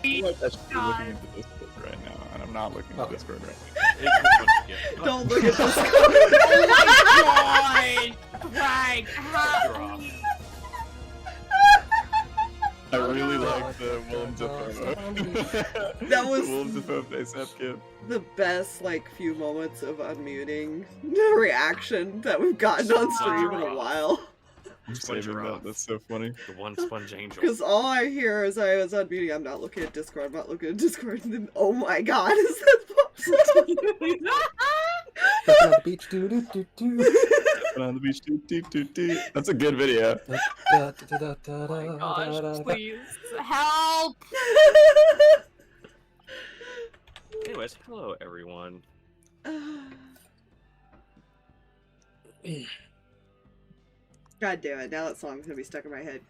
like I should be looking at the Discord right now, and I'm not looking at Discord right now. Don't look at this. Oh my god! Drag, how? I really like the Willem Dafoe. That was the Willem Dafoe face up kid. the best, like, few moments of unmuting reaction that we've gotten on stream in a while. I'm saving that. That's so funny. The one sponge angel. Because all I hear as I was unmuting, I'm not looking at Discord, I'm not looking at Discord, and then, oh my god, is that pops up? On the beach, do do do do. On the beach, do, do, do, do. That's a good video. Oh my gosh, please. Help! Anyways, hello everyone. God damn it, now that song's gonna be stuck in my head.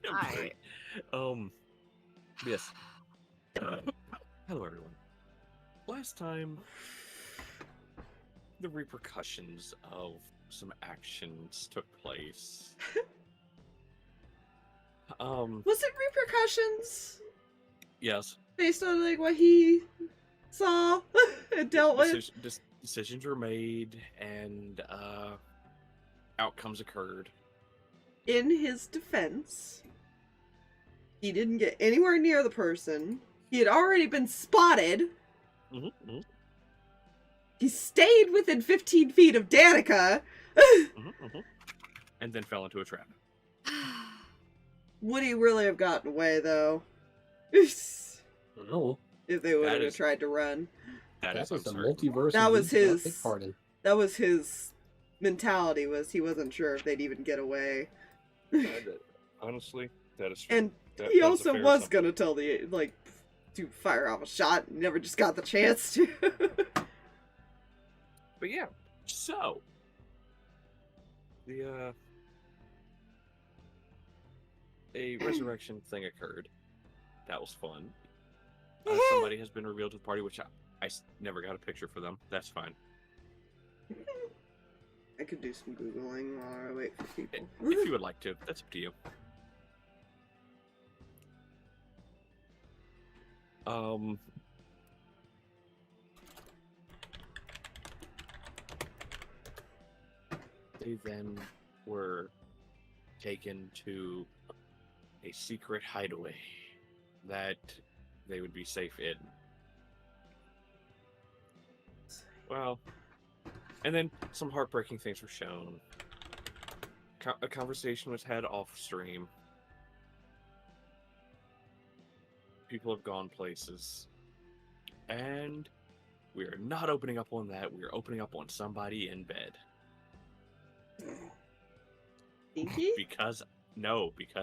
Hi. Yes. Hello everyone. Last time, the repercussions of some actions took place. Was it repercussions? Yes. Based on, like, what he saw and dealt with? Decisions were made, and, outcomes occurred. In his defense, he didn't get anywhere near the person. He had already been spotted. Mm-hmm. He stayed within 15 feet of Danika. And then fell into a trap. Would he really have gotten away, though? No. If they would That have is- tried to run. That That is was the uncertain. multiverse. That of was League his- Big Party. That was his mentality, was he wasn't sure if they'd even get away. Honestly, that is true. And That- he that's a also fair was assumption. gonna tell the, like, to fire off a shot and never just got the chance to. But yeah, so the a resurrection thing occurred. That was fun. Somebody has been revealed to the party, which I never got a picture for them. That's fine. I could do some Googling while I wait for people. If you would like to, that's up to you. They then were taken to a secret hideaway that they would be safe in. Well, and then some heartbreaking things were shown. A conversation was had off stream. People have gone places. And we are not opening up on that. We are opening up on somebody in bed. Dinky? Because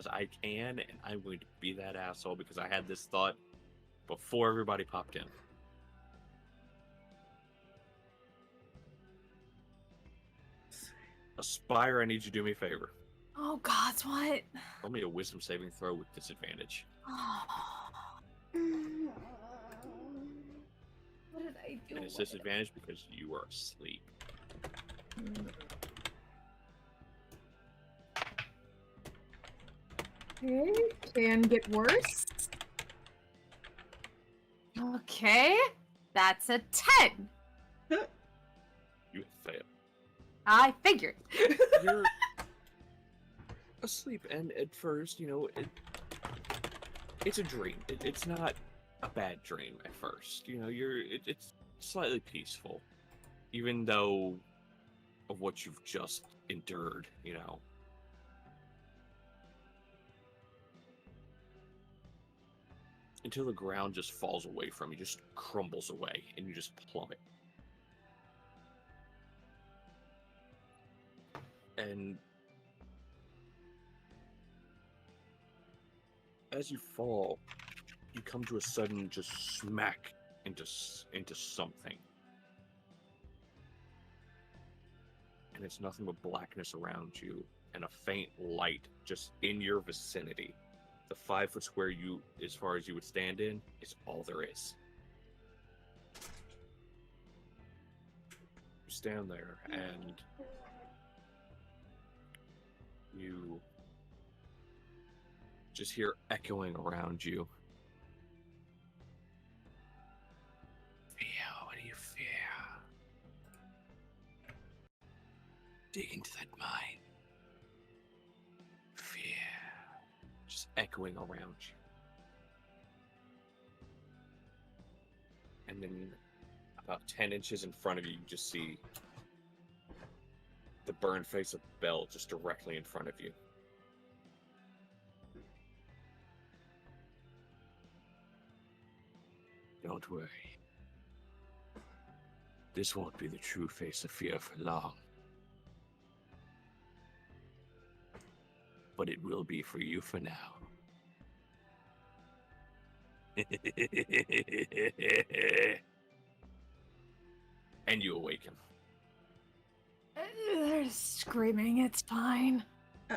I can, and I'm going to be that asshole because I had this thought before everybody popped in. Aspire, I need you to do me a favor. Oh god, what? Roll me a wisdom saving throw with disadvantage. What did I do? And it's disadvantage because you are asleep. Okay, can get worse. Okay, that's a 10. You fail. I figured. You're asleep, and at first, it's a dream. It's not a bad dream at first. It's slightly peaceful, even though of what you've just endured. Until the ground just falls away from you, just crumbles away, and you just plummet. And as you fall, you come to a sudden just smack into something. And it's nothing but blackness around you and a faint light just in your vicinity. The 5-foot square as far as you would stand in, is all there is. You stand there and you just hear echoing around you Dig into that mind. Fear. Just echoing around you. And then about 10 inches in front of you, you just see the burned face of Belle just directly in front of you. Don't worry. This won't be the true face of fear for long. But it will be for you for now. And you awaken. They're screaming, it's fine. How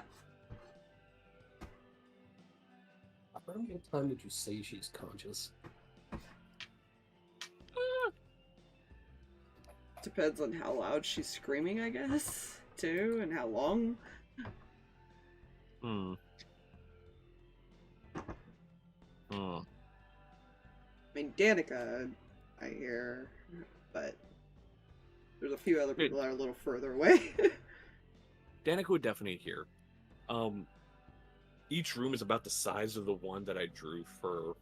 many times did you say she's conscious? Depends on how loud she's screaming, I guess, too, and how long. I mean, Danika, I hear, but there's a few other people that are a little further away. Danika would definitely hear. Each room is about the size of the one that I drew for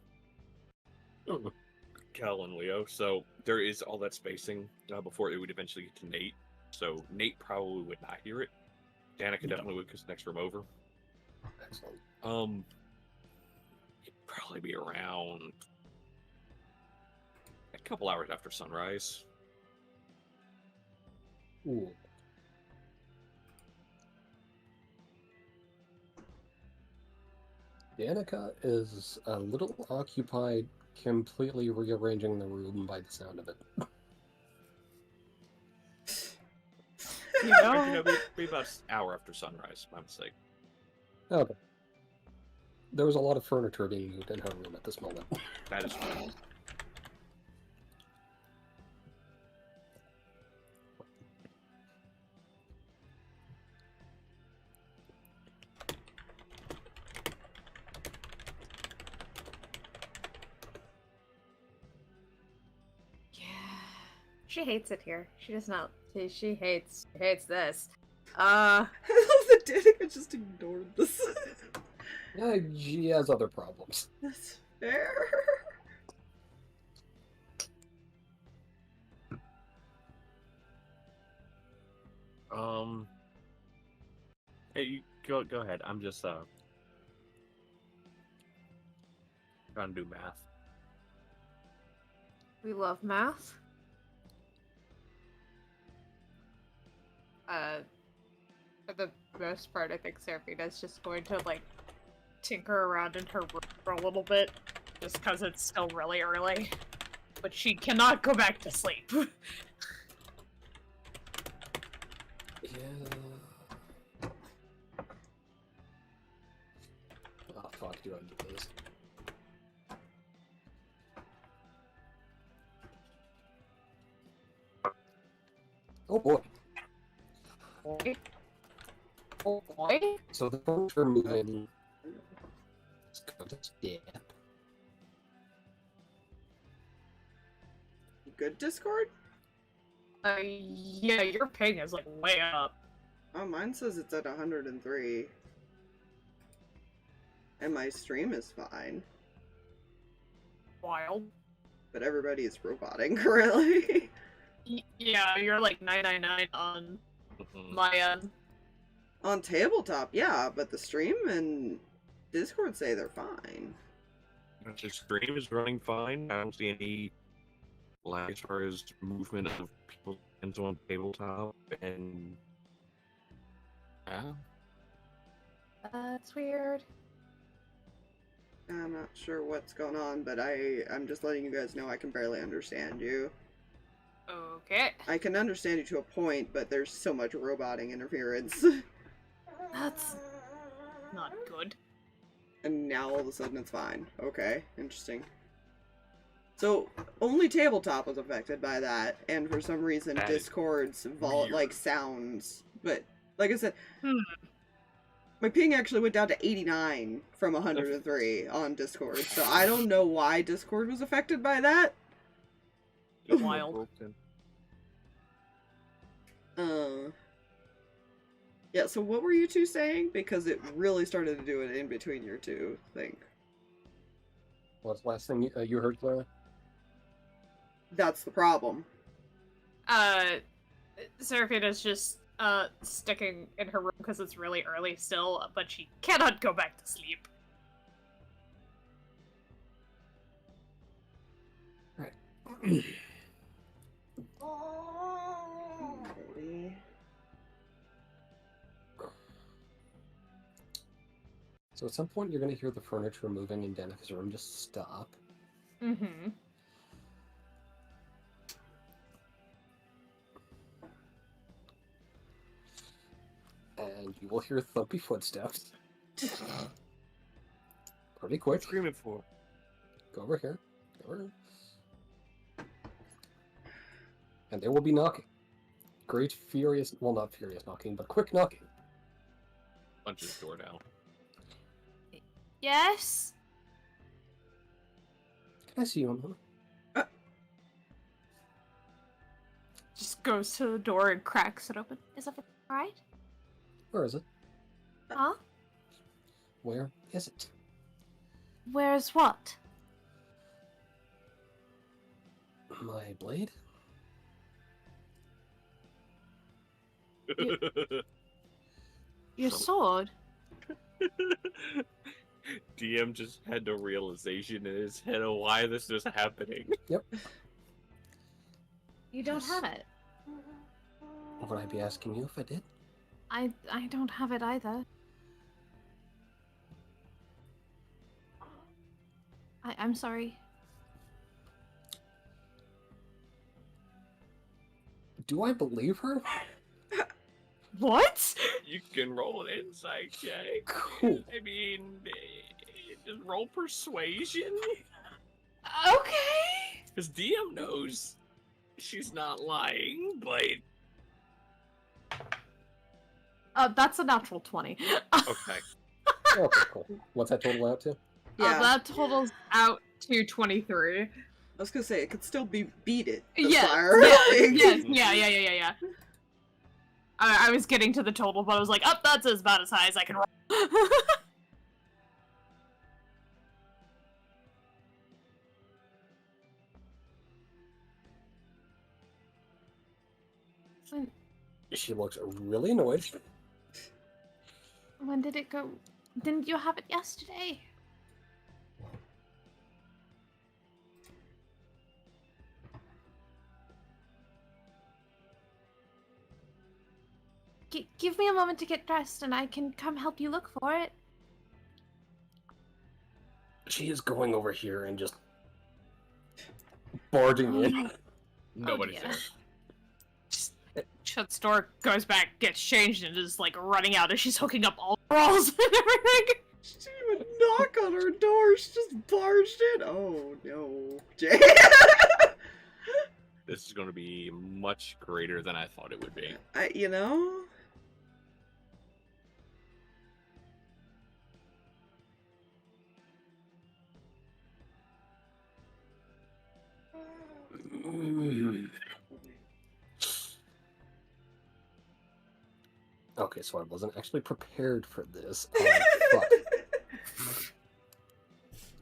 Cal and Leo, so there is all that spacing before it would eventually get to Nate. So Nate probably would not hear it. Danika definitely would, because the next room over. Excellent. It'd probably be around a couple hours after sunrise. Ooh. Danika is a little occupied completely rearranging the room by the sound of it. You You know, be about an hour after sunrise, my mistake. Okay. There was a lot of furniture being moved in her room at this moment. That is fine. She hates it here. She does not. She hates this. I love that Danika just ignored this. Yeah, she has other problems. That's fair. Hey, you go ahead. I'm just trying to do math. We love math. For the most part, I think Seraphina's just going to, like, tinker around in her room for a little bit, just because it's still really early. But she cannot go back to sleep. Yeah. Oh, fuck, do I do this? Oh boy. Oh boy. So the furniture moving is just dead. Good Discord? Yeah, your ping is, like, way up. Oh, mine says it's at 103. And my stream is fine. Wild. But everybody is roboting currently. Yeah, you're, like, 999 on my end. On tabletop, yeah, but the stream and Discord say they're fine. The stream is running fine. I don't see any lag as far as movement of people on tabletop, and yeah. That's weird. I'm not sure what's going on, but I'm just letting you guys know I can barely understand you. Okay. I can understand you to a point, but there's so much roboting interference. That's not good. And now all of a sudden it's fine. Okay, interesting. So, only tabletop was affected by that, and for some reason That is Discord's weird. like sounds. But, like I said, my ping actually went down to 89 from 103 on Discord, so I don't know why Discord was affected by that. Wild. Yeah, so what were you two saying? Because it really started to do it in between your two thing. What's the last thing you heard, Clara? That's the problem. Seraphina's just sticking in her room because it's really early still, but she cannot go back to sleep. Baby. So at some point you're going to hear the furniture moving in Danika's room just stop. Mm-hmm. And you will hear thumpy footsteps. Pretty What quick. screaming for? Go over here. Go over here. And they will be knocking. Great furious, well not furious knocking, but quick knocking. Punches the door down. Yes? Can I see you, Emma? Just goes to the door and cracks it open. Is everything alright? Where is it? Huh? Where is it? Where's what? My blade? Your sword? DM just had no realization in his head of why this is happening. Yep. You don't have it. Would I be asking you if I did? I don't have it either. I'm sorry. Do I believe her? What? You can roll an insight check. Cool. I mean, just roll persuasion. Okay. Because DM knows she's not lying, but... That's a natural 20. Okay. Okay, cool. What's that total out to? Yeah, That totals out to 23. I was gonna say, it could still be beat it. Yes, Fire. yeah. I was getting to the total, but I was like, oh, that's about as high as I can roll. She looks really annoyed. When did it go? Didn't you have it yesterday? Give me a moment to get dressed and I can come help you look for it. She is going over here and just barging in. Nobody's dear. there. Shuts door, goes back, gets changed, and is like running out as she's hooking up all the rolls and everything. She didn't even knock on her door, she just barged in. Oh no. Jay. This is going to be much greater than I thought it would be. You know? Okay, so I wasn't actually prepared for this. Fuck.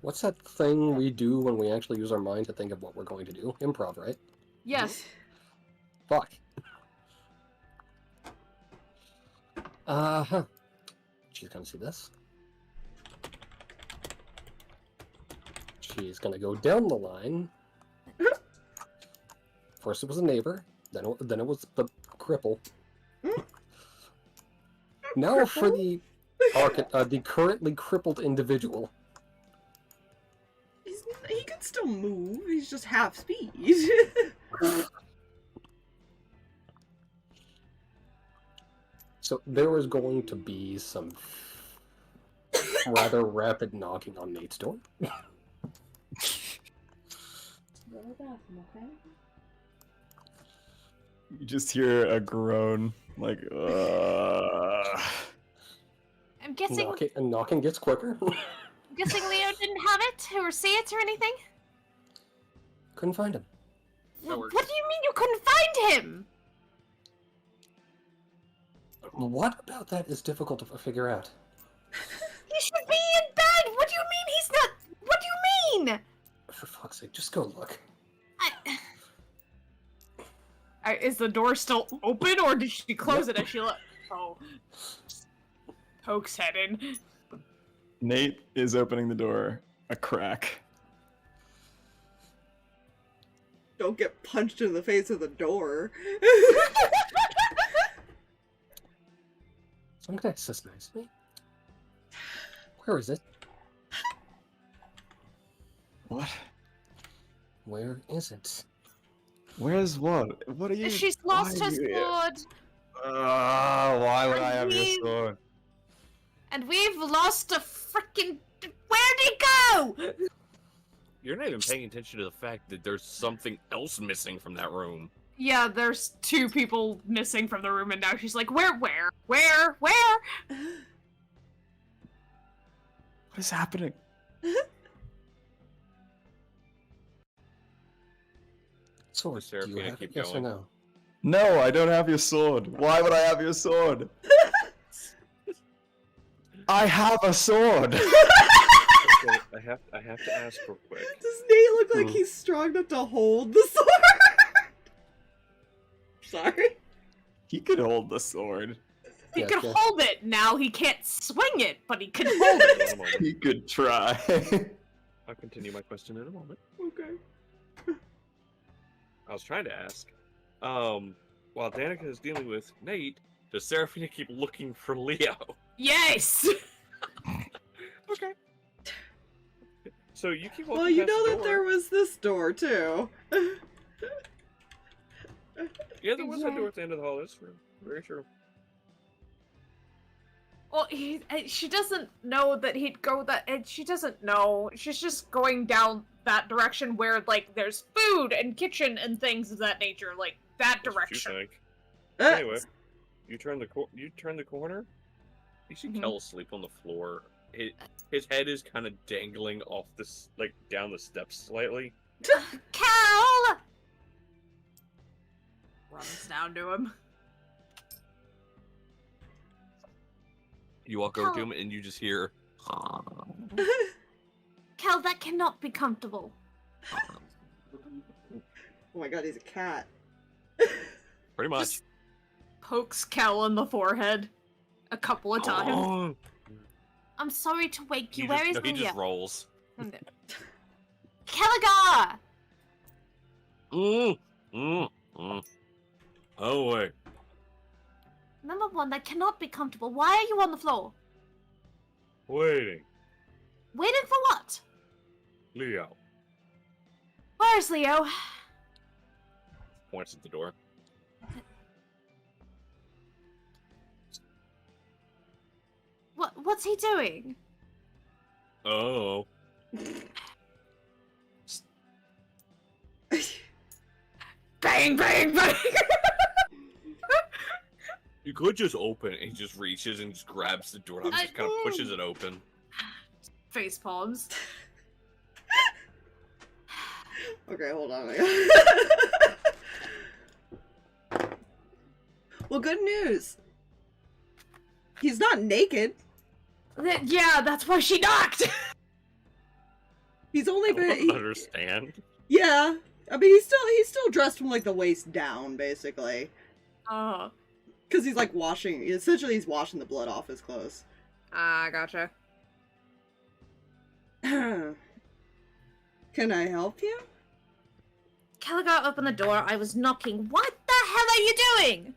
What's that thing we do when we actually use our mind to think of what we're going to do? Improv, right? Yes. Fuck. Uh-huh. She's gonna see this. She's gonna go down the line. First it was a neighbor, then it was the cripple. Now for the currently crippled individual. He can still move, he's just half speed. So there is going to be some rather rapid knocking on Nate's door. You just hear a groan, like, I'm guessing Knocking gets quicker. I'm guessing Leo didn't have it or see it or anything? Couldn't find him. What do you mean you couldn't find him? What about that is difficult to figure out? He should be in bed! What do you mean he's not? What do you mean? For fuck's sake, just go look. Is the door still open, or did she close it as she left? Oh. Pokes head in. Nate is opening the door a crack. Don't get punched in the face with the door. So I'm gonna access nicely. Where is it? What? Where is it? Where's what? What are you? She's lost her sword, Why would I have your Leave. sword? and we've lost a frickin'. Where'd he go? You're not even paying attention to the fact that there's something else missing from that room. Yeah, there's 2 people missing from the room, and now she's like, where? What is happening? Sword, do you Seraphina, have keep it? Yes or going. no? No, I don't have your sword. Why would I have your sword? I have a sword. Okay, I have to ask real quick. Does Nate look like he's strong enough to hold the sword? Sorry. He could hold the sword. He Yeah, could yeah. hold it, now he can't swing it, but he can hold it. Hold on a moment. He could try. I'll continue my question in a moment. Okay. I was trying to ask, while Danika is dealing with Nate, does Seraphina keep looking for Leo? Yes! Okay. So you keep walking Well, you past know the that door. there was this door, too. Yeah, there was a Yeah. door at the end of the hall. That's true. Very true. Well, she doesn't know that he'd go that, and she doesn't know. She's just going down that direction where, like, there's food and kitchen and things of that nature, like, that That's what you direction. think. Uh, Anyway, you turn the corner. You see Kel asleep on the floor. His head is kind of dangling off this, like, down the steps slightly. Cal! Runs down to him. You walk over to him and you just hear. Cal, that cannot be comfortable. Oh my god, he's a cat. Pretty much. Just pokes Kel in the forehead a couple of times. Oh. I'm sorry to wake you. He Where just, is no, he Leo? just rolls. Caligar! Oh wait. Number 1, that cannot be comfortable. Why are you on the floor? Waiting. Waiting for what? Leo. Where's Leo? Points at the door. What's he doing? Oh. Bang, bang, bang! You could just open it. He just reaches and just grabs the door and just kind of pushes it open. Face palms. Okay, hold on. Well, good news. He's not naked. Yeah, that's why she knocked! He's only I don't been. understand. Yeah, I mean he's still dressed from like the waist down, basically. Because he's like washing. Essentially, he's washing the blood off his clothes. Gotcha. Can I help you? Caligar, open the door. I was knocking. What the hell are you doing?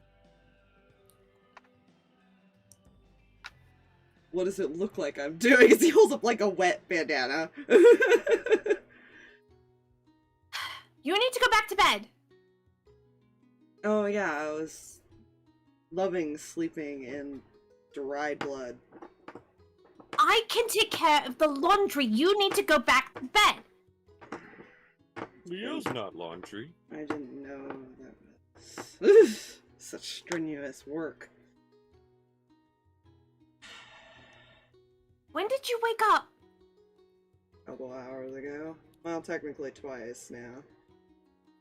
What does it look like I'm doing? As he holds up like a wet bandana. You need to go back to bed. Oh yeah, I was loving sleeping in dried blood. I can take care of the laundry. You need to go back to bed. Leo's not laundry. I didn't know that was such strenuous work. When did you wake up? A couple hours ago. Well, technically twice now.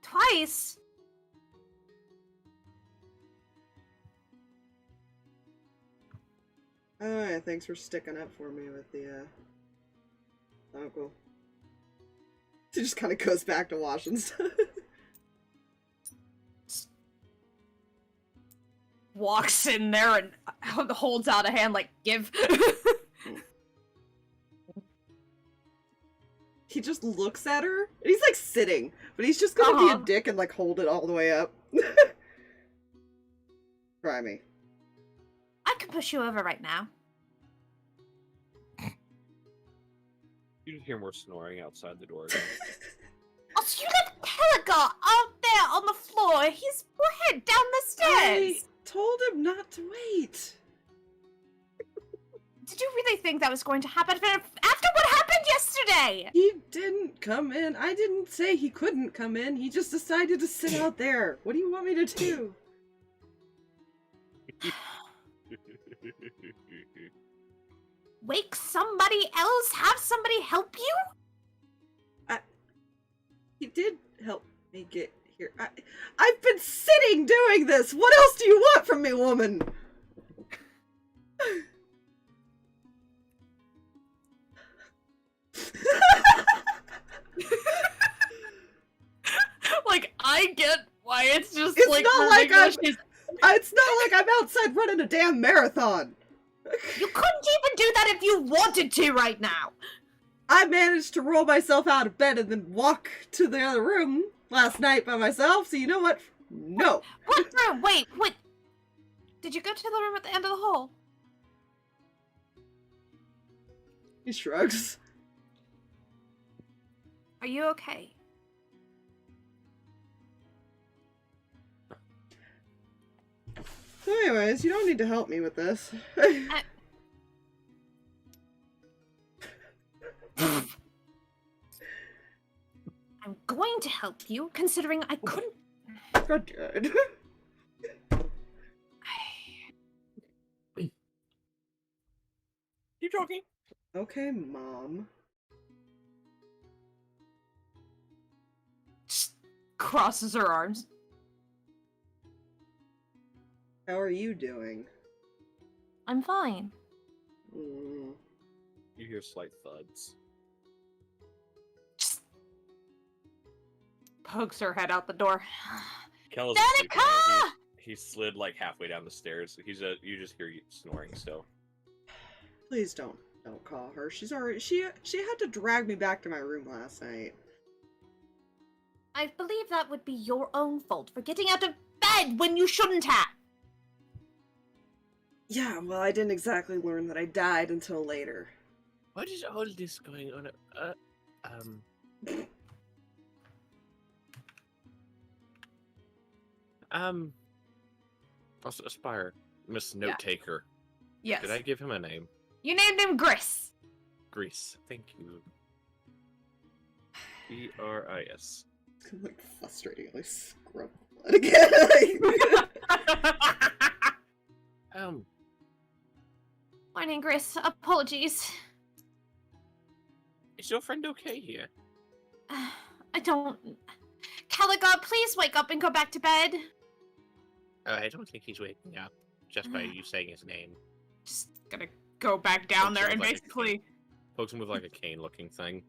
Twice? Oh yeah, thanks for sticking up for me with the uncle. He just kind of goes back to washing stuff. Walks in there and holds out a hand like, give. He just looks at her, and he's like sitting, but he's just gonna be a dick and like hold it all the way up. Try me. I can push you over right now. You just hear more snoring outside the door. Oh, so you left Caligar out there on the floor. He's head down the stairs. I told him not to wait. Did you really think that was going to happen after what happened yesterday? He didn't come in. I didn't say he couldn't come in. He just decided to sit out there. What do you want me to do? Wake somebody else? Have somebody help you? He did help me get here. I've been sitting doing this. What else do you want from me, woman? Like, I get why it's just It's like not like ridiculous. it's not like I'm outside running a damn marathon. You couldn't even do that if you wanted to right now. I managed to roll myself out of bed and then walk to the other room last night by myself, so you know what? No. What room? Wait. Did you go to the room at the end of the hall? He shrugs. Are you okay? So anyways, you don't need to help me with this. I'm going to help you, considering I couldn't. Good. You joking? Okay, Mom. Just crosses her arms. How are you doing? I'm fine. Mm. You hear slight thuds. Just pokes her head out the door. Kel's Danika! He slid like halfway down the stairs. You just hear you snoring still. Please don't call her. She's already she had to drag me back to my room last night. I believe that would be your own fault for getting out of bed when you shouldn't have. Yeah, well, I didn't exactly learn that I died until later. What is all this going on? Also, Aspire, Miss Note Taker. Yes. Did I give him a name? You named him Gris. Grease. Thank you. Gris. I'm like frustratingly scrub blood again. Morning, Gris. Apologies. Is your friend okay here? I don't... Caligar, please wake up and go back to bed. I don't think he's waking up just by you saying his name. Just gonna go back down there and Like basically pokes him with like a cane-looking thing.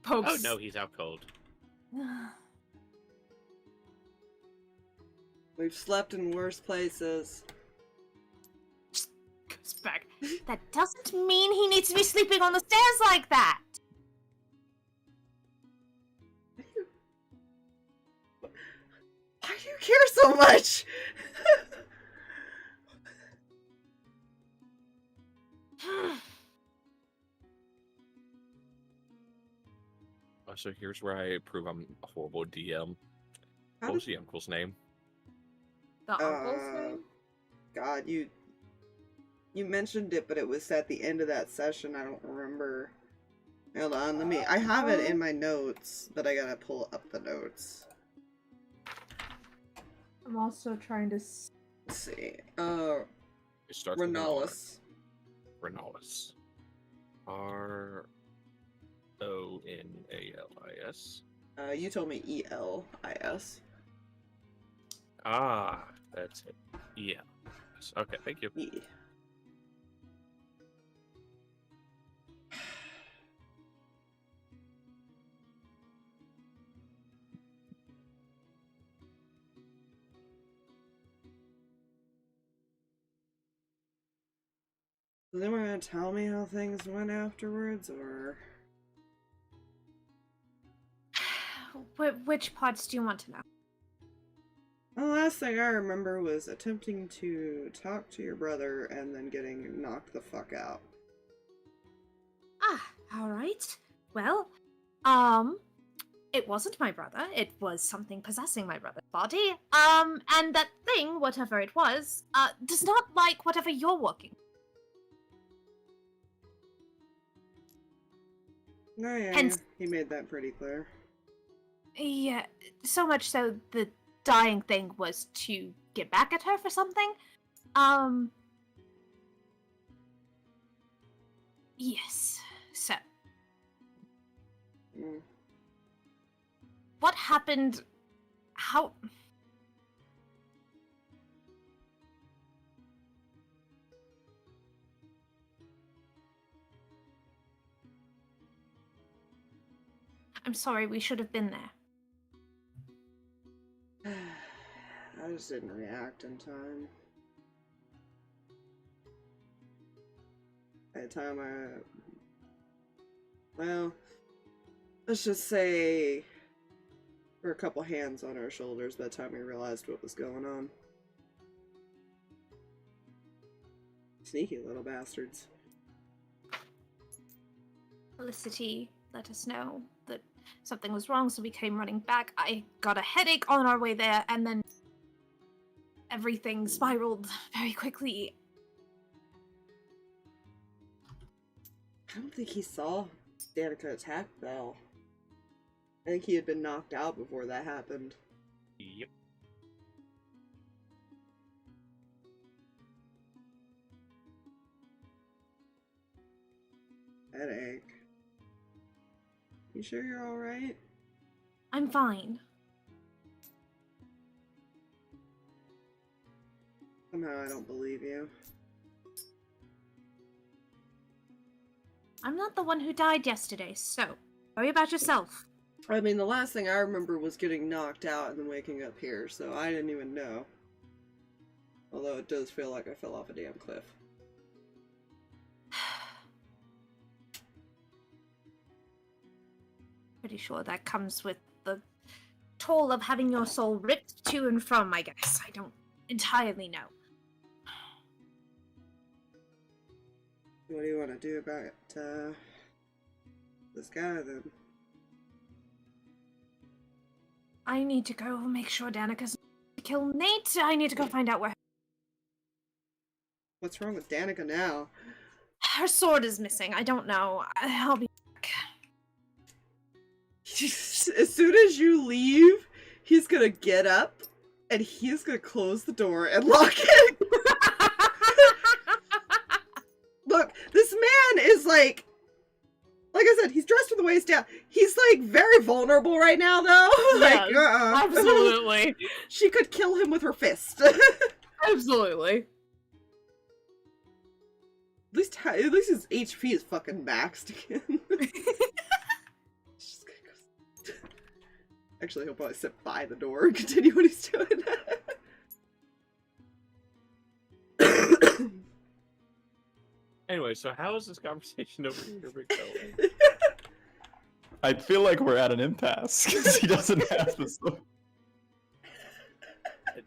pokes. Oh no, he's out cold. We've slept in worse places. Just goes back. That doesn't mean he needs to be sleeping on the stairs like that. Why do you care so much? So here's where I prove I'm a horrible DM. How What was did- the uncle's name? The uncle's name? God, you mentioned it, but it was at the end of that session. I don't remember. Hold on, I have it in my notes, but I gotta pull up the notes. I'm also trying to. Let's see. It starts with an R. Renalis. Renalis. Ronalis. You told me Elis. Ah, that's it. Yeah. Okay, thank you. Yeah. Does anyone want to tell me how things went afterwards, or? Which parts do you want to know? The last thing I remember was attempting to talk to your brother and then getting knocked the fuck out. Ah, alright. Well, it wasn't my brother. It was something possessing my brother's body. And that thing, whatever it was, does not like whatever you're working. Oh yeah, Hence- he made that pretty clear. Yeah, so much so the dying thing was to get back at her for something. Yes. So, Mm. what happened? How? I'm sorry, we should have been there. I just didn't react in time. By the time well, let's just say there were a couple hands on our shoulders by the time we realized what was going on. Sneaky little bastards. Felicity let us know that something was wrong, so we came running back. I got a headache on our way there, and then everything spiraled very quickly. I don't think he saw Danika attack Belle. I think he had been knocked out before that happened. Yep. Headache. You sure you're alright? I'm fine. Somehow I don't believe you. I'm not the one who died yesterday, so worry about yourself. I mean, the last thing I remember was getting knocked out and then waking up here, so I didn't even know. Although it does feel like I fell off a damn cliff. Pretty sure that comes with the toll of having your soul ripped to and from, I guess. I don't entirely know. What do you want to do about this guy, then? I need to go make sure Danika's to kill Nate. I need to go find out where What's wrong with Danika now? her sword is missing. I don't know. I'll be back. As soon as you leave, he's gonna get up and he's gonna close the door and lock it. Look, this man is like I said, he's dressed from the waist down. He's like very vulnerable right now, though. Like, Absolutely. She could kill him with her fist. Absolutely. At least his HP is fucking maxed again. She's gonna go... Actually, he'll probably sit by the door and continue what he's doing. Anyway, so how is this conversation over here going? I feel like we're at an impasse because he doesn't have the sword.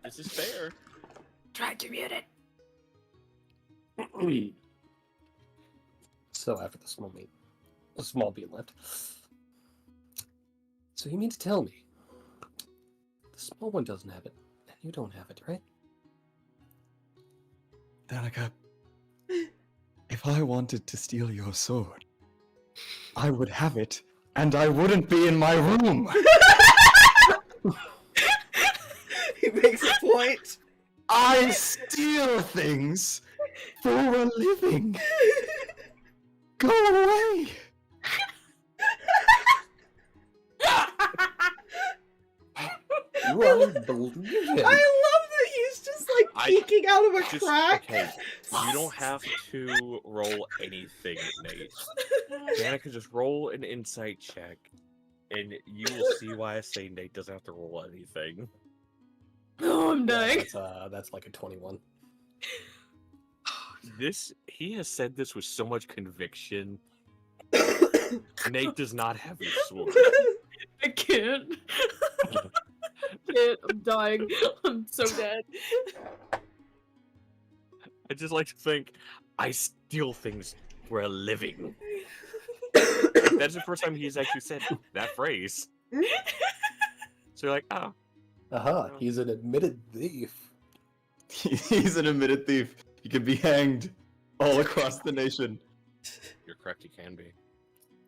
This is fair. Try to mute it. So after the small beat left. So you mean to tell me the small one doesn't have it, and you don't have it, right? Danika, if I wanted to steal your sword, I would have it, and I wouldn't be in my room. He makes a point. I steal things for a living. Go away. You unbelievable. I love that he's just like peeking out of a crack. Okay, you don't have to roll anything, Nate. Danika, just roll an insight check, and you will see why I say Nate doesn't have to roll anything. Oh, I'm dying. That's like a 21. He has said this with so much conviction. Nate does not have your sword. I can't. I can't. I'm dying. I'm so dead. I just like to think I steal things for a living. That's the first time he's actually said that phrase. So you're like, oh. Aha, he's an admitted thief. He's an admitted thief. He can be hanged all across the nation. You're correct, he can be.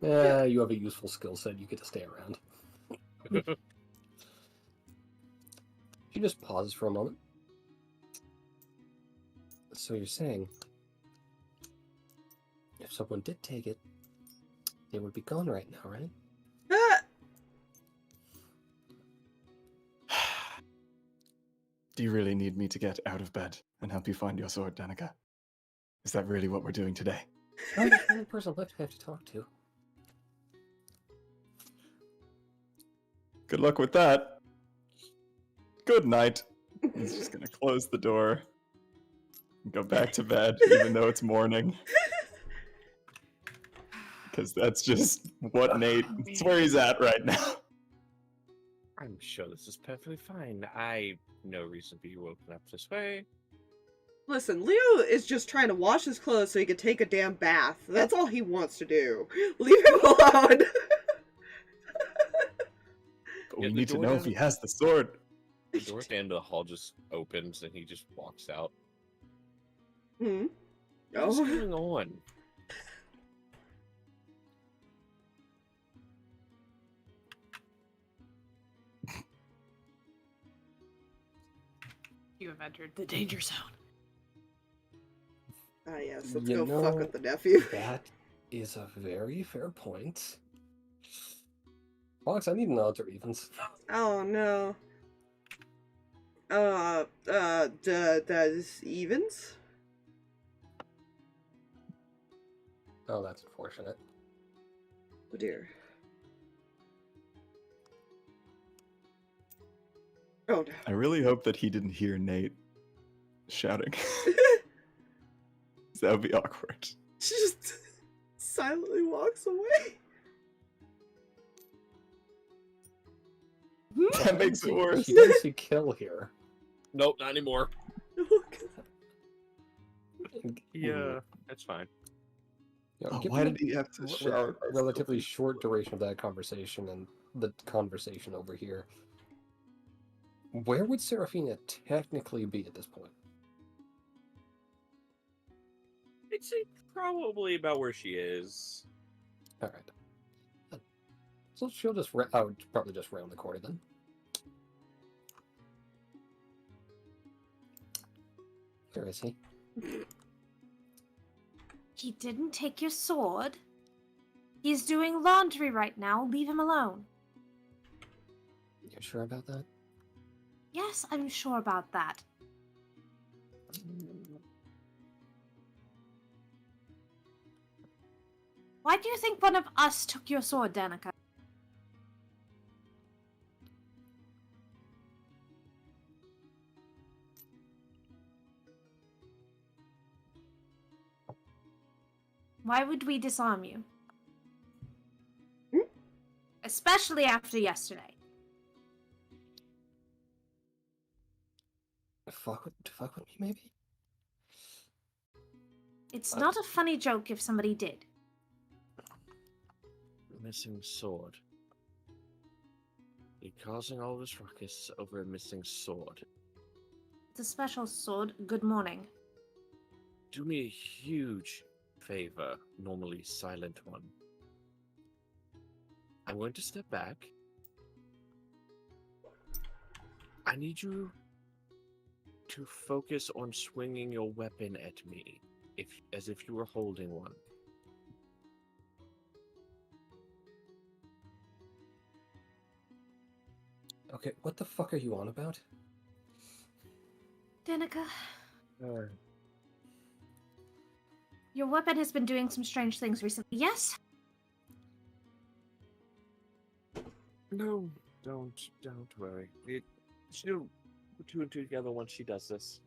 Yeah, you have a useful skill set, you get to stay around. She just pauses for a moment. So you're saying, if someone did take it, they would be gone right now, right? Do you really need me to get out of bed and help you find your sword, Danika? Is that really what we're doing today? I'm the only person left I have to talk to. Good luck with that. Good night. He's just gonna close the door and go back to bed, even though it's morning. Because that's just what Nate, it's where he's at right now. I'm sure this is perfectly fine. I no reason to be woken up this way. Listen, Leo is just trying to wash his clothes so he can take a damn bath. That's all he wants to do. Leave him alone. But we need to know if he has the sword. The door at the end of the hall just opens and he just walks out. Hmm. What's Oh. going on? You have entered the danger zone. Ah, yes, let's You go fuck know, with the nephew. That is a very fair point. Fox, I need an odds or evens. Oh no. Does evens? Oh, that's unfortunate. Oh dear. Oh no. I really hope that he didn't hear Nate shouting. That would be awkward. She just silently walks away. That makes it worse. She doesn't see kill here. Nope, not anymore. Oh, God. Yeah, that's fine. You know, Oh, given why the did he have to re- shout? relatively short duration of that conversation and the conversation over here, where would Seraphina technically be at this point? I'd say probably about where she is. All right. So she'll just I would probably just round the corner then. Where is he? He didn't take your sword. He's doing laundry right now. Leave him alone. You sure about that? Yes, I'm sure about that. Why do you think one of us took your sword, Danika? Why would we disarm you? Especially after yesterday. Fuck with me, maybe? It's not a funny joke if somebody did. Missing sword. You're causing all this ruckus over a missing sword. It's a special sword. Good morning. Do me a huge favor, normally silent one. I'm going to step back. I need you to focus on swinging your weapon at me, as if you were holding one. Okay, what the fuck are you on about? Danika, your weapon has been doing some strange things recently, yes? No, don't worry. She'll put two and two together once she does this.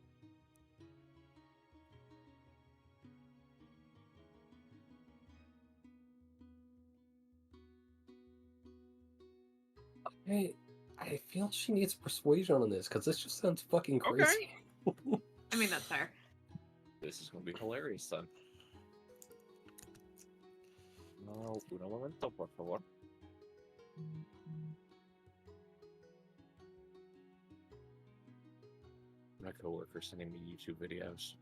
Hey, I feel she needs persuasion on this, because this just sounds fucking crazy. I mean, that's fair. This is gonna be hilarious then. No, un momento, por favor. My coworker sending me YouTube videos.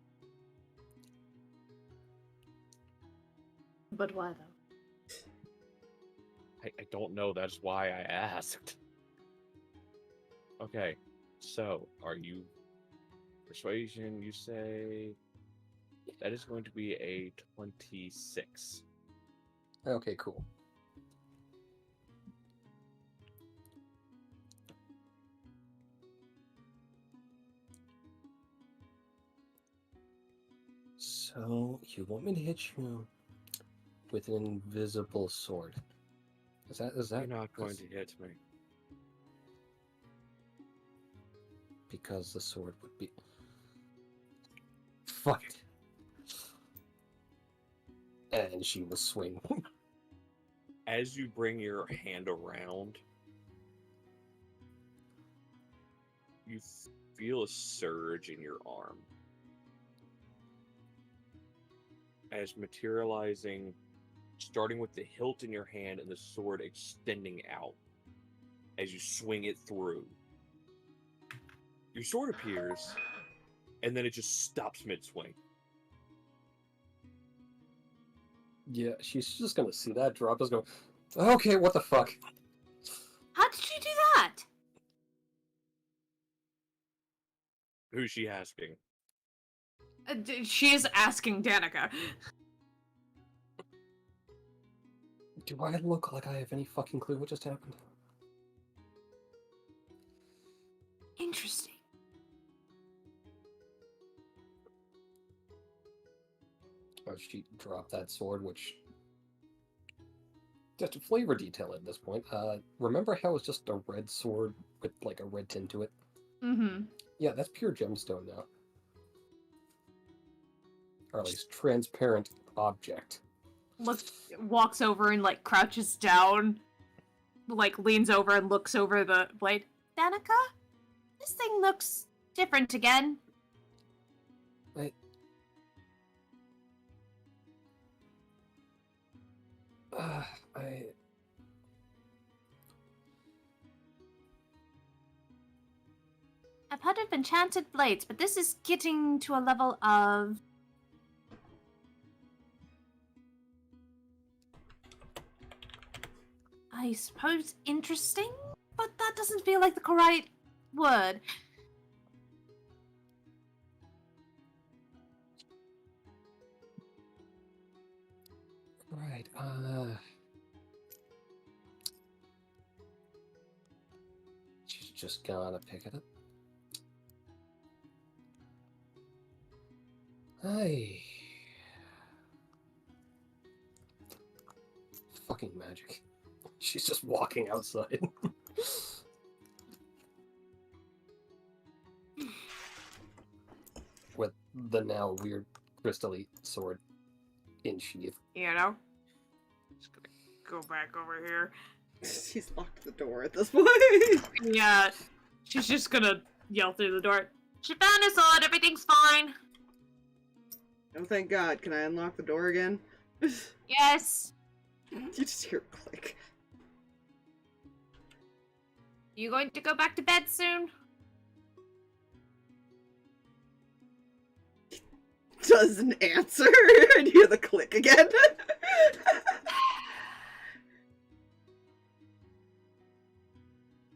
But why though? I don't know, that's why I asked. Okay, so are you persuasion, you say? That is going to be a 26. Okay, cool. So, you want me to hit you with an invisible sword? Is that You're not going to hit me. because the sword would be... Fuck it. And she will swing. As you bring your hand around, you feel a surge in your arm. As materializing, starting with the hilt in your hand and the sword extending out as you swing it through. Your sword appears, and then it just stops mid-swing. Yeah, she's just gonna see that drop, is go, okay, what the fuck? How did you do that? Who's she asking? She is asking Danika. Do I look like I have any fucking clue what just happened? Interesting. Oh, she dropped that sword, which... Just a flavor detail at this point. Remember how it's just a red sword with, like, a red tint to it? Mm-hmm. Yeah, that's pure gemstone now. Or at least transparent object. Walks over and, like, crouches down. Like, leans over and looks over the blade. Danika? This thing looks different again. I've heard of enchanted blades, but this is getting to a level of... I suppose interesting, but that doesn't feel like the correct word. Right, she's just gonna pick it up. Hey. Fucking magic. She's just walking outside. With the now weird crystally sword in sheath. You know? Just gonna go back over here. She's locked the door at this point. Yeah. She's just gonna yell through the door. She found his sword, everything's fine. Oh, thank God. Can I unlock the door again? Yes. You just hear a click. You going to go back to bed soon? Doesn't answer, and you hear the click again.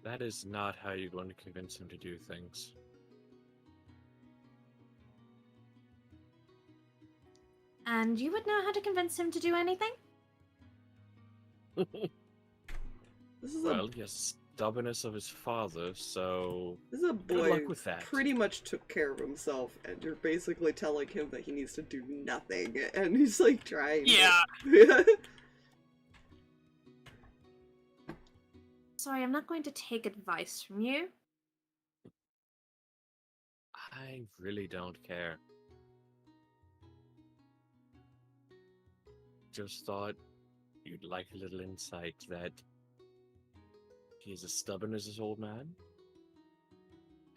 That is not how you're going to convince him to do things. And you would know how to convince him to do anything? This is Well, he has the stubbornness of his father, so this is a good boy luck with that. pretty much took care of himself, and you're basically telling him that he needs to do nothing, and he's like trying. Yeah. Sorry, I'm not going to take advice from you. I really don't care. Just thought you'd like a little insight that He is as stubborn as his old man.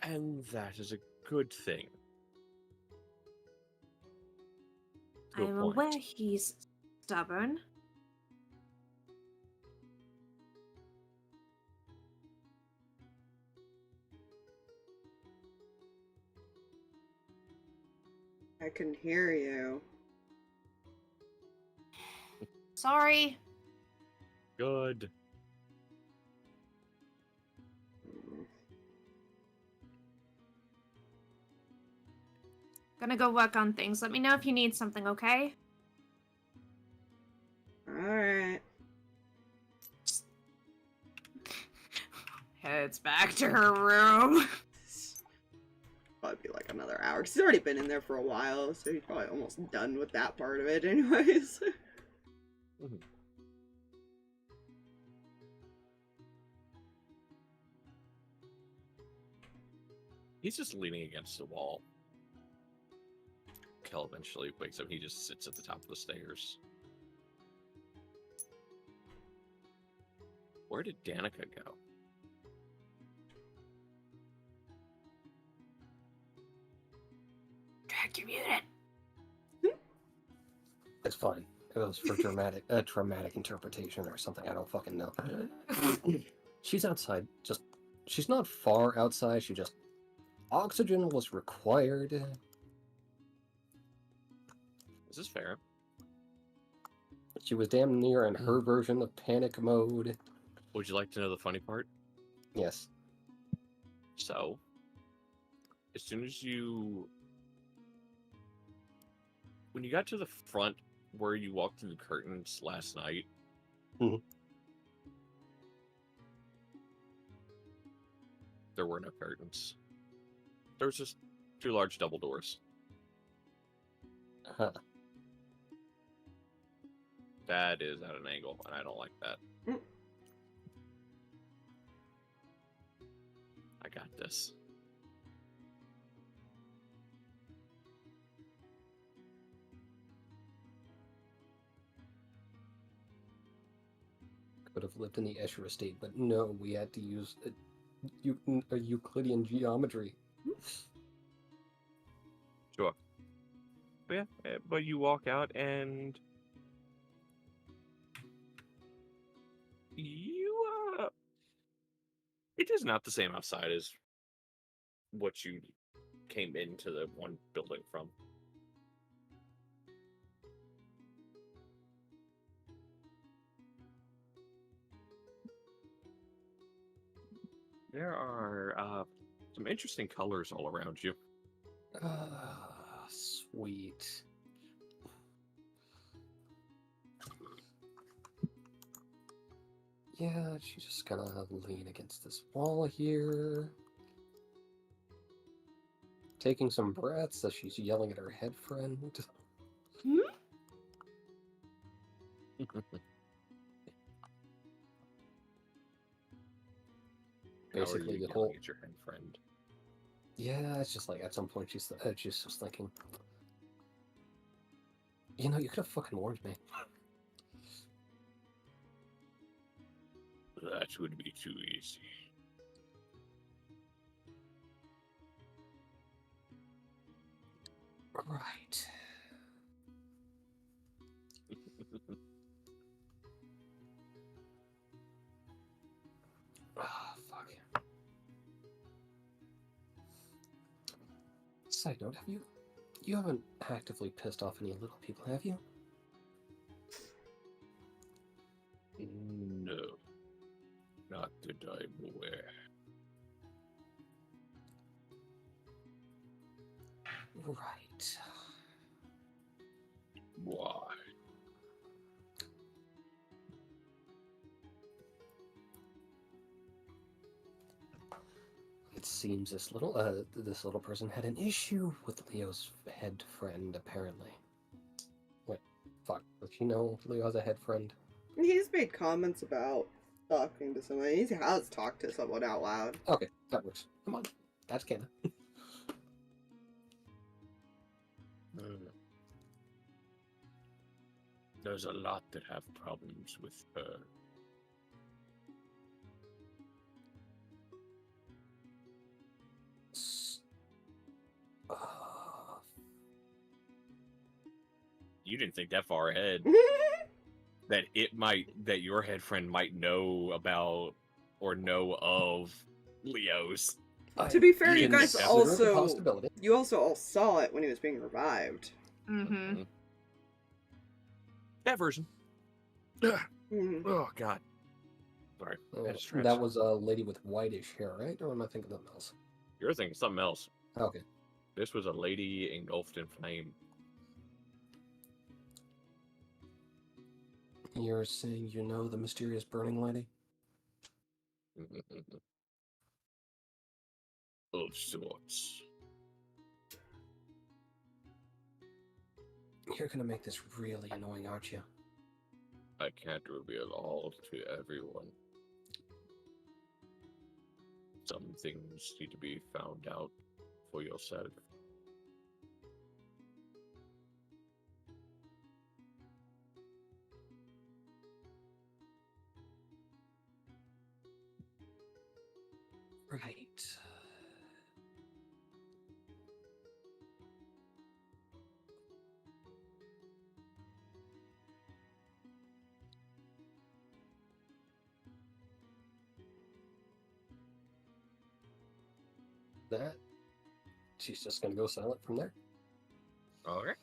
And that is a good thing. To a I'm point. aware he's stubborn. I can hear you. Sorry. Good. Gonna go work on things. Let me know if you need something, okay? Alright. Heads back to her room. Probably be like another hour. 'Cause he's already been in there for a while, so he's probably almost done with that part of it anyways. Mhm. He's just leaning against the wall. Kel eventually wakes up. He just sits at the top of the stairs. Where did Danika go? Drag, you're muted. It's fine. It was for dramatic interpretation or something. I don't fucking know. She's outside. She's not far outside. Oxygen was required. Is this fair? She was damn near in her version of panic mode. Would you like to know the funny part? Yes. So, as soon as when you got to the front where you walked through the curtains last night, Mhm. there were no curtains. There was just two large double doors. Huh. That is at an angle, and I don't like that. Mm. I got this. Could have lived in the Escher estate, but no, we had to use a Euclidean geometry. Sure. But yeah, but you walk out and it is not the same outside as what you came into the one building from. There are some interesting colors all around you. Ah, sweet. Yeah, she's just gonna lean against this wall here. Taking some breaths as she's yelling at her head friend. Basically, the whole. At your head friend. Yeah, it's just like at some point she's just thinking, you could have fucking warned me. That would be too easy. Right. Ah, fuck. Side note, you haven't actively pissed off any little people, have you? No. Not that I'm aware. Right. Why? It seems this little person had an issue with Leo's head friend, apparently. Wait, fuck. Does she know Leo has a head friend? He's made comments about talking to someone. He has talked to someone out loud. Okay, that works. Come on. That's canon. There's a lot that have problems with her. you didn't think that far ahead. That your head friend might know about or know of Leo's. To be fair, you Consider guys it a also possibility. all saw it when he was being revived. Mm-hmm. That version. Mhm. Oh God. Sorry. I had to stretch. That was a lady with whitish hair, right? Or am I thinking of something else? You're thinking something else. Okay. This was a lady engulfed in flame. You're saying you know the mysterious burning lady? Of sorts. You're gonna make this really annoying, aren't you? I can't reveal all to everyone. Some things need to be found out for yourself. Right. That. She's just gonna go silent from there. Okay.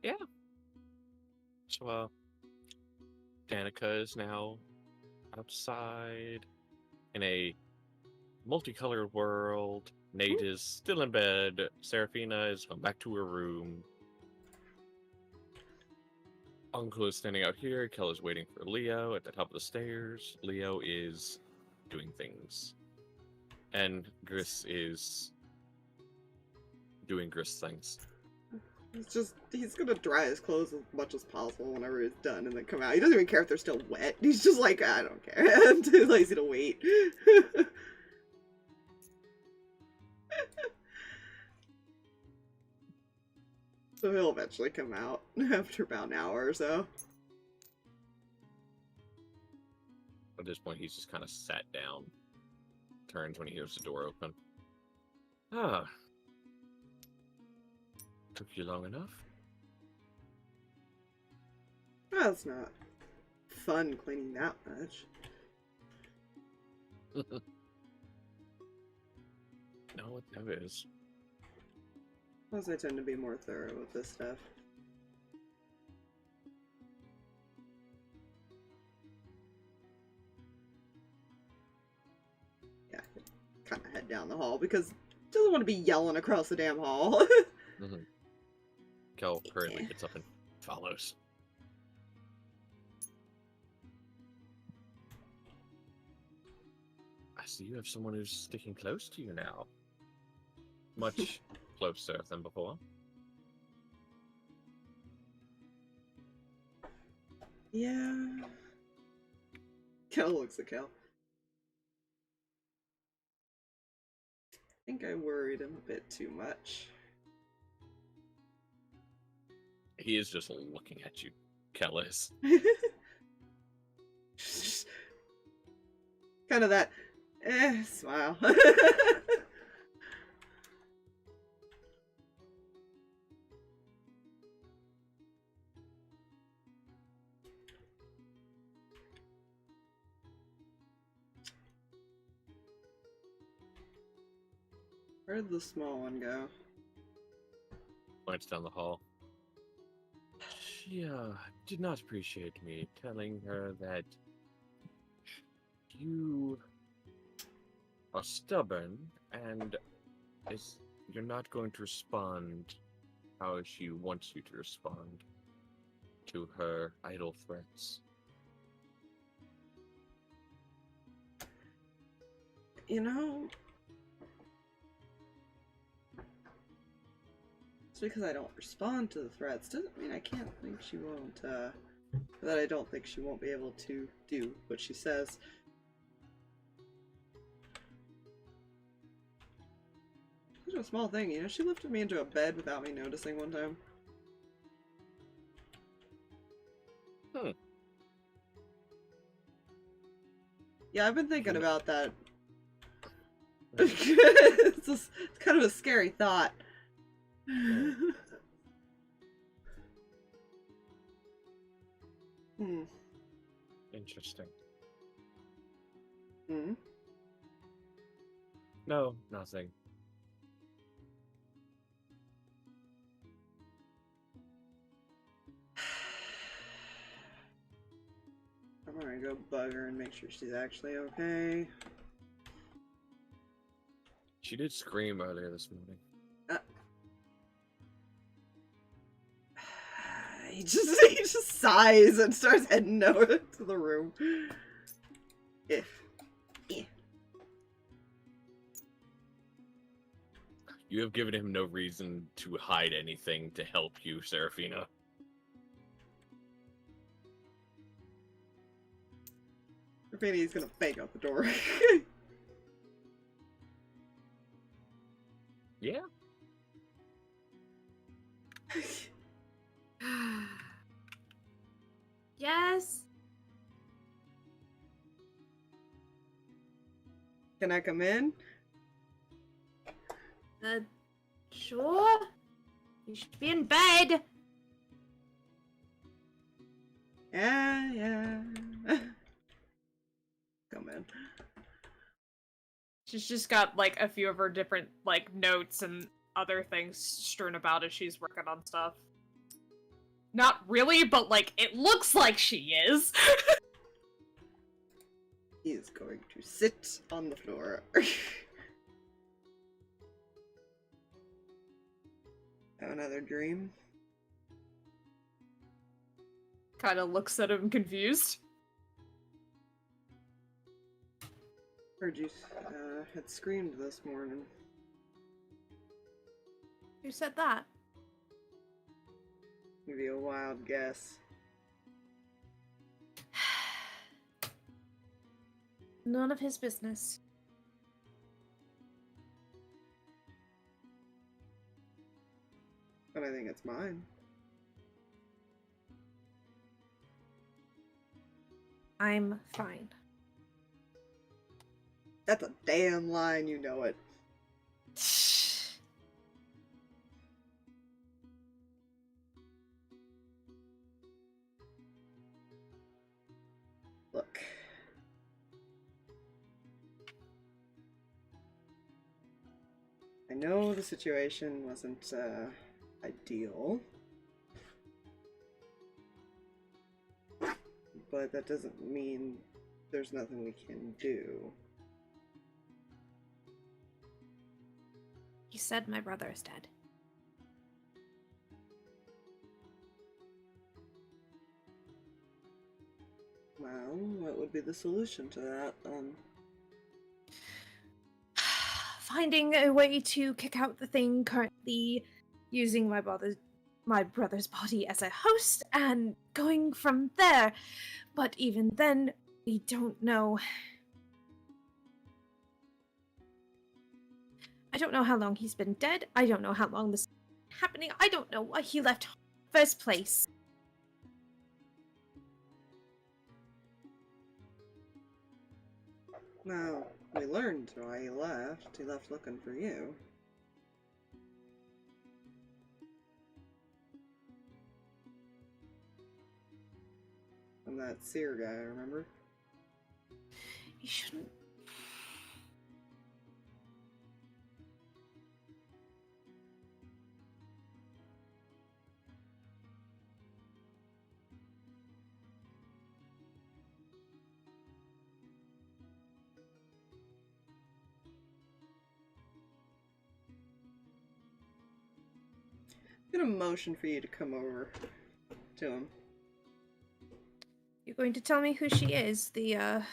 Yeah. So, Danika is now outside in a multicolored world. Nate is still in bed. Seraphina is gone back to her room. Uncle is standing out here. Kel is waiting for Leo at the top of the stairs. Leo is doing things. And Gris is doing Gris things. He's gonna dry his clothes as much as possible whenever he's done and then come out. He doesn't even care if they're still wet. He's just like, I don't care. I'm too lazy to wait. So he'll eventually come out after about an hour or so. At this point, he's just kind of sat down. Turns when he hears the door open. Ah. Took you long enough? Well, it's not fun cleaning that much. No, it never is. Plus, I tend to be more thorough with this stuff. Yeah, kind of head down the hall because he doesn't want to be yelling across the damn hall. Kel hurriedly gets up and follows. I see you have someone who's sticking close to you now. Much closer than before. Yeah. Kel looks at Kel. I think I worried him a bit too much. He is just looking at you, Kel is. Kind of that, smile. Where'd the small one go? Points down the hall. She did not appreciate me telling her that you are stubborn and you're not going to respond how she wants you to respond to her idle threats. You know, just because I don't respond to the threats doesn't mean I can't think she won't, that I don't think she won't be able to do what she says. Such a small thing, you know, she lifted me into a bed without me noticing one time. Yeah, I've been thinking about that. It's kind of a scary thought. Interesting. Hmm. No, nothing. I'm gonna go bug her and make sure she's actually okay. She did scream earlier this morning. He just sighs and starts heading over to the room. If. You have given him no reason to hide anything to help you, Seraphina. Seraphina's gonna bang out the door. Yeah? Yes? Can I come in? Sure? You should be in bed. Yeah. Come in. She's just got, like, a few of her different, like, notes and other things strewn about as she's working on stuff. Not really, but, like, it looks like she is. He is going to sit on the floor. Have another dream? Kind of looks at him confused. Heard you had screamed this morning. Who said that? Give you a wild guess. None of his business. But I think it's mine. I'm fine. That's a damn line, you know it. Look. I know the situation wasn't, ideal. But that doesn't mean there's nothing we can do. You said my brother is dead. Well, what would be the solution to that, Finding a way to kick out the thing currently, using my brother's body as a host, and going from there. But even then, we don't know. I don't know how long he's been dead. I don't know how long this is happening. I don't know why he left first place. Well, we learned why he left. He left looking for you. And that seer guy, remember? You shouldn't. I'm gonna motion for you to come over to him. You're going to tell me who she is? The,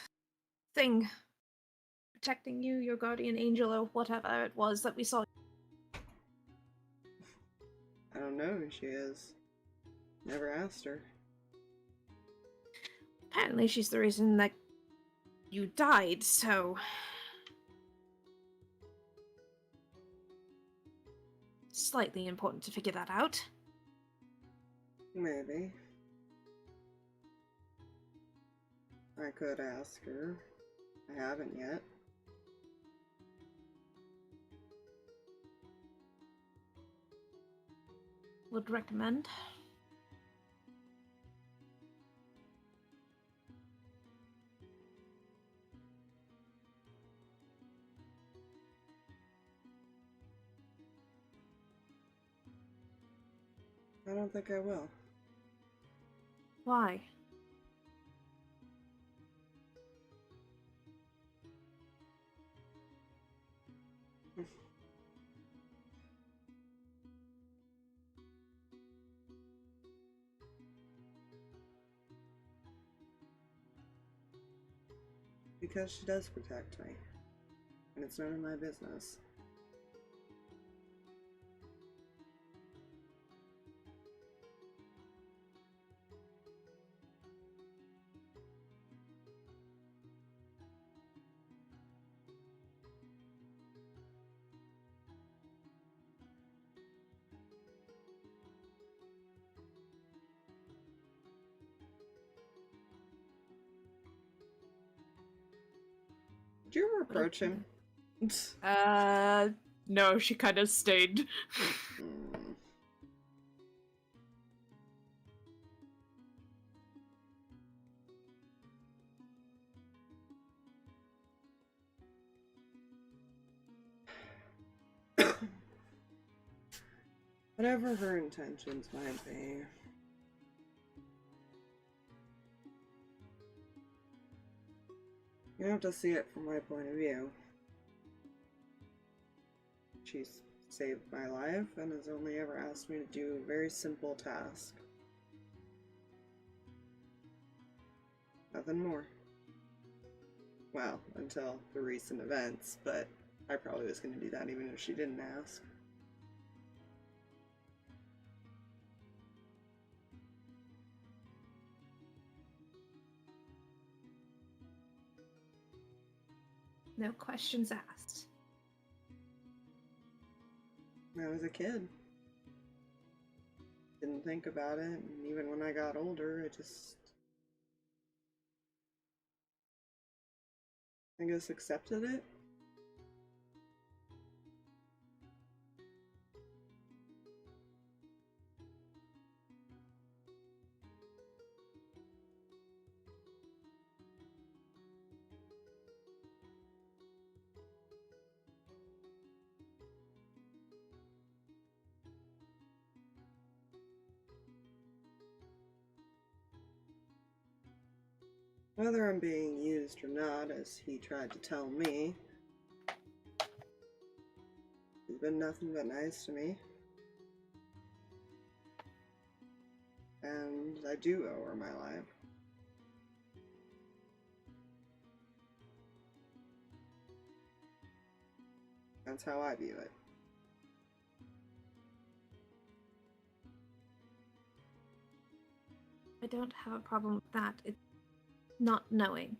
thing protecting you, your guardian angel, or whatever it was that we saw. I don't know who she is. Never asked her. Apparently she's the reason that you died, so... Slightly important to figure that out. Maybe. I could ask her. I haven't yet. Would recommend. I don't think I will. Why? Because she does protect me. And it's none of my business. Did you ever approach him? No, she kind of stayed. Hmm. Whatever her intentions might be. You don't have to see it from my point of view. She's saved my life and has only ever asked me to do a very simple task. Nothing more. Well, until the recent events, but I probably was going to do that even if she didn't ask. No questions asked. When I was a kid. Didn't think about it, and even when I got older, I guess accepted it. Whether I'm being used or not, as he tried to tell me, he's been nothing but nice to me. And I do owe her my life. That's how I view it. I don't have a problem with that. It's not knowing.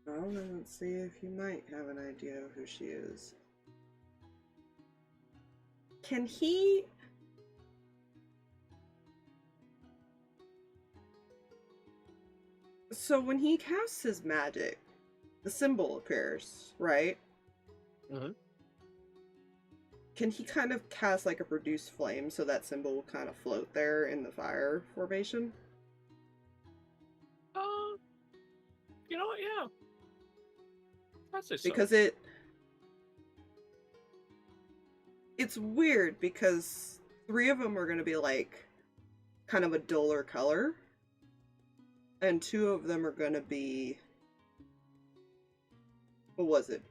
Well, then let's see if you might have an idea of who she is. Can he... So when he casts his magic, the symbol appears, right? Mm-hmm. Can he kind of cast like a produce flame so that symbol will kind of float there in the fire formation? You know what? Yeah. I'd say so. Because it's weird because 3 of them are going to be like kind of a duller color, and 2 of them are going to be, what was it?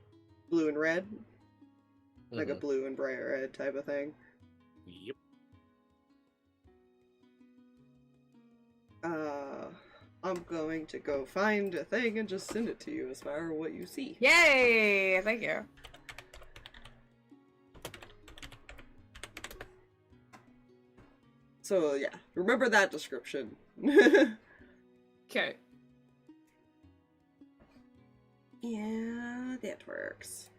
Blue and red? Like a blue and bright red type of thing. Yep. I'm going to go find a thing and just send it to you as far as what you see. Yay! Thank you. So yeah, remember that description. Okay. Yeah, that works.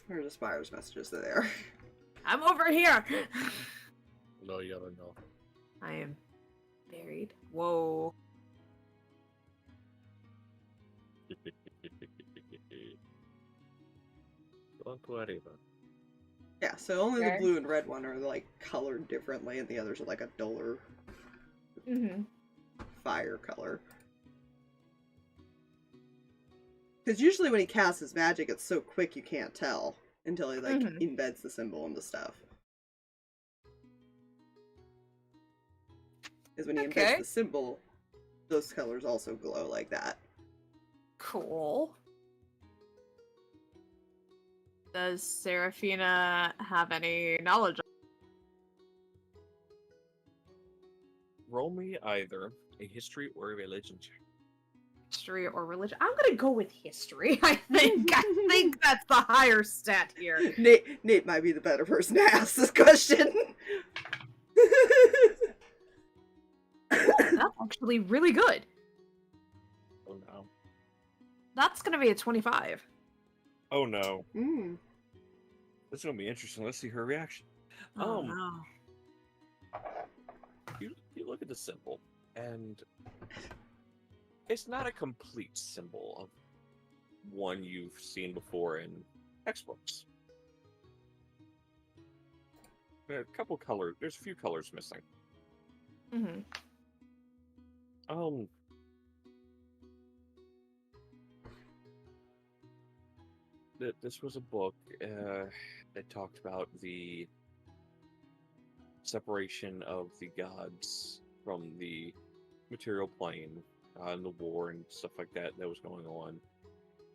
Where's the Spire's messages? There they are. I'm over here! No, you don't know. I am buried. Whoa. Don't worry about it. Yeah, so only the Okay. blue and red one are like colored differently, and the others are like a duller Mm-hmm. fire color. Because usually when he casts his magic, it's so quick you can't tell until he like embeds the symbol into stuff. Because when he Okay. embeds the symbol, those colors also glow like that. Cool. Does Seraphina have any knowledge? Roll me either a history or a religion check. History or religion? I'm gonna go with history. I think that's the higher stat here. Nate might be the better person to ask this question. That's actually really good. Oh no. That's gonna be a 25. Oh no. Mm. This is gonna be interesting. Let's see her reaction. Oh no. You look at the symbol, and it's not a complete symbol of one you've seen before in textbooks. There are a couple colors. There's a few colors missing. Mm-hmm. This was a book that talked about the separation of the gods from the material plane and the war and stuff like that was going on.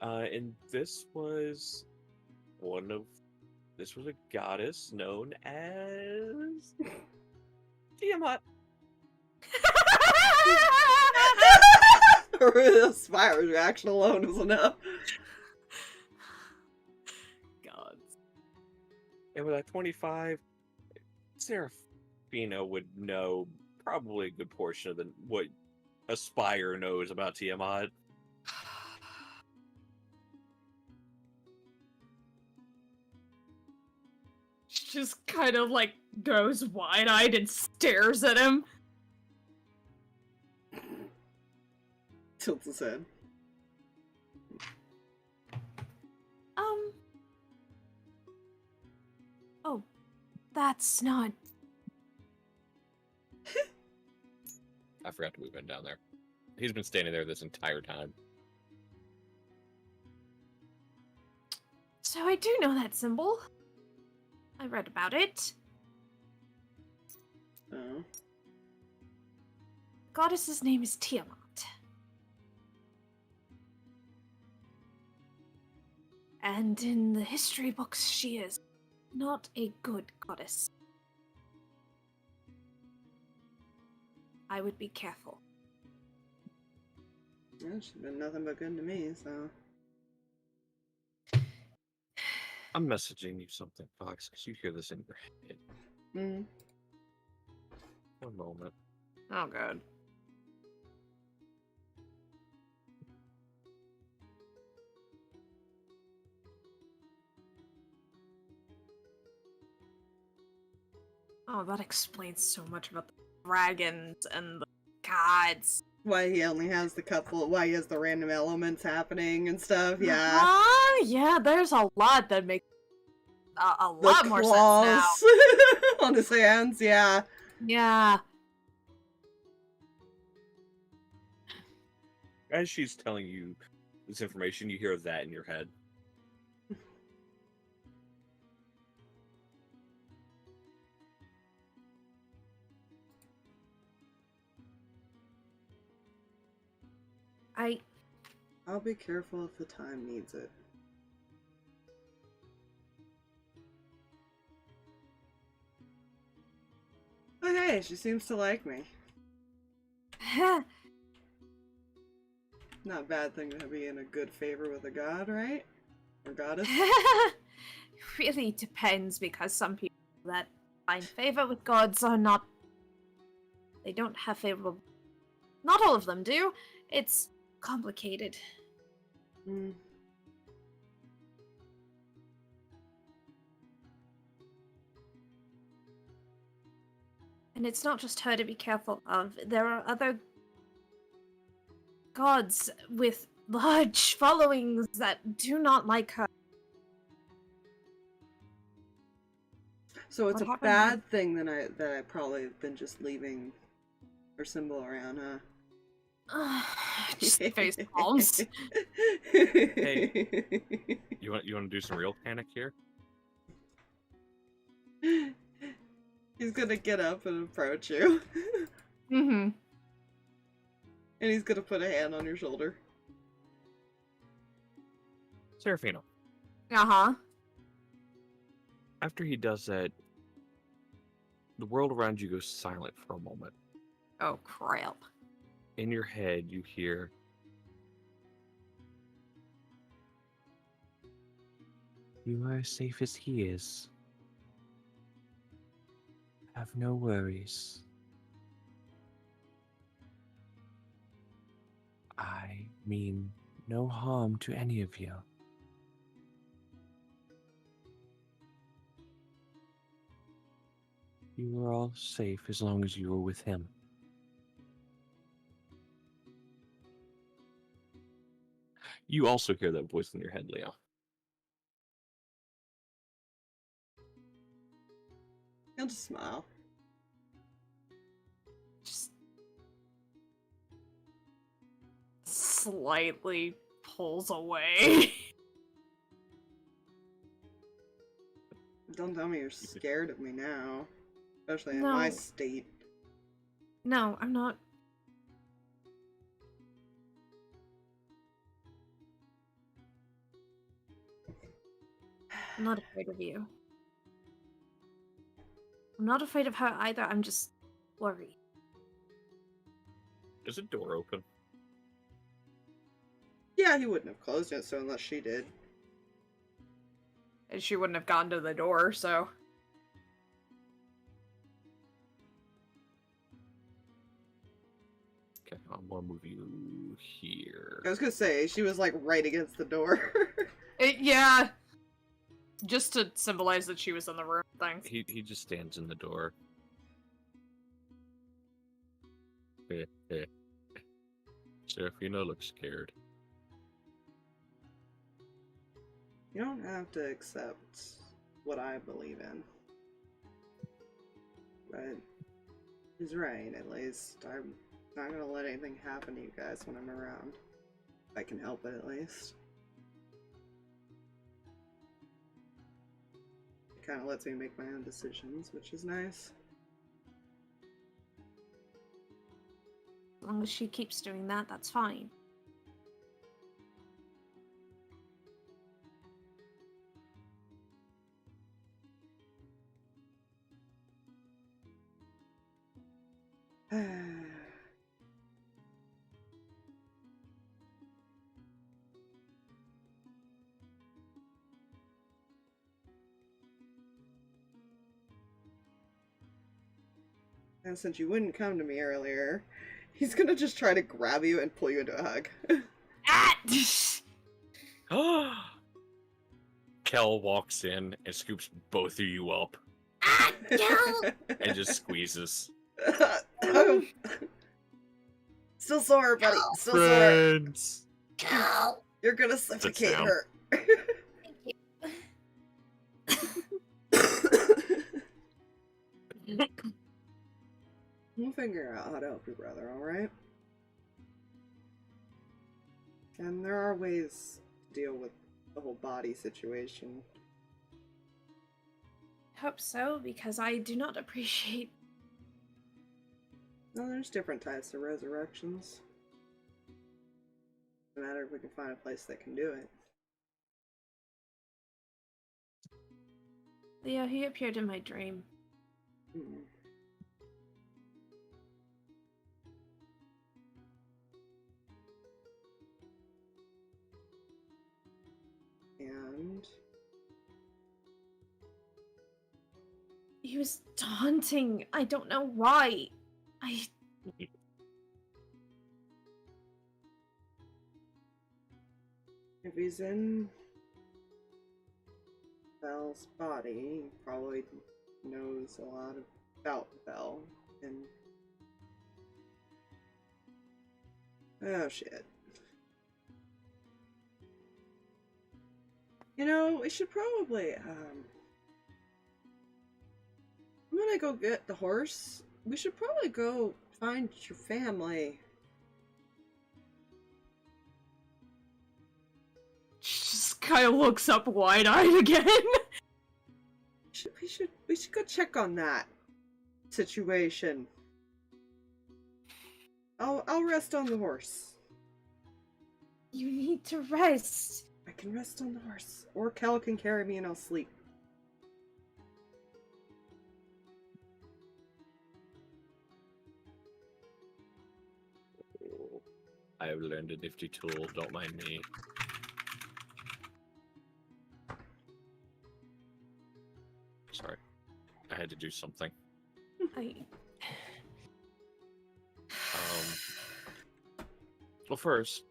And this was a goddess known as Tiamat. The Spire's reaction alone is enough. Gods. And with that 25, Seraphina would know probably a good portion of what Aspire knows about Tiamat. She just kind of like goes wide-eyed and stares at him. Tilts his head. Oh, that's not. I forgot to move him down there. He's been standing there this entire time. So I do know that symbol. I read about it. Oh. Goddess's name is Tiamat. And in the history books, she is not a good goddess. I would be careful. Yeah, she's been nothing but good to me, so. I'm messaging you something, Fox, because you hear this in your head. Mm. One moment. Oh, God. Oh, that explains so much about the dragons and the gods. Why he only has why he has the random elements happening and stuff, yeah. Yeah, there's a lot that makes a The lot more sense now. claws on his hands, yeah. Yeah. As she's telling you this information, you hear that in your head. I'll be careful if the time needs it. But hey, she seems to like me. Not a bad thing to be in a good favor with a god, right? Or goddess? Really depends, because some people that find favor with gods are not. They don't have favorable. Not all of them do. It's complicated. Mm. And it's not just her to be careful of. There are other gods with large followings that do not like her. So it's What a happened? bad thing that I probably have been just leaving her symbol around, huh? Just face palms. Hey. You want to do some real panic here? He's gonna get up and approach you. Mm-hmm. And he's gonna put a hand on your shoulder. Seraphina. Uh-huh. After he does that, the world around you goes silent for a moment. Oh, crap. In your head, you hear, "You are as safe as he is. Have no worries. I mean no harm to any of you. You are all safe as long as you are with him." You also hear that voice in your head, Leo. He'll just smile. Just slightly pulls away. Don't tell me you're scared of me now. Especially in No. my state. No, I'm not. I'm not afraid of you. I'm not afraid of her either, I'm just worried. Does a door open? Yeah, he wouldn't have closed it, so unless she did. And she wouldn't have gone to the door, so... Okay, I'm gonna move you here. I was gonna say, she was like right against the door. Yeah. Just to symbolize that she was in the room, thanks. He just stands in the door. Seraphina looks scared. You don't have to accept what I believe in. But he's right, at least. I'm not gonna let anything happen to you guys when I'm around. If I can help it, at least. It kind of lets me make my own decisions, which is nice. As long as she keeps doing that, that's fine. And since you wouldn't come to me earlier, he's gonna just try to grab you and pull you into a hug. Ah! Kel walks in and scoops both of you up No! and just squeezes. Still sore, buddy. Still sore. Friends! You're gonna suffocate down. her. We'll figure out how to help your brother, alright? And there are ways to deal with the whole body situation. Hope so, because I do not appreciate. No, there's different types of resurrections. No matter if we can find a place that can do it. Leo, he appeared in my dream. Hmm. And He was taunting. I don't know why. if he's in Belle's body, he probably knows a lot about Belle. And oh shit. You know, we should probably I'm gonna go get the horse. We should probably go find your family. She just kind of looks up wide-eyed again. We should go check on that situation. I'll rest on the horse. You need to rest. I can rest on the horse. Or Kel can carry me and I'll sleep. I have learned a nifty tool, don't mind me. Sorry. I had to do something. Well, first,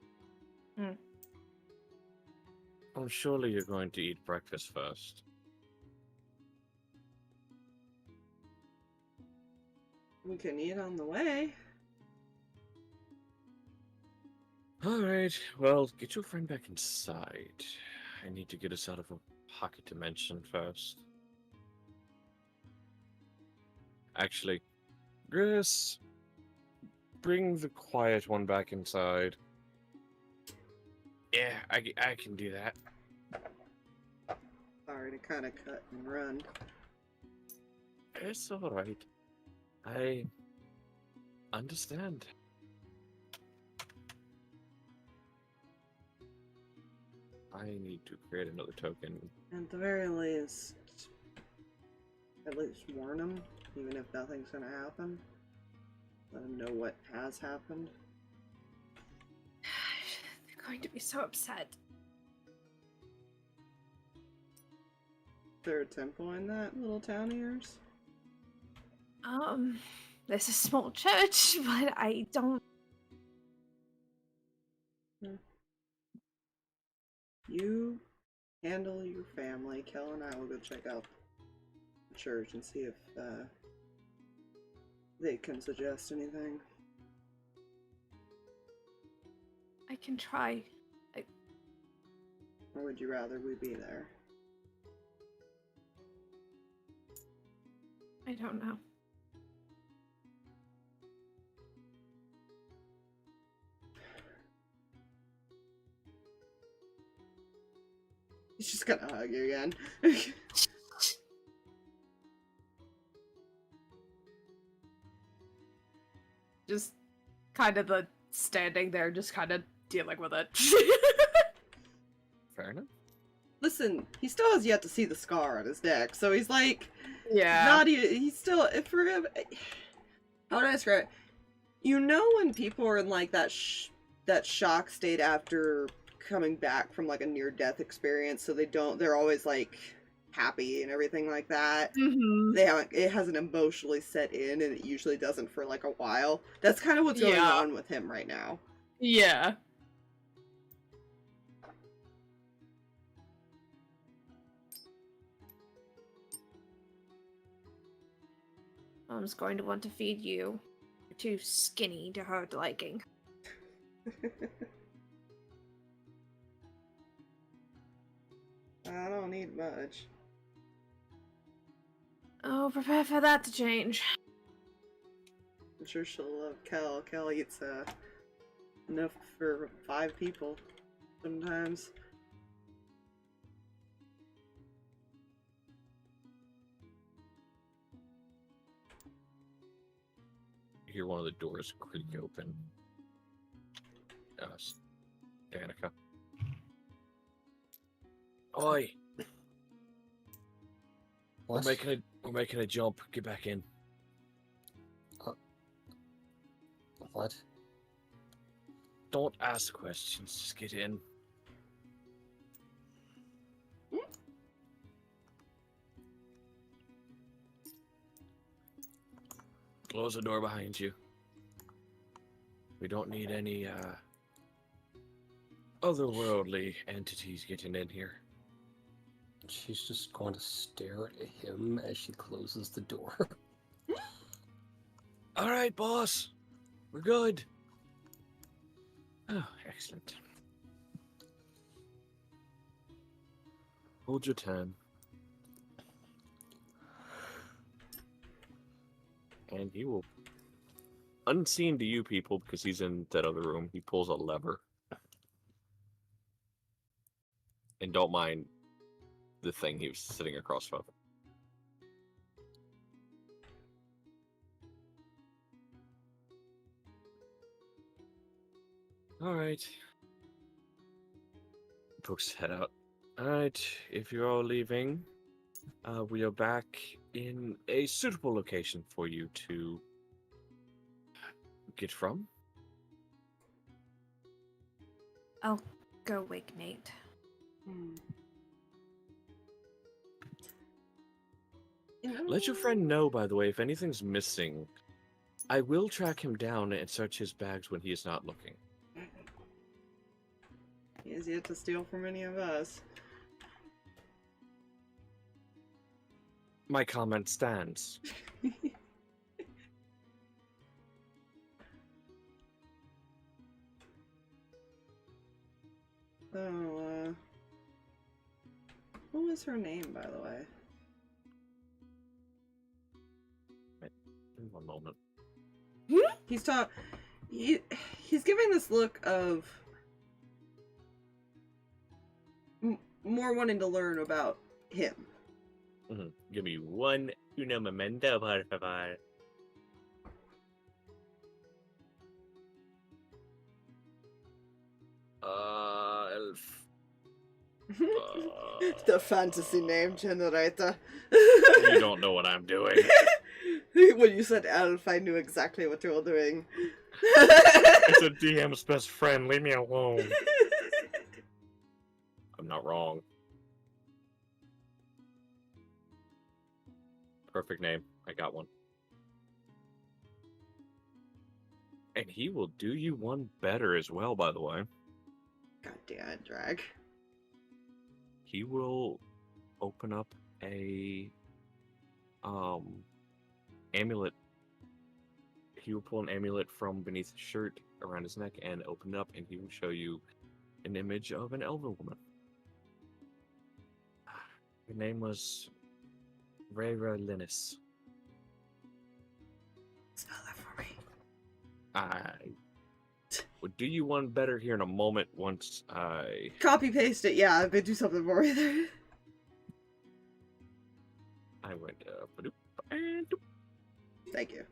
surely you're going to eat breakfast first. We can eat on the way. Alright, well, get your friend back inside. I need to get us out of a pocket dimension first. Actually, Gris, bring the quiet one back inside. Yeah, I can do that. Sorry to kind of cut and run. It's alright. I understand. I need to create another token. At the very least, at least warn them, even if nothing's gonna happen. Let them know what has happened. They're going to be so upset. Is there a temple in that little town of yours? There's a small church, but I don't... You handle your family. Kel and I will go check out the church and see if they can suggest anything. I can try. Or would you rather we be there? I don't know. He's just gonna hug you again. Just kind of standing there, just kind of dealing with it. Fair enough. Listen, he still has yet to see the scar on his neck, so he's like, Yeah. not even, he's still, for him, how would I describe it? You know when people are in like that shock state after coming back from like a near-death experience, so they're always like happy and everything like that. Mm-hmm. It hasn't emotionally set in, and it usually doesn't for like a while. That's kind of what's going on with him right now. Yeah. Mom's going to want to feed you. You're too skinny to her liking. I don't need much. Oh, prepare for that to change. I'm sure she'll love Kel. Kel eats enough for 5 people sometimes. You hear one of the doors creak open. Danika. Oi! What? We're making a jump. Get back in. What? Don't ask questions. Just get in. Close the door behind you. We don't need any otherworldly entities getting in here. She's just going to stare at him as she closes the door. All right, boss. We're good. Oh, excellent. Hold your turn. And he will, unseen to you people, because he's in that other room, he pulls a lever. And don't mind the thing he was sitting across from. Alright. Pokes his head out. Alright, if you're all leaving, we are back in a suitable location for you to get from. I'll go wake Nate. Let your friend know, by the way, if anything's missing. I will track him down and search his bags when he is not looking. He has yet to steal from any of us. My comment stands. Oh, what was her name, by the way? In one moment. He's he's giving this look of more wanting to learn about him. Give me uno momento, por favor. Elf. The fantasy name generator. You don't know what I'm doing. When you said elf, I knew exactly what you were doing. It's a DM's best friend. Leave me alone. I'm not wrong. Perfect name. I got one. And he will do you one better as well, by the way. God damn it, Drag. He will open up a amulet. He will pull an amulet from beneath his shirt around his neck and open it up, and he will show you an image of an elven woman. Her name was Rayra Linus. Spell that for me. I would do you one better here in a moment once I... Copy paste it, yeah, but do something for me there. I went, ba-doop, and doop. Thank you.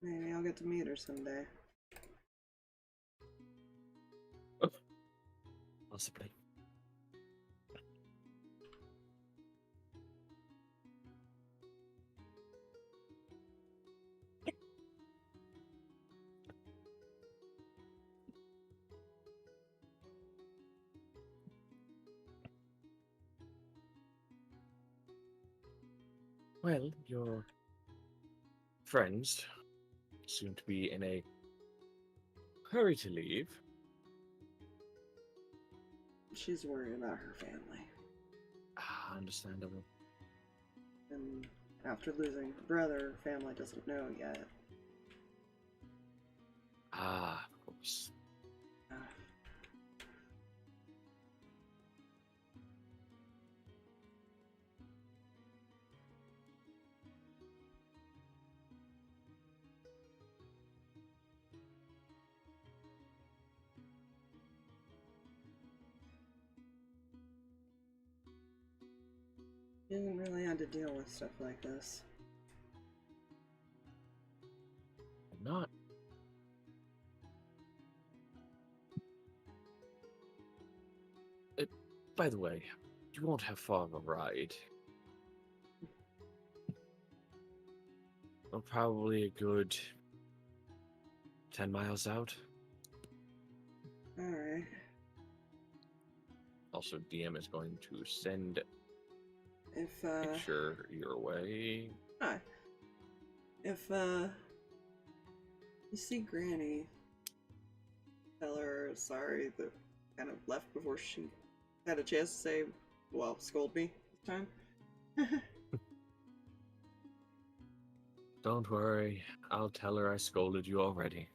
Maybe I'll get to meet her someday. Possibly. Well, your friends seem to be in a hurry to leave. She's worried about her family. Ah, understandable. And after losing her brother, her family doesn't know yet. Ah, of course. She didn't really have to deal with stuff like this. Not. By the way, you won't have far of a ride. Well, probably a good 10 miles out. Alright. Also, DM is going to send If Make sure you're away. hi. If you see Granny, tell her sorry that kind of left before she had a chance to say, well, scold me this time. Don't worry, I'll tell her I scolded you already.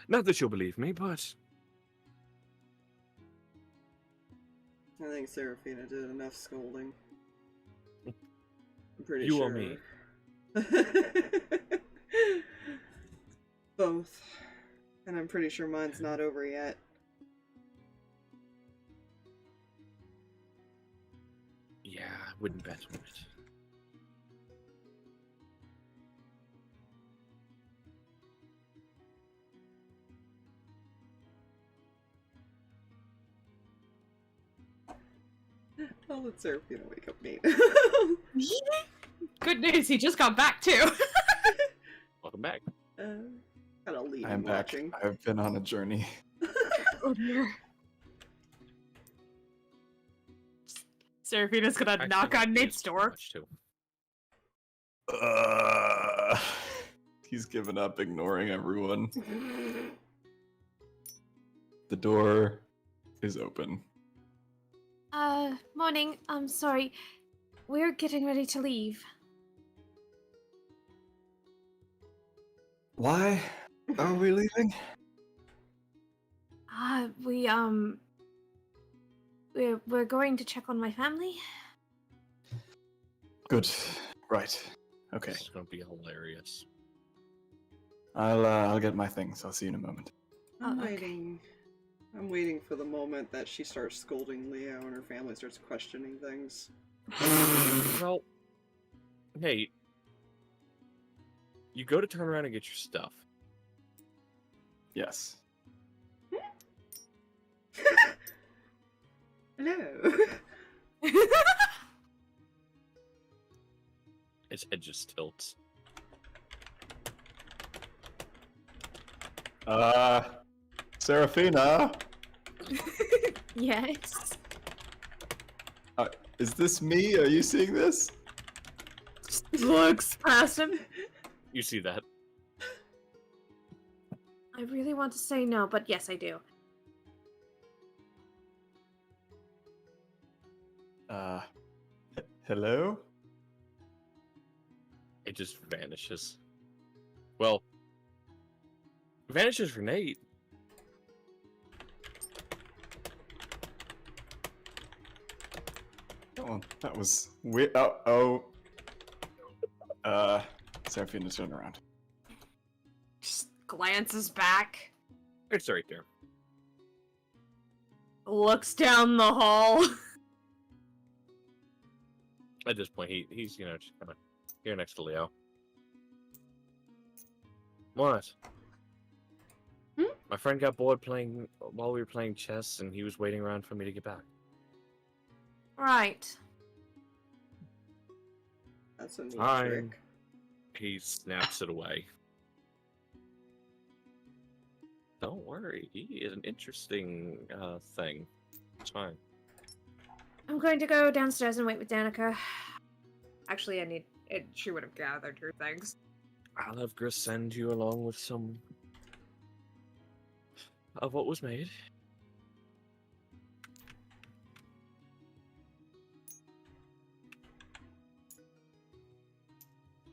Not that she'll believe me, but I think Seraphina did enough scolding. I'm pretty you sure. or me. Both. And I'm pretty sure mine's not over yet. Yeah, I wouldn't bet on it. I'll let Seraphina wake up Nate. Good news, he just got back too. Welcome back. Gotta leave I am him back. watching. I've been on a journey. Oh dear. Seraphina's gonna Actually, knock that on is Nate's too door. much, too. He's given up, ignoring everyone. The door is open. Morning. I'm sorry. We're getting ready to leave. Why are we leaving? We're going to check on my family. Good. Right. Okay. This is gonna be hilarious. I'll get my things. I'll see you in a moment. I'm okay. waiting. I'm waiting for the moment that she starts scolding Leo and her family starts questioning things. Well, Nate, you go to turn around and get your stuff. Yes. Hello. His head just tilts. Seraphina, Yes. is this me? Are you seeing this? Looks past him. You see that? I really want to say no, but yes, I do. Hello? It just vanishes. Well, vanishes for Nate. Oh, that was weird. Seraphina, turn around. Just glances back. It's right there. Looks down the hall. At this point, he's just kind of here next to Leo. What? My friend got bored playing while we were playing chess, and he was waiting around for me to get back. Right. That's a neat Fine. trick. He snaps it away. Don't worry, he is an interesting thing. It's fine. I'm going to go downstairs and wait with Danika. Actually, I need it. She would have gathered her things. I'll have Gris send you along with some of what was made.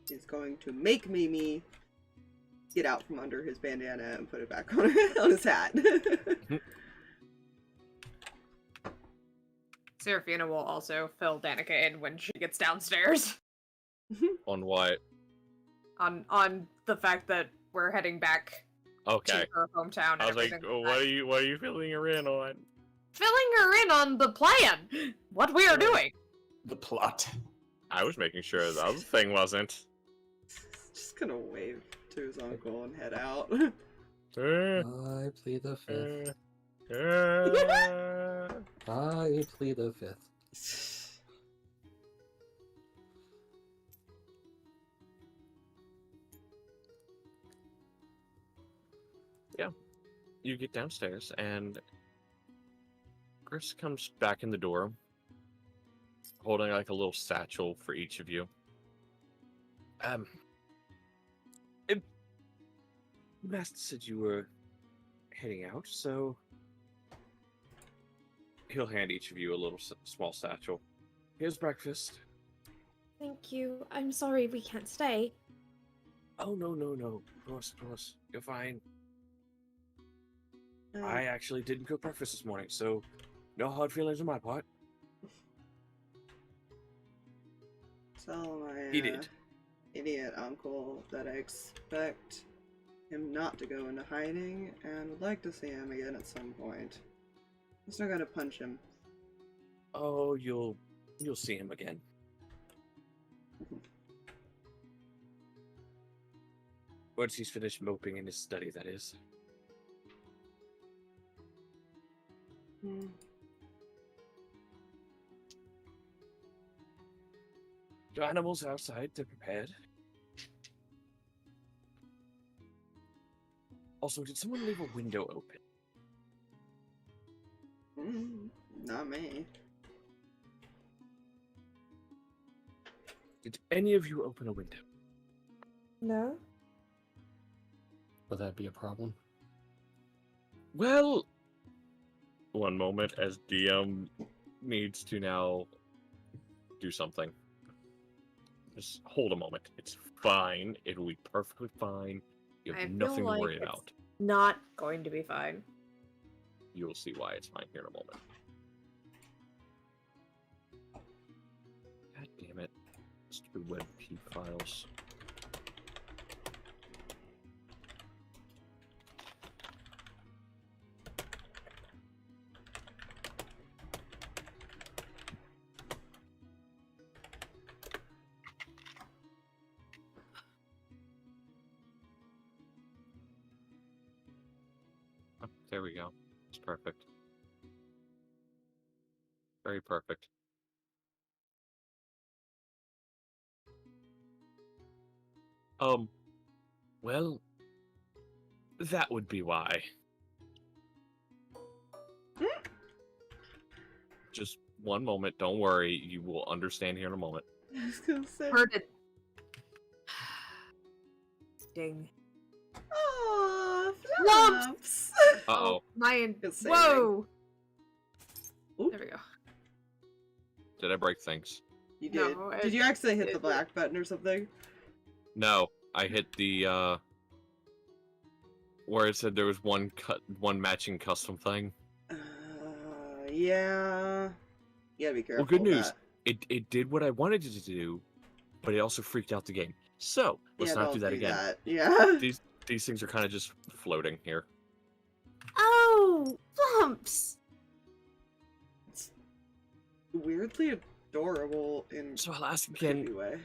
He's going to make Mimi get out from under his bandana and put it back on, on his hat. Seraphina will also fill Danika in when she gets downstairs. On what? On the fact that we're heading back Okay. to her hometown. And I was like, everything oh, like that. what are you filling her in on? Filling her in on the plan. What we are doing. The plot. I was making sure the other thing wasn't. Just gonna wave to his uncle and head out. I plead the fifth. I plead the fifth. You get downstairs, and Chris comes back in the door, holding like a little satchel for each of you. Master said you were heading out, so he'll hand each of you a little small satchel. Here's breakfast. Thank you. I'm sorry we can't stay. Oh, no. Of course. You're fine. I actually didn't cook breakfast this morning, so no hard feelings on my part. Tell my He did. idiot uncle that I expect him not to go into hiding and would like to see him again at some point. I'm still gotta punch him. Oh, you'll see him again. Once he's finished moping in his study, that is. Your animals are outside, they're prepared. Also, did someone leave a window open? Not me. Did any of you open a window? No? Would that be a problem? Well, one moment as DM needs to now do something. Just hold a moment. It's fine. It'll be perfectly fine. You have I feel nothing to like worry it's about. Not going to be fine. You will see why it's fine here in a moment. God damn it. Stupid WebP files. Oh, there we go. It's perfect. Very perfect. Well, that would be why. Just one moment, don't worry, you will understand here in a moment. I was gonna say. Heard it. Ding. Aw, Lumps! Flaps! Uh-oh. My Good saving. whoa! Oop. There we go. Did I break things? You did. No, Did you actually hit the black button or something? No, I hit the, where it said there was one matching custom thing. Yeah. You gotta be careful. Well, good with news. that. It did what I wanted it to do, but it also freaked out the game. So, let's Yeah, not don't do that again. Yeah. These things are kind of just floating here. Oh, lumps! It's weirdly adorable in So I'll ask a again, creepy way.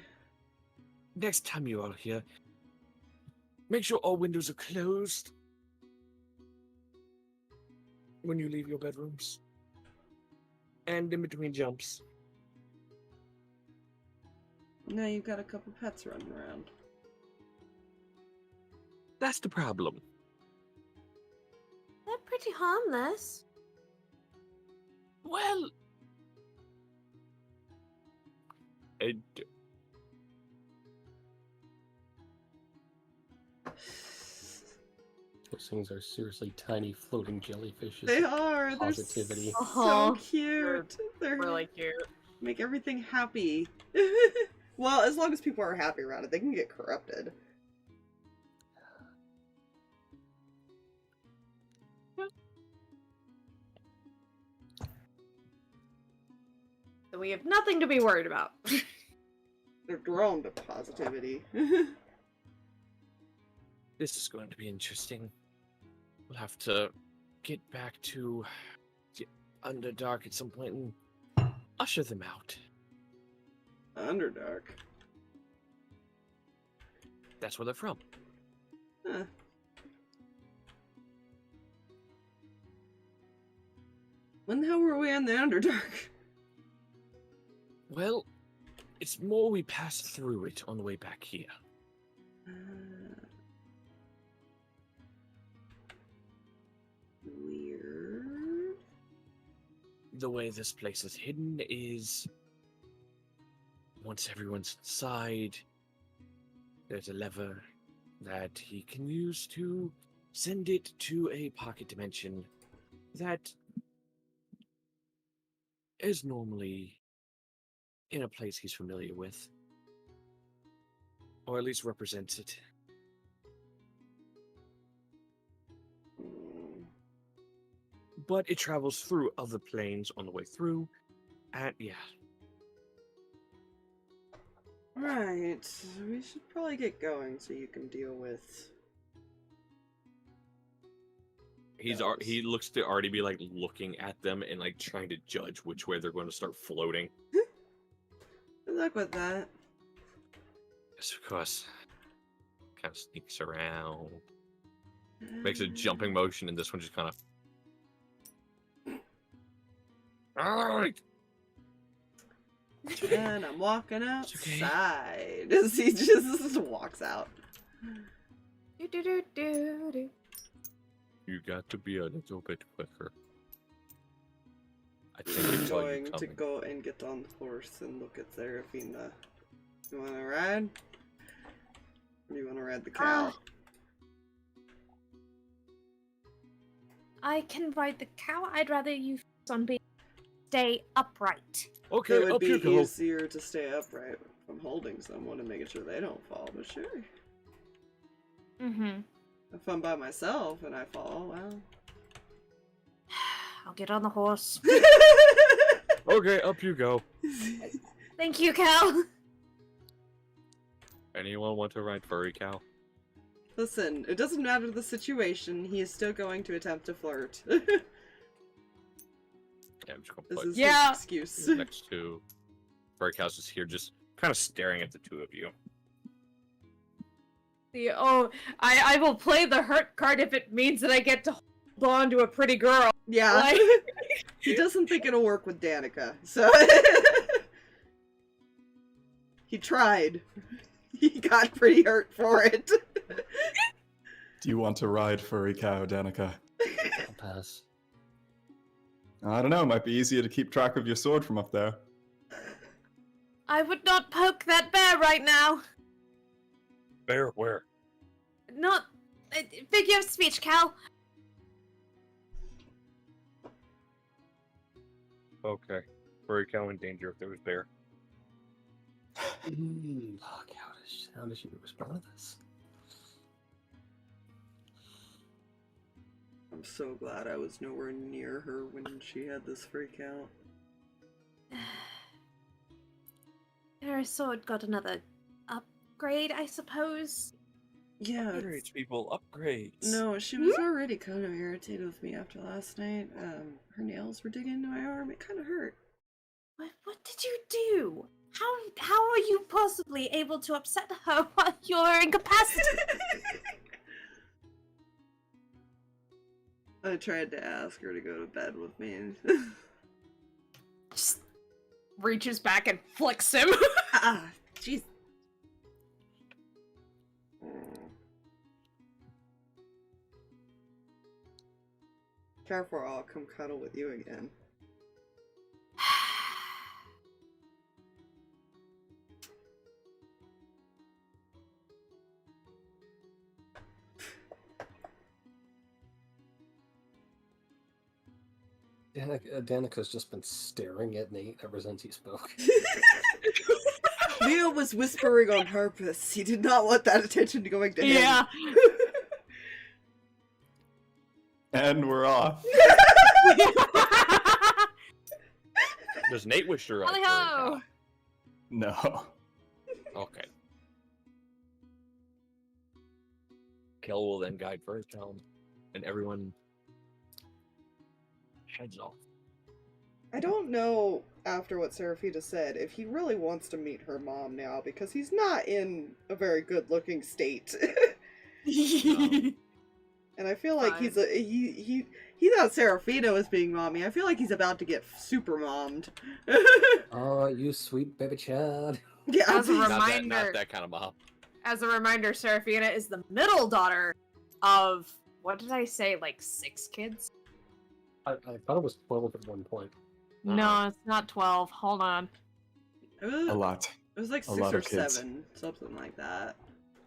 next time you are here, make sure all windows are closed when you leave your bedrooms. And in between jumps. Now you've got a couple pets running around. That's the problem. They're pretty harmless. Well, Those things are seriously tiny floating jellyfishes. They are. They're Positivity. so Uh-huh. cute. They're Really cute. make everything happy. Well, as long as people are happy around it, they can get corrupted. So we have nothing to be worried about. They're drawn to positivity. this is going to be interesting. We'll have to get back to the Underdark at some point and usher them out. Underdark. That's where they're from. Huh. When the hell were we in the Underdark? Well, it's more we passed through it on the way back here. Weird. the way this place is hidden is once everyone's inside, there's a lever that he can use to send it to a pocket dimension that is normally in a place he's familiar with, or at least represents it. But it travels through other planes on the way through, and yeah. Right, we should probably get going so you can deal with... He looks to already be like looking at them and like trying to judge which way they're going to start floating. Good luck with that. Yes, of course. Kind of sneaks around, makes a jumping motion, and this one just kind of. Alright. And I'm walking okay. outside as he just walks out. Do-do-do-do-do. You got to be a little bit quicker. I think I'm it's all you going to coming. go and get on the horse and look at Seraphina. You wanna ride? Or do you wanna ride the cow? I can ride the cow. I'd rather you focus on being stay upright. Okay, It would up be you go. easier to stay upright from holding someone and making sure they don't fall, but sure. Mm-hmm. If I'm by myself and I fall, well... I'll get on the horse. Okay, up you go. Thank you, Cal. Anyone want to ride furry cow? Listen, it doesn't matter the situation, he is still going to attempt to flirt. Yeah, I'm just gonna This put is Yeah. his excuse. next to furry cow's just here, just kind of staring at the two of you. I will play the hurt card if it means that I get to hold on to a pretty girl. Yeah. Like- He doesn't think it'll work with Danika, so... He tried. He got pretty hurt for it. Do you want to ride furry cow, Danika? I'll pass. I don't know, it might be easier to keep track of your sword from up there. I would not poke that bear right now. Bear, where? Not figure of speech, Cal. Okay. Furry cow in danger if there was bear. Fuck, how does she respond to this? I'm so glad I was nowhere near her when she had this freak out. Her sword got another upgrade, I suppose. Yeah. Upgrades, people, upgrades. No, she was already kind of irritated with me after last night. Her nails were digging into my arm. It kind of hurt. What did you do? How are you possibly able to upset her while you're incapacitated? I tried to ask her to go to bed with me. Just reaches back and flicks him. Ah, jeez. Careful, I'll come cuddle with you again. Danika's just been staring at Nate ever since he spoke. Leo was whispering on purpose. He did not want that attention going to him. Yeah. And we're off. Does Nate wish to ride furry Hally-ho! cow? No. Okay. Kel will then guide furry cow, and everyone heads off. I don't know, after what Seraphina said, if he really wants to meet her mom now, because he's not in a very good-looking state. And I feel like Fine. he thought Seraphina was being mommy. I feel like he's about to get super mommed. Oh, you sweet baby child. Yeah. As a Not reminder, that kind of mom. as a reminder, Seraphina is the middle daughter of, what did I say, like 6 kids? I thought it was 12 at one point. No, it's not 12. Hold on. It was, A lot. It was like A 6 lot or of kids. 7, something like that.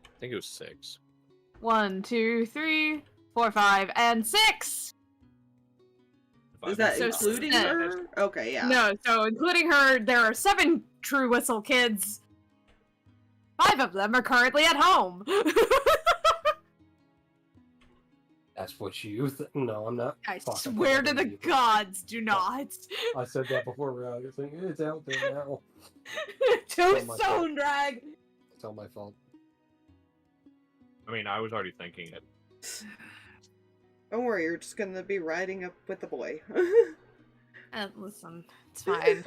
I think it was 6. 1, 2, 3, 4, 5, and 6! Is that So including seven. her? Okay, yeah. No, so including her, there are 7 True Whistle kids. 5 of them are currently at home. That's what you No, I'm not. I fucking swear to the believe it. gods, do not. I said that before we were thinking it's out there now. Too my soon, Drag! It's all my fault. I mean, I was already thinking it. Don't worry, you're just gonna be riding up with the boy. Listen, it's fine.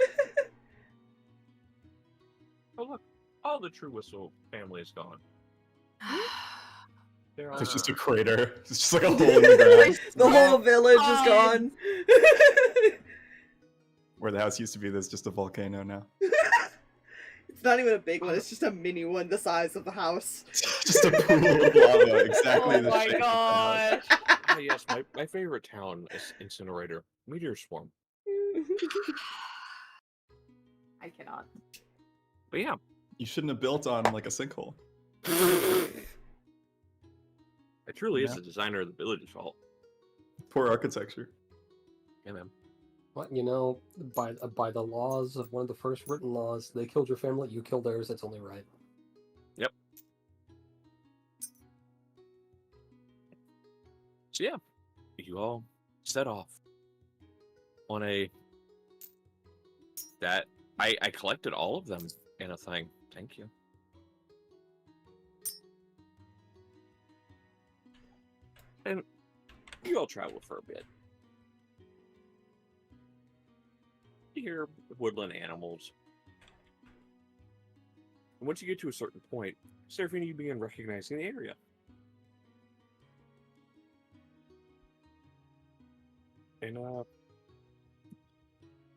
Oh look, all the True Whistle family is gone. They're all It's just a crater. It's just like a hole in the ground. The whole village is Fine. gone. Where the house used to be, there's just a volcano now. It's not even a big one, it's just a mini one the size of the house. Just a pool of lava, exactly Oh the my shape of the house. gosh. Ah, yes, my favorite town is incinerator. Meteor Swarm. I cannot. But yeah, You shouldn't have built on like a sinkhole. it truly is Yeah. the designer of the village's fault. Poor architecture. Yeah, man. What, you know, by the laws of one of the first written laws, they killed your family, you killed theirs, it's only right. So yeah, you all set off on a that I collected all of them in a thing. Thank you. And you all travel for a bit. You hear woodland animals. And once you get to a certain point, Seraphina, you begin recognizing the area. And,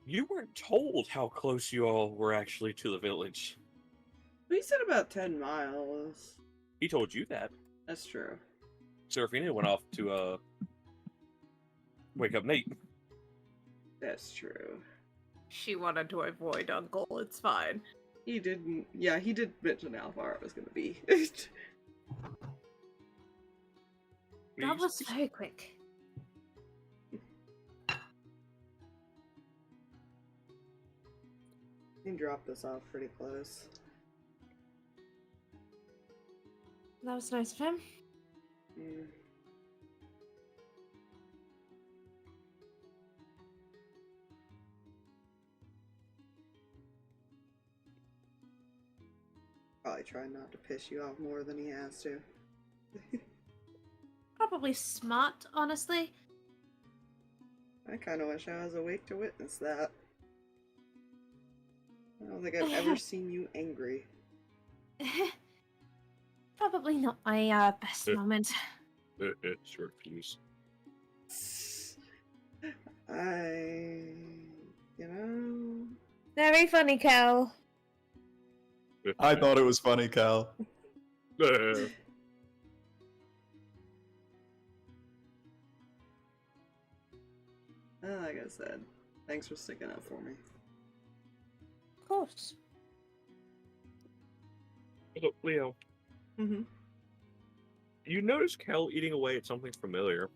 you weren't told how close you all were actually to the village. We said about 10 miles. He told you that. That's true. Seraphina went off to, wake up Nate. That's true. She wanted to avoid Uncle, it's fine. He didn't. Yeah, he did mention how far it was gonna be. That was very quick. He dropped us off pretty close. That was nice of him. Mm. Probably try not to piss you off more than he has to. Probably smart, honestly. I kind of wish I was awake to witness that. I don't think I've ever seen you angry. Probably not my best moment. Short fuse. You know... Very funny, Cal. I thought it was funny, Cal. Like I said, thanks for sticking up for me. Of course. So, Leo, Mm-hmm. you notice Kel eating away at something familiar.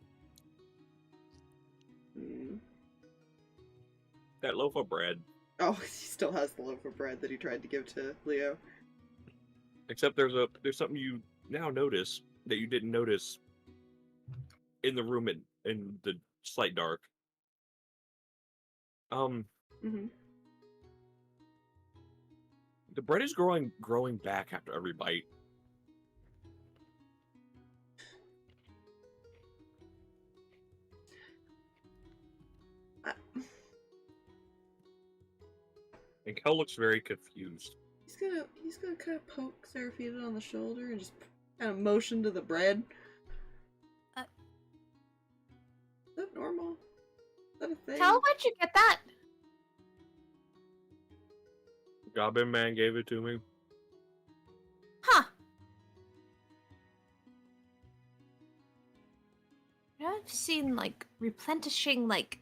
Mm. That loaf of bread. Oh, he still has the loaf of bread that he tried to give to Leo. Except there's something you now notice that you didn't notice in the room in the slight dark. Mm-hmm. The bread is growing back after every bite. And Kel looks very confused. He's gonna kind of poke Seraphina on the shoulder and just kind of motion to the bread. Uh. Is that normal? Is that a thing? Cal, where'd you get that? Goblin Man gave it to me. Huh. I've seen, like, replenishing, like,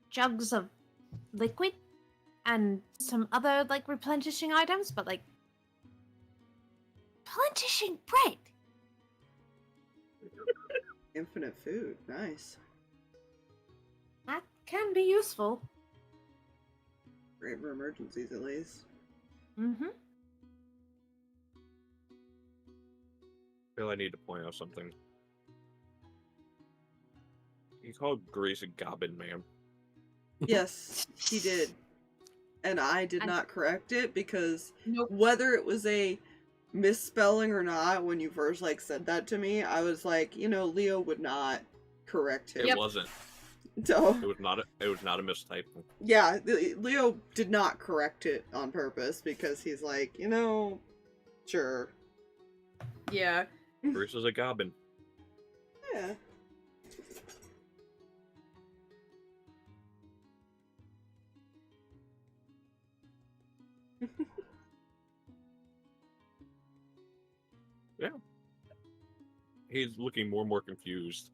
jugs of liquid and some other like replenishing items, but like replenishing bread. Infinite food. Nice. That can be useful. Great for emergencies, at least. Mm-hmm. I feel I need to point out something. He called Grace a goblin, ma'am. Yes, he did. And I did And- not correct it because Nope. whether it was a misspelling or not, when you first like said that to me, I was like, Leo would not correct him. It wasn't. So It was not. It was not a mistype. yeah, Leo did not correct it on purpose because he's like, sure. Yeah. Grace is a goblin. Yeah. He's looking more and more confused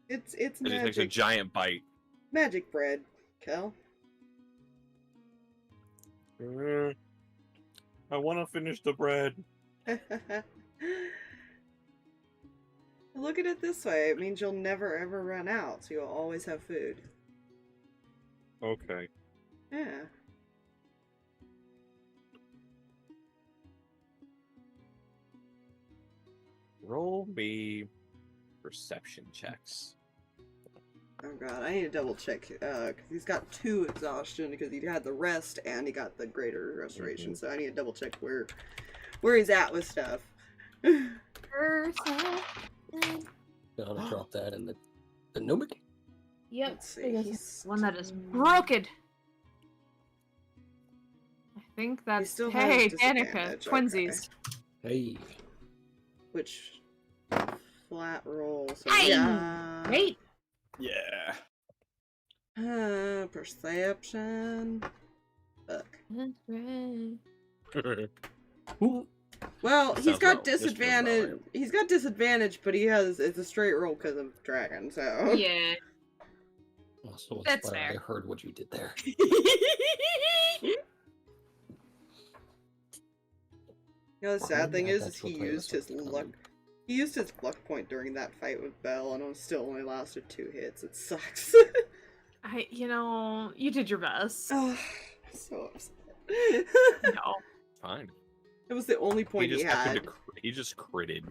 It's as he takes a magic. giant bite. Magic bread, Kel. I want to finish the bread. Look at it this way. It means you'll never ever run out, so you'll always have food. Okay. Yeah. Roll me perception checks. Oh god, I need to double check, because he's got 2 exhaustion, because he had the rest and he got the greater restoration, so I need to double check where he's at with stuff. Perception. Gonna drop that in the Nubic. Yep. Let's see, because he's it's one that is broken. I think that's still hey, has Danika, disadvantage, twinsies. Hey. Which flat roll, so Hey! yeah. Great. Yeah. Perception. Fuck. That's Ooh. Well, That he's sounds got about- this feels about disadvantage. right. He's got disadvantage, but it's a straight roll because of dragon. So Yeah. Also, That's I fair. heard what you did there. The sad thing is That's he what used his players luck. He used his luck point during that fight with Belle, and it still only lasted 2 hits. It sucks. You did your best. Oh, so upset. No. Fine. It was the only point he happened had. to he just critted.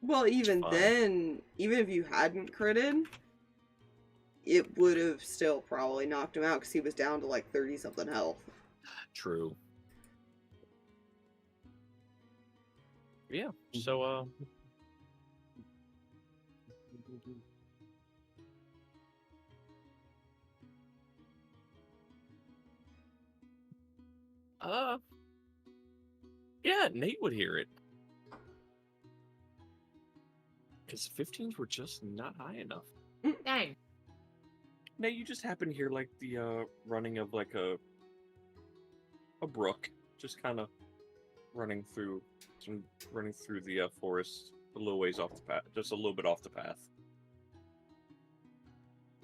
Well, even fine. then, even if you hadn't critted, it would have still probably knocked him out because he was down to like 30 something health. True. Yeah. So yeah, Nate would hear it. Because 15s were just not high enough. Dang. Nate, you just happen to hear like the running of like a brook, just kind of running through the forest a little ways off the path, just a little bit off the path.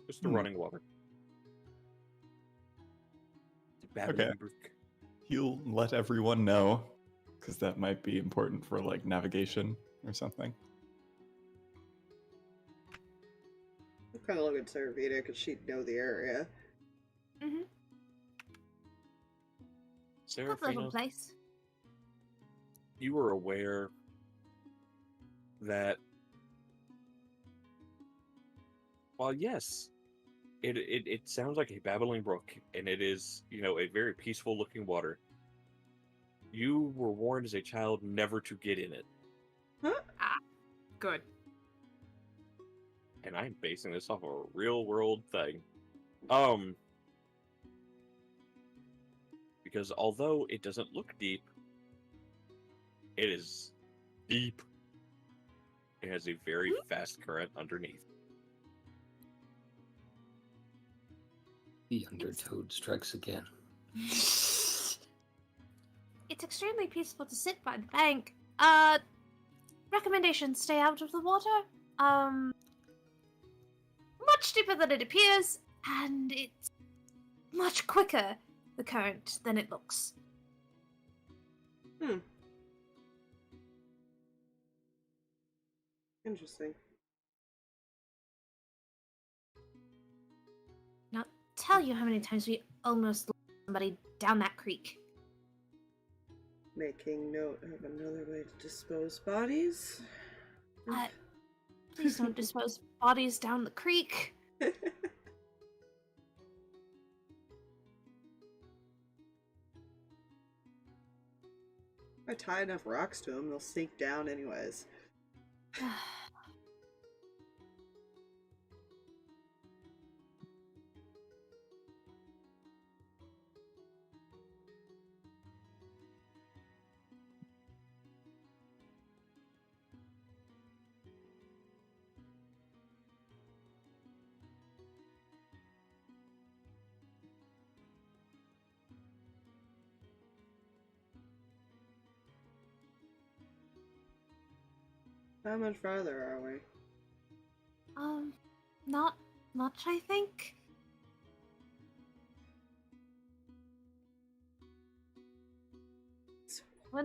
Just the running water. The babbling brook. He'll let everyone know, because that might be important for like navigation or something. I'm kind of look at Seraphina because she'd know the area. Mm-hmm. Good little Seraphina, place. you were aware that while yes, it sounds like a babbling brook, and it is, a very peaceful looking water. You were warned as a child never to get in it. Good. And I'm basing this off of a real world thing. Because although it doesn't look deep, it is deep. It has a very fast current underneath. The Undertoad strikes again. It's extremely peaceful to sit by the bank. Recommendation, stay out of the water. Much deeper than it appears, and it's much quicker, the current, than it looks. Interesting. Not tell you how many times we almost lost somebody down that creek. Making note of another way to dispose bodies. Please don't dispose bodies down the creek. If I tie enough rocks to them, they'll sink down anyways. How much farther are we? Not much, I think. We're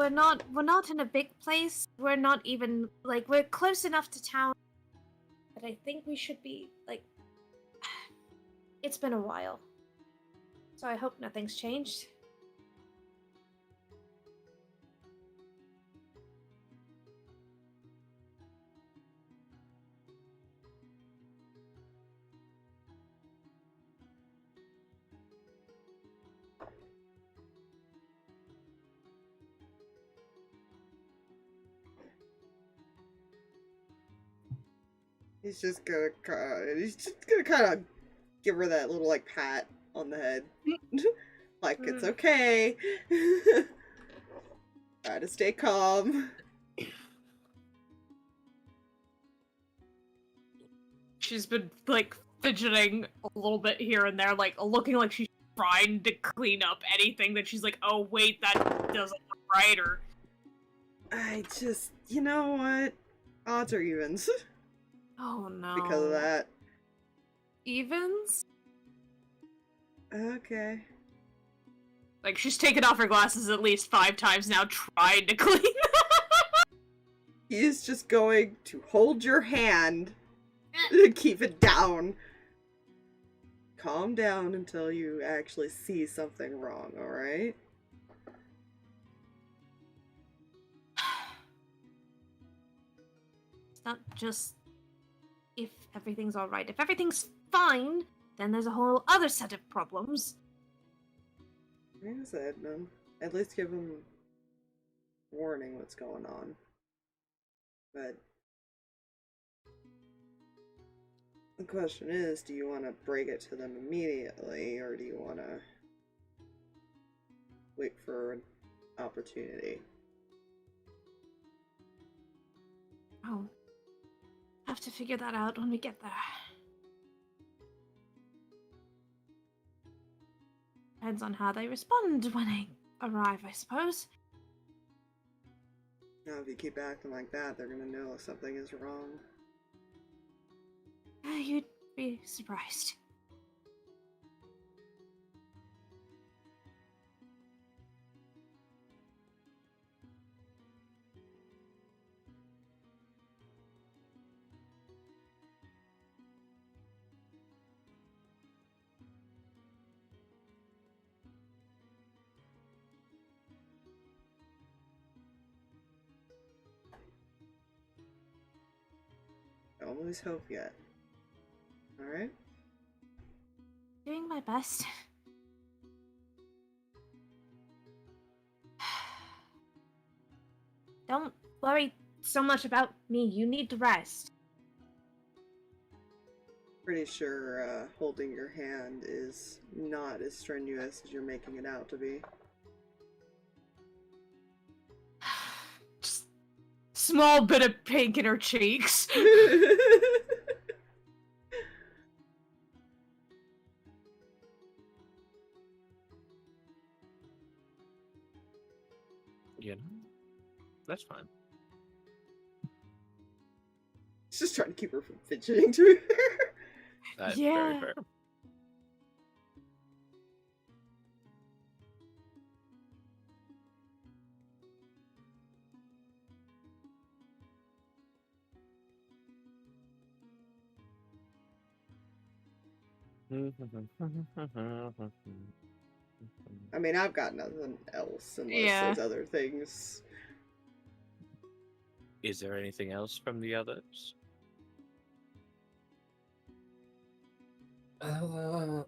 not in a big place. We're not even, like, we're close enough to town. But I think we should be, like, it's been a while. So I hope nothing's changed. He's just gonna kind of give her that little like pat on the head, like it's okay. Try to stay calm. She's been, like, fidgeting a little bit here and there, like, looking like she's trying to clean up anything that she's like, oh, wait, that doesn't look right, or... I just, you know what? Odds or evens. Oh no. Because of that. Evens? Okay. Like, she's taken off her glasses at least 5 times now, trying to clean. He's just going to hold your hand and keep it down. Calm down until you actually see something wrong, alright? It's not just if everything's alright. If everything's fine, then there's a whole other set of problems. Like I said, man. At least give him warning what's going on. But the question is, do you want to break it to them immediately, or do you want to wait for an opportunity? Oh. Have to figure that out when we get there. Depends on how they respond when I arrive, I suppose. Now, if you keep acting like that, they're gonna know something is wrong. You'd be surprised. Don't lose hope yet. Alright? Doing my best. Don't worry so much about me. You need to rest. Pretty sure holding your hand is not as strenuous as you're making it out to be. Just small bit of pink in her cheeks. You know, that's fine. Just trying to keep her from fidgeting to her. That's Yeah. very fair. I mean, I've got nothing else unless Yeah. there's other things. Is there anything else from the others? No,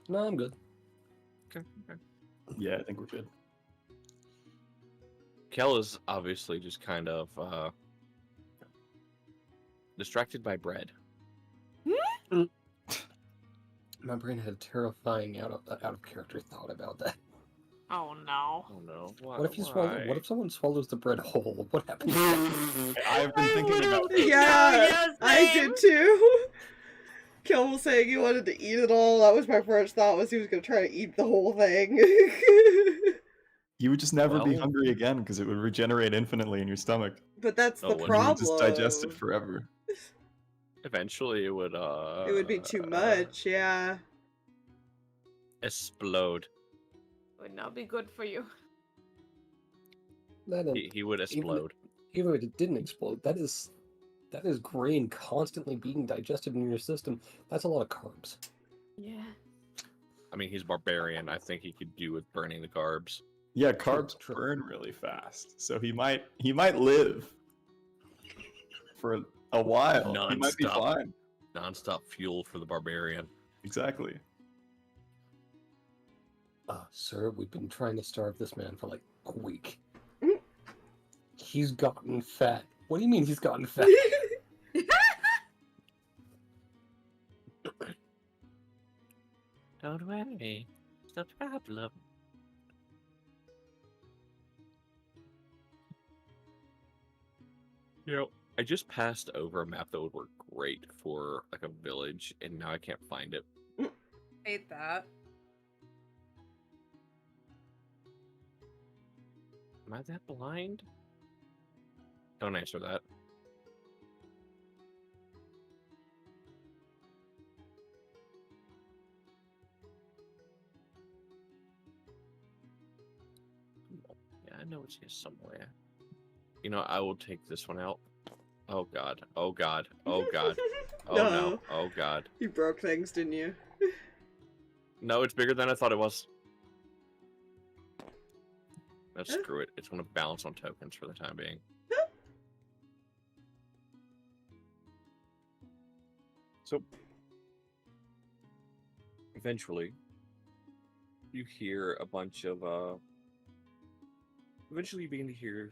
I'm good. Okay. Yeah, I think we're good. Kel is obviously just kind of distracted by bread. My brain had a terrifying out of character thought about that. Oh no. Oh no! Why? What if you swallow? What if someone swallows the bread whole? What happens? I've been thinking about literally- this. Yeah, I same. did too. Kel was saying he wanted to eat it all. That was my first thought, was he was going to try to eat the whole thing. You would just never be Well- hungry again because it would regenerate infinitely in your stomach. But that's Oh, the and you And you problem. would just digest it forever. Eventually, it would. It would be too much, yeah. Explode. Would not be good for you. He would explode. Even if it didn't explode, that is grain constantly being digested in your system. That's a lot of carbs. Yeah. I mean, he's barbarian. I think he could do with burning the carbs. Yeah, carbs true. burn really fast, so he might live for a while. He might be Non-stop. fine. Non-stop fuel for the barbarian. Exactly. Sir, we've been trying to starve this man for like a week. Mm. He's gotten fat. What do you mean he's gotten fat? Don't worry. It's no problem. You know, I just passed over a map that would work great for like a village, and now I can't find it. Hate that. Am I that blind? Don't answer that. Yeah, I know it's here somewhere. You know, I will take this one out. Oh god. Oh god. Oh god. Oh no. No. Oh god. You broke things, didn't you? No, it's bigger than I thought it was. No, screw it. It's going to balance on tokens for the time being. So, eventually, you hear a bunch of, eventually you begin to hear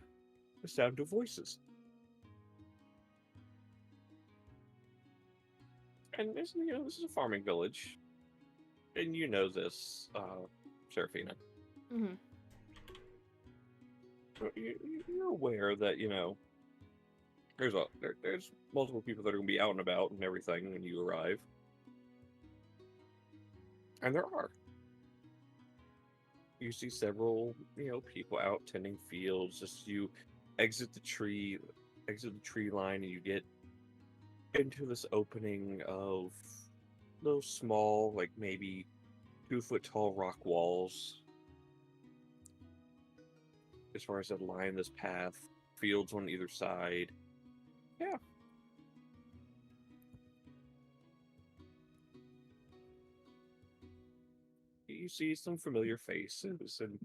the sound of voices. And this, you know, this is a farming village. And you know this, Seraphina. Mm-hmm. So you're aware that, you know, there's multiple people that are going to be out and about and everything when you arrive. And there are. You see several, you know, people out tending fields. Just you exit the tree line, and you get into this opening of those small, like maybe 2-foot tall rock walls. As far as that line this path, fields on either side. Yeah. You see some familiar faces, and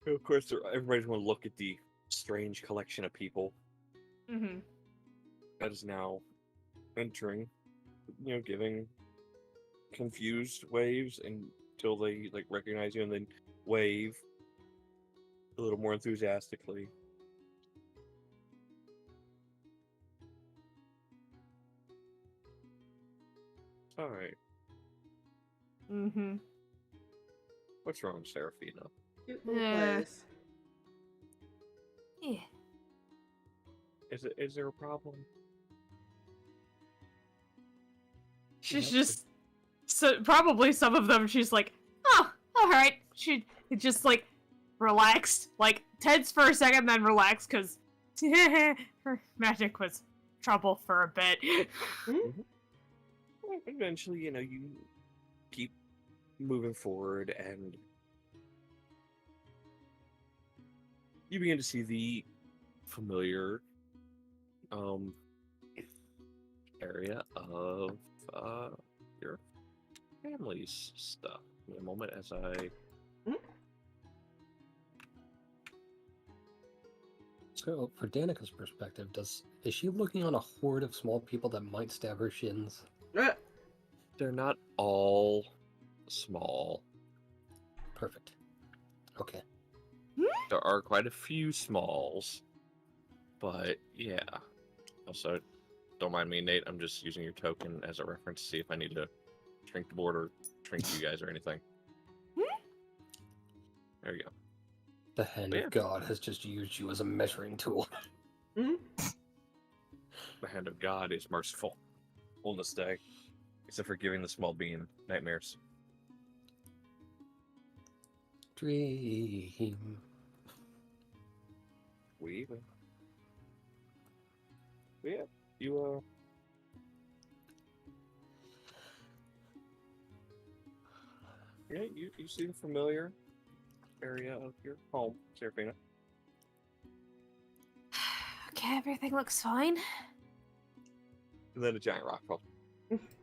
of course, everybody's going to look at the strange collection of people Mm-hmm. that is now entering, you know, giving confused waves until they like recognize you, and then wave a little more enthusiastically. Alright. Mm-hmm. What's wrong, Seraphina? Cute little Yeah. place. Yeah. Is there a problem? She's Yep. just probably some of them. She's like, oh, all right. She just like relaxed, like tense for a second, then relaxed because her magic was trouble for a bit. Eventually, you know, you keep moving forward, and you begin to see the familiar area of your family's stuff. Give me a moment as I. So, for Danika's perspective, is she looking on a horde of small people that might stab her shins? They're not all small. Perfect. Okay. There are quite a few smalls, but yeah. Also, don't mind me, Nate. I'm just using your token as a reference to see if I need to shrink the board or shrink you guys or anything. There you go. The hand of God has just used you as a measuring tool. The hand of God is merciful. On this day. Except for giving the small being nightmares. Dream. Yeah, you yeah, you seem familiar. Area of your home, Seraphina. Okay, everything looks fine. And then a giant rock falls.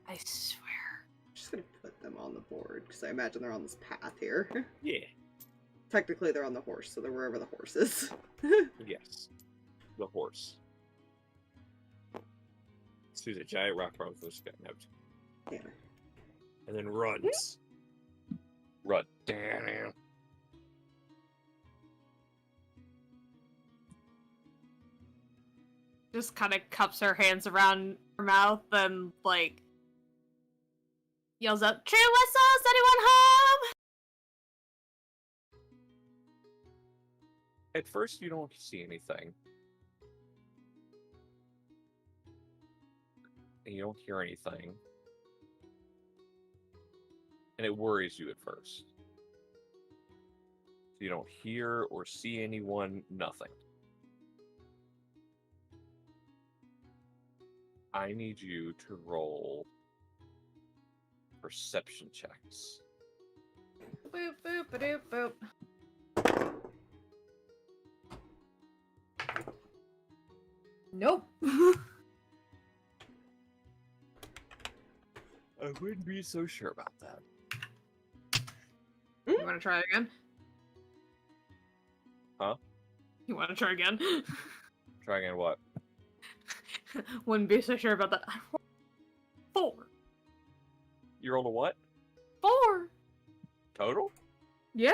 I swear. I'm just gonna put them on the board, because I imagine they're on this path here. Yeah. Technically, they're on the horse, so they're wherever the horse is. Yes. The horse. Sees a giant rock falls with a sky note. Yeah. And then runs. Run. Damn. Just kind of cups her hands around her mouth and, like, yells out, "True whistles, anyone home?" At first, you don't see anything. And you don't hear anything. And it worries you at first. You don't hear or see anyone, nothing. I need you to roll perception checks. Boop, boop, ba-doop, boop. Nope. I wouldn't be so sure about that. You want to try again? Huh? You want to try again? Try again what? Wouldn't be so sure about that. I rolled 4. You rolled a what? 4. Total? Yeah.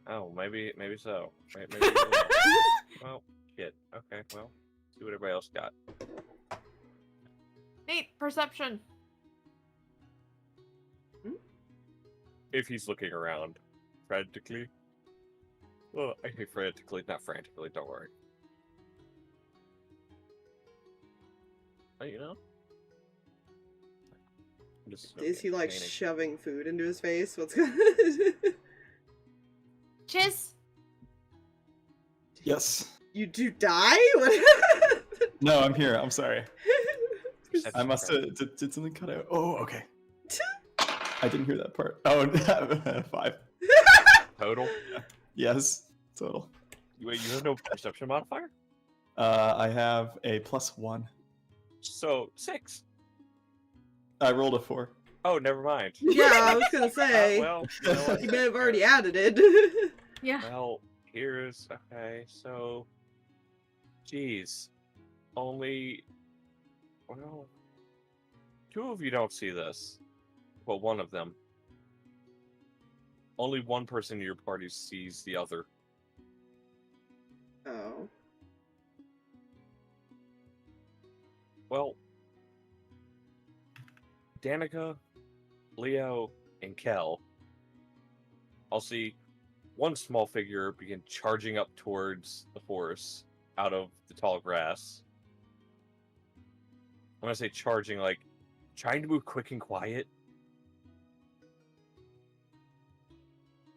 Oh, maybe so. Maybe well, shit. Okay, well, see what everybody else got. Nate, perception. If he's looking around frantically. Well, I say frantically, not frantically, don't worry. Oh, you know? Is he like painting. shoving food into his face? What's going on? Chiz? Yes. You do die? What? No, I'm here. I'm sorry. Perception I must check. have. Did something cut out? Oh, okay. I didn't hear that part. Oh, 5. Total? Yes, total. Wait, you have no perception modifier? I have a +1. So, 6. I rolled a 4. Oh, never mind. Yeah, I was gonna say. Well, you know what? You may have already added it. Yeah. Well, here's okay. So, geez, only 2 of you don't see this. Well, one of them. Only one person in your party sees the other. Oh. Well, Danika, Leo, and Kel all see one small figure begin charging up towards the horse out of the tall grass. When I say charging, like trying to move quick and quiet.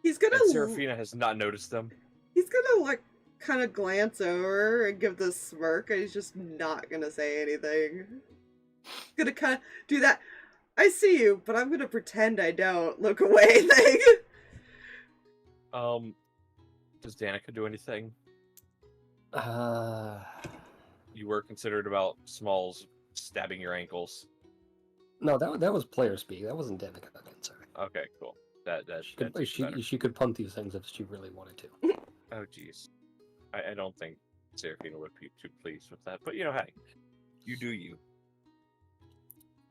He's gonna. And Seraphina has not noticed them. He's gonna like kind of glance over and give this smirk, and he's just not gonna say anything. He's gonna kind of do that. I see you, but I'm gonna pretend I don't look away thing. Does Danika do anything? Uh, You were considered about Small's stabbing your ankles. No, that was player speak. That wasn't Danika again, sorry. Okay, cool. That's She could, better. she could punt these things if she really wanted to. Oh, jeez. I don't think Seraphina would be too pleased with that. But, hey, you do you.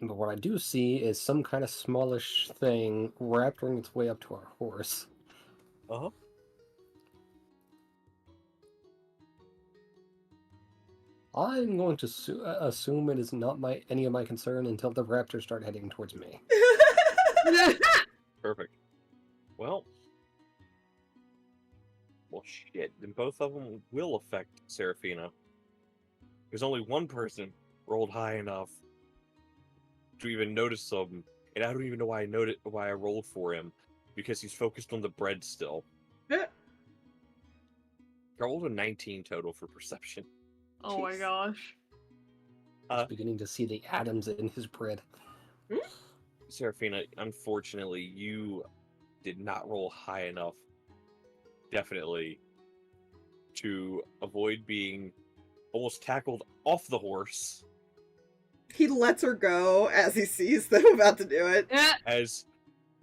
But what I do see is some kind of smallish thing raptoring its way up to our horse. Uh-huh. I'm going to assume it is not any of my concern until the raptors start heading towards me. Perfect. Well, shit. Then both of them will affect Seraphina. There's only one person rolled high enough to even notice them, and I don't even know why I rolled for him, because he's focused on the bread still. Yeah. I rolled a 19 total for perception. Oh my Jeez. gosh. He's beginning to see the atoms in his bread. Seraphina, unfortunately, you did not roll high enough, definitely, to avoid being almost tackled off the horse. He lets her go as he sees them about to do it. As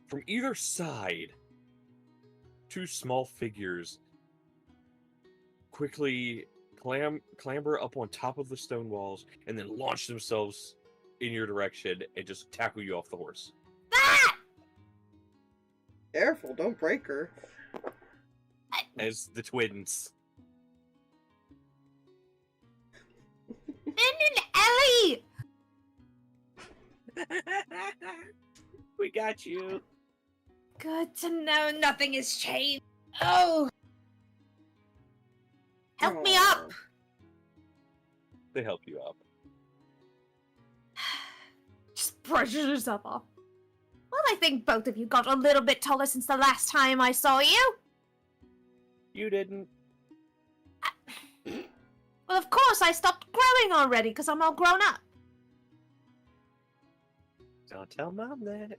from either side, two small figures quickly clamber up on top of the stone walls and then launch themselves in your direction and just tackle you off the horse. Careful, don't break her. As the twins. Ellie! We got you. Good to know nothing has changed. Oh! Help me Aw. up! They help you up. Just brushes herself off. Well, I think both of you got a little bit taller since the last time I saw you. You didn't. Well, of course, I stopped growing already because I'm all grown up. Don't tell Mom that.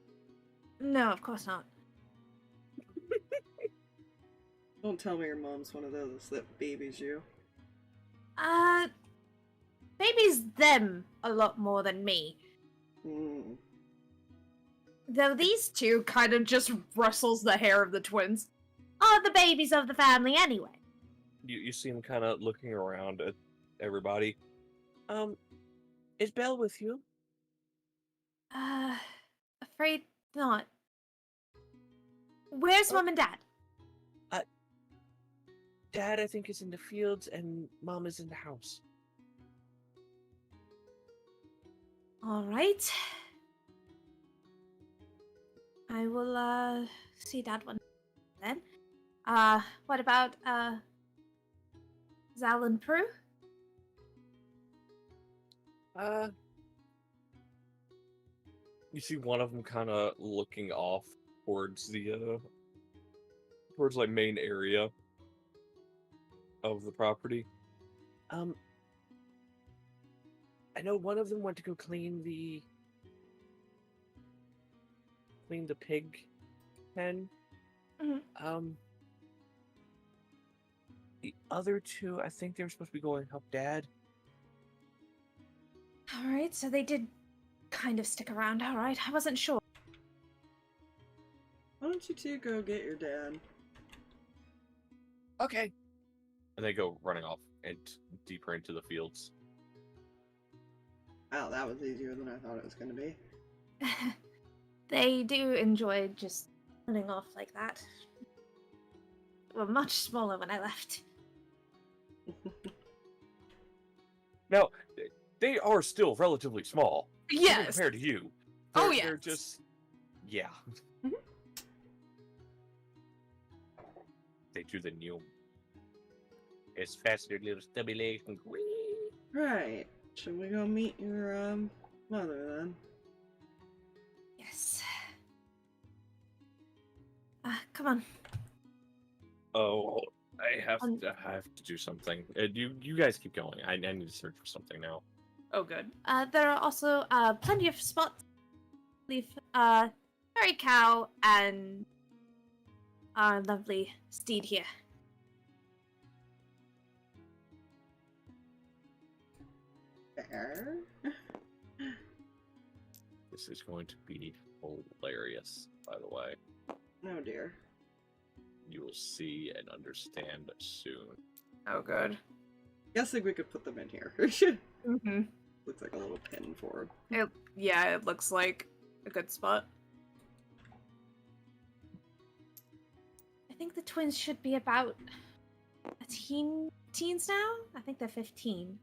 No, of course not. Don't tell me your mom's one of those that babies you. Babies them a lot more than me. Mm. Though these two Kind of just rustles the hair of the twins. are the babies of the family anyway. You see him kind of looking around at everybody. Is Belle with you? Afraid not. Where's Mom and Dad? Dad, I think, is in the fields, and Mom is in the house. All right. I will, see Dad one then. What about, Zal and Prue? You see one of them kind of looking off towards the, towards, like, main area of the property. I know one of them went to go clean the pig pen. Mhm. The other two, I think they were supposed to be going to help Dad. Alright, so they did kind of stick around, alright. I wasn't sure. Why don't you two go get your dad? Okay. And they go running off and deeper into the fields. Wow, that was easier than I thought it was going to be. They do enjoy just running off like that. They were much smaller when I left. Now, they are still relatively small. even Yes. compared to you. Oh, They're yes. just, yeah. They do the new. It's faster, little stubby legs. And Right. Should we go meet your mother then? Yes. Come on. oh, I have Um, to do something. You guys keep going. I need to search for something now. Oh, good. There are also plenty of spots. Leave fairy cow and our lovely steed here. Fair. This is going to be hilarious, by the way. Oh dear. You will see and understand soon. Oh, good. Guessing we could put them in here. Mm-hmm. Looks like a little pin for them. It looks like a good spot. I think the twins should be about teens now. I think they're 15.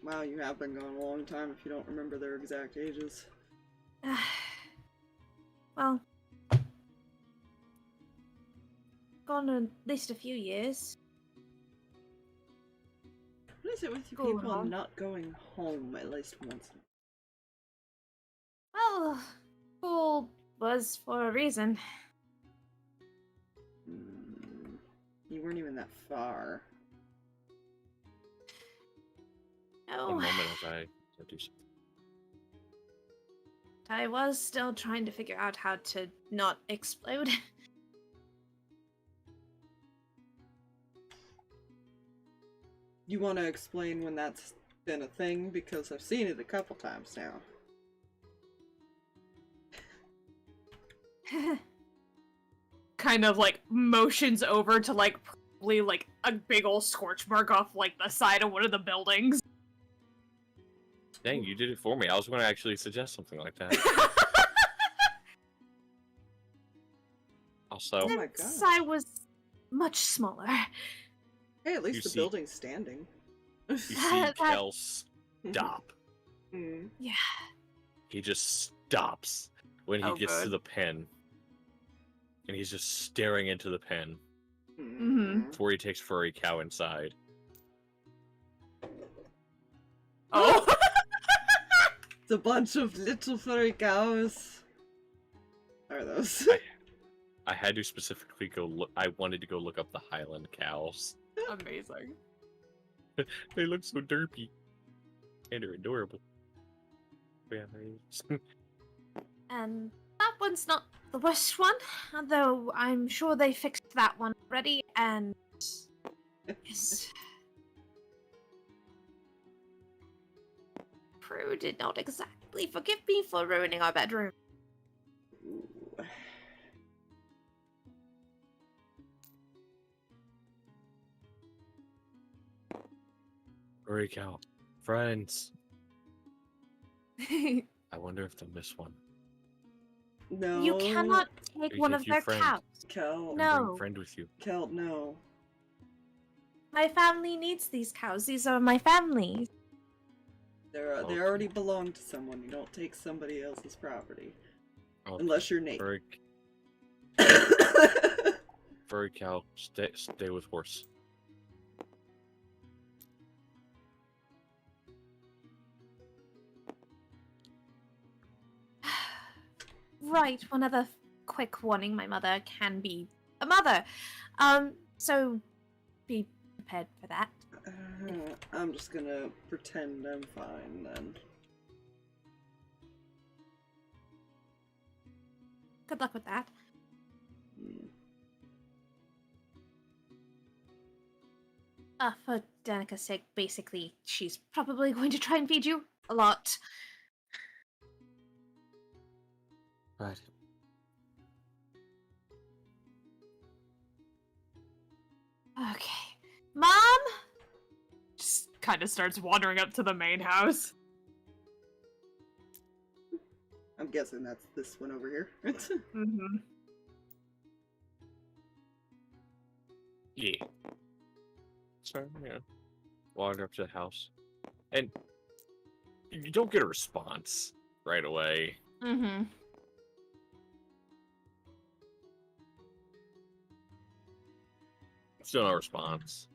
Wow, you have been gone a long time if you don't remember their exact ages. Well, gone at least a few years. What is it with you Go people on. not going home at least once? Well, school was for a reason. You weren't even that far. One No, moment as I do something. I was still trying to figure out how to not explode. You want to explain when that's been a thing? Because I've seen it a couple times now. Kind of like motions over to like probably like a big old scorch mark off like the side of one of the buildings. Dang, you did it for me. I was going to actually suggest something like that. Also, Oh my Since gosh. I was much smaller. Hey, at least You the see- building's standing. you see That- Kel stop. Hmm. Yeah. He just stops when he Oh, gets to good. the pen. And he's just staring into the pen Mhm. before he takes Furry Cow inside. Oh. It's a bunch of little furry cows. Are those? I had to specifically go look. I wanted to go look up the Highland cows. Amazing. They look so derpy. And they're adorable. Yeah, And that one's not the worst one, although I'm sure they fixed that one already, and... Yes. Prue did not exactly forgive me for ruining our bedroom. Ooh. Furry Cow. Friends. You I wonder if they'll miss one. No. cannot take You one take of your their friend. cows. Kel. And No. bring a friend with you. Kel, no. My family needs these cows. These are my family. They Okay. already belong to someone. You don't take somebody else's property. Okay. Unless you're Nate. Furry Cow, stay with horse. Right, one other quick warning, my mother can be a mother. So be prepared for that. I'm just gonna pretend I'm fine then. Good luck with that. Hmm. For Danika's sake, basically, she's probably going to try and feed you a lot. Right. Okay. Mom? Just kind of starts wandering up to the main house. I'm guessing that's this one over here. Mm-hmm. Yeah. So, yeah. Wander up to the house. And you don't get a response right away. Mm-hmm. Still no response.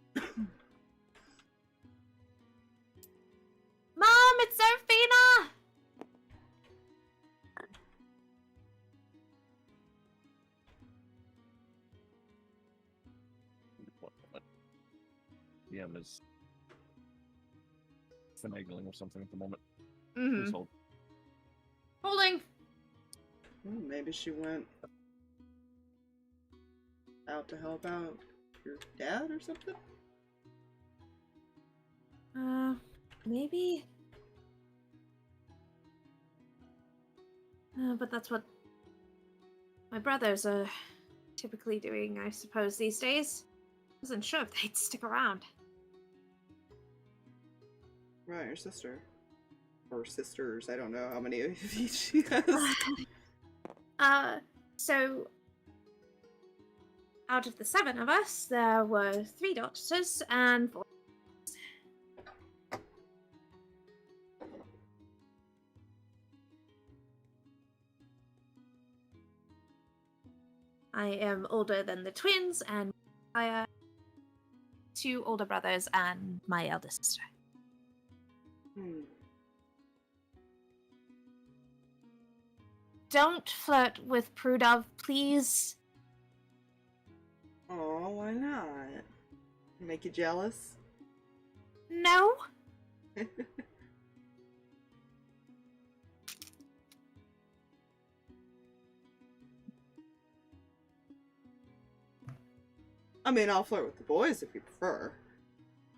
Mom, it's Seraphina! Yeah, is finagling with something at the moment. Mm-hmm. Please hold. Holding. Maybe she went out to help out your dad or something? Maybe. But that's what my brothers are typically doing, I suppose, these days. Wasn't sure if they'd stick around. Right, your sister. Or sisters, I don't know how many of each she has. So out of the 7 of us, there were 3 daughters and 4. I am older than the twins, and I have 2 older brothers and my eldest sister. Don't flirt with Prudov, please. Oh, why not? Make you jealous? No? I mean, I'll flirt with the boys if you prefer.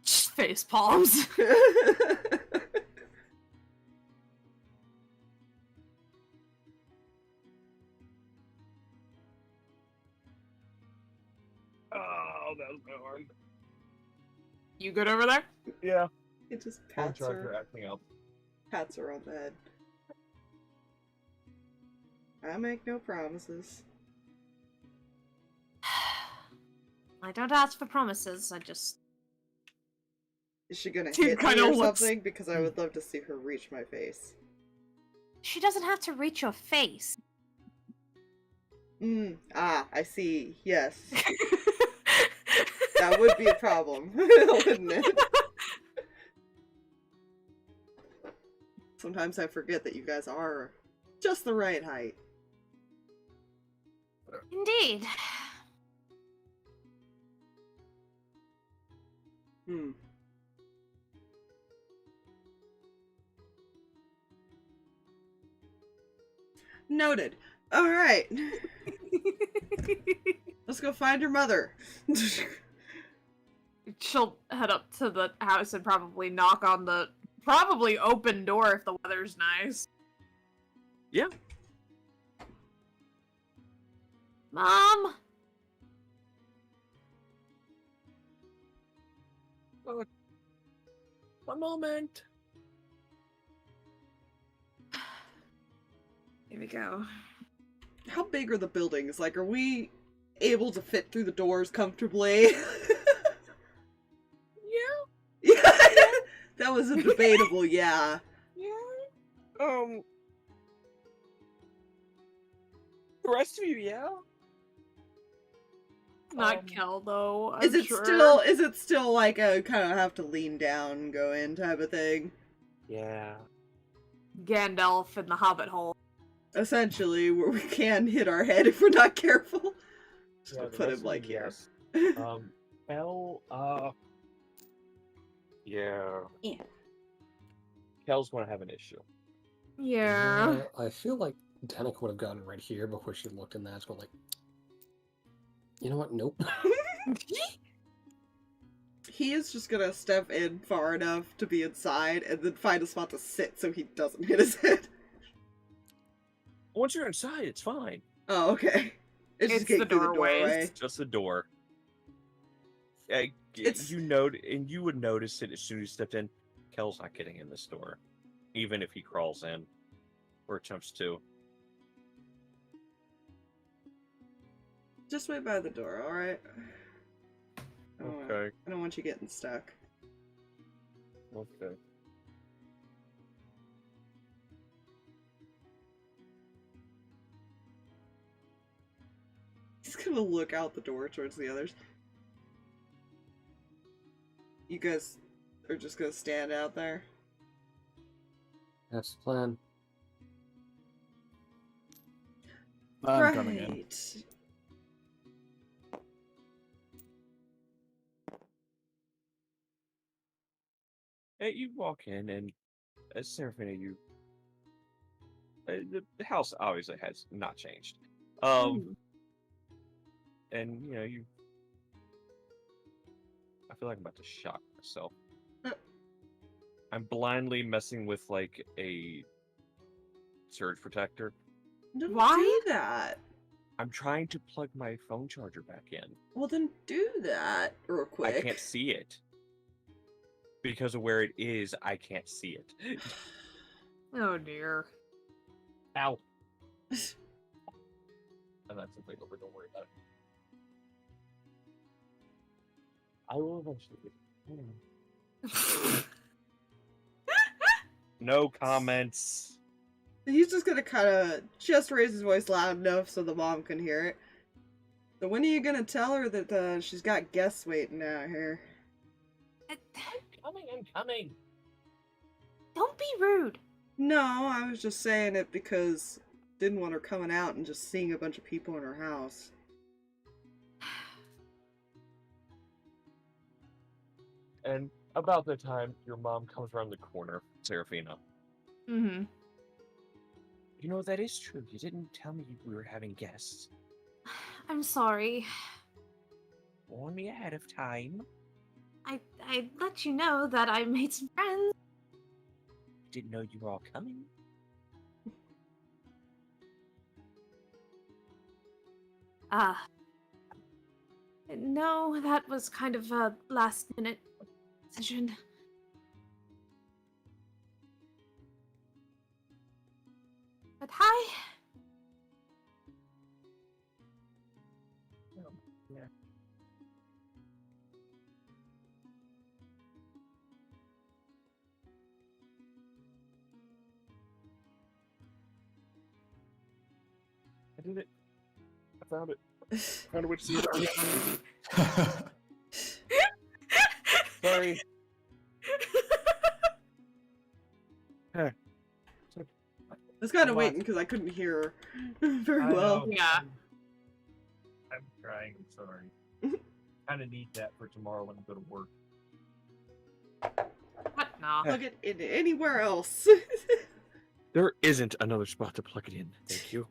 Face palms. Oh, that was my arm. You good over there? Yeah. It just I'm pats trying to her, acting up. pats her on the head. I make no promises. I don't ask for promises, I just... Is she gonna She hit me kinda or looks- something? Because I would love to see her reach my face. She doesn't have to reach your face. I see. Yes. That would be a problem, wouldn't it? Sometimes I forget that you guys are just the right height. Indeed. Noted. Alright. Let's go find your mother. She'll head up to the house and probably knock on the probably open door if the weather's nice. Yeah. Mom? One moment. Here we go. How big are the buildings? Like, are we able to fit through the doors comfortably? Yeah. That was a debatable yeah. The rest of you, yeah? Not Kel though. I'm Is it sure. still like a kind of have to lean down and go in type of thing? Yeah. Gandalf in the Hobbit hole? Essentially, where we can hit our head if we're not careful. Yeah, I'll the put rest him of like you, here. yes. Kel, yeah. Yeah. Kel's gonna have an issue. Yeah. I feel like Danika would have gotten right here before she looked in that. It's going like, you know what? Nope. He is just gonna step in far enough to be inside and then find a spot to sit so he doesn't hit his head. Once you're inside, it's fine. Oh, okay. It's just It's getting the through the doorways. doorway. It's just a door. It's- You would notice it as soon as you stepped in. Kel's not getting in this door, even if he crawls in or attempts to. Just wait by the door, alright? Okay. I don't want you getting stuck. Okay. He's gonna look out the door towards the others. You guys are just gonna stand out there? That's the plan. I'm coming in. Right. Hey, you walk in, and as Seraphina, the house obviously has not changed. And you. I feel like I'm about to shock myself. I'm blindly messing with like a surge protector, Don't Why? do that. I'm trying to plug my phone charger back in. Well, then do that real quick. I can't see it. Because of where it is, I can't see it. Oh dear. Ow. And that's something over, don't worry about it. I will eventually get it. No comments. He's just gonna kind of just raise his voice loud enough so the mom can hear it. So when are you gonna tell her that she's got guests waiting out here? I'm coming. Don't be rude. No, I was just saying it because didn't want her coming out and just seeing a bunch of people in her house. And about the time your mom comes around the corner, Seraphina. Mm-hmm. You know, that is true. You didn't tell me we were having guests. I'm sorry. Warn me ahead of time. I let you know that I made some friends. Didn't know you were all coming. No, that was kind of a last minute decision. But hi. Yeah. I did it. I found it. Found a way to see it. Sorry. I was kind of waiting because I couldn't hear her very well. Yeah. I'm trying. I'm sorry. Kind of need that for tomorrow when I go to work. What? Nah. Plug it in anywhere else. There isn't another spot to plug it in. Thank you.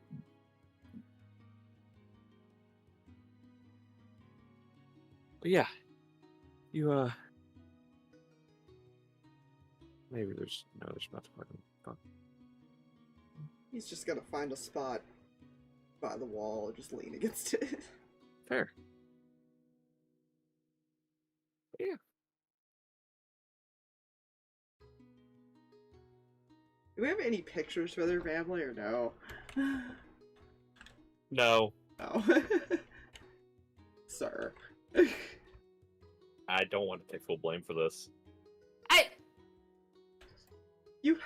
But yeah, you maybe there's another spot to plug in. Fuck. He's just gonna find a spot by the wall, just lean against it. Fair. But yeah. Do we have any pictures for their family or no? No, Oh. Sir. I don't want to take full blame for this. You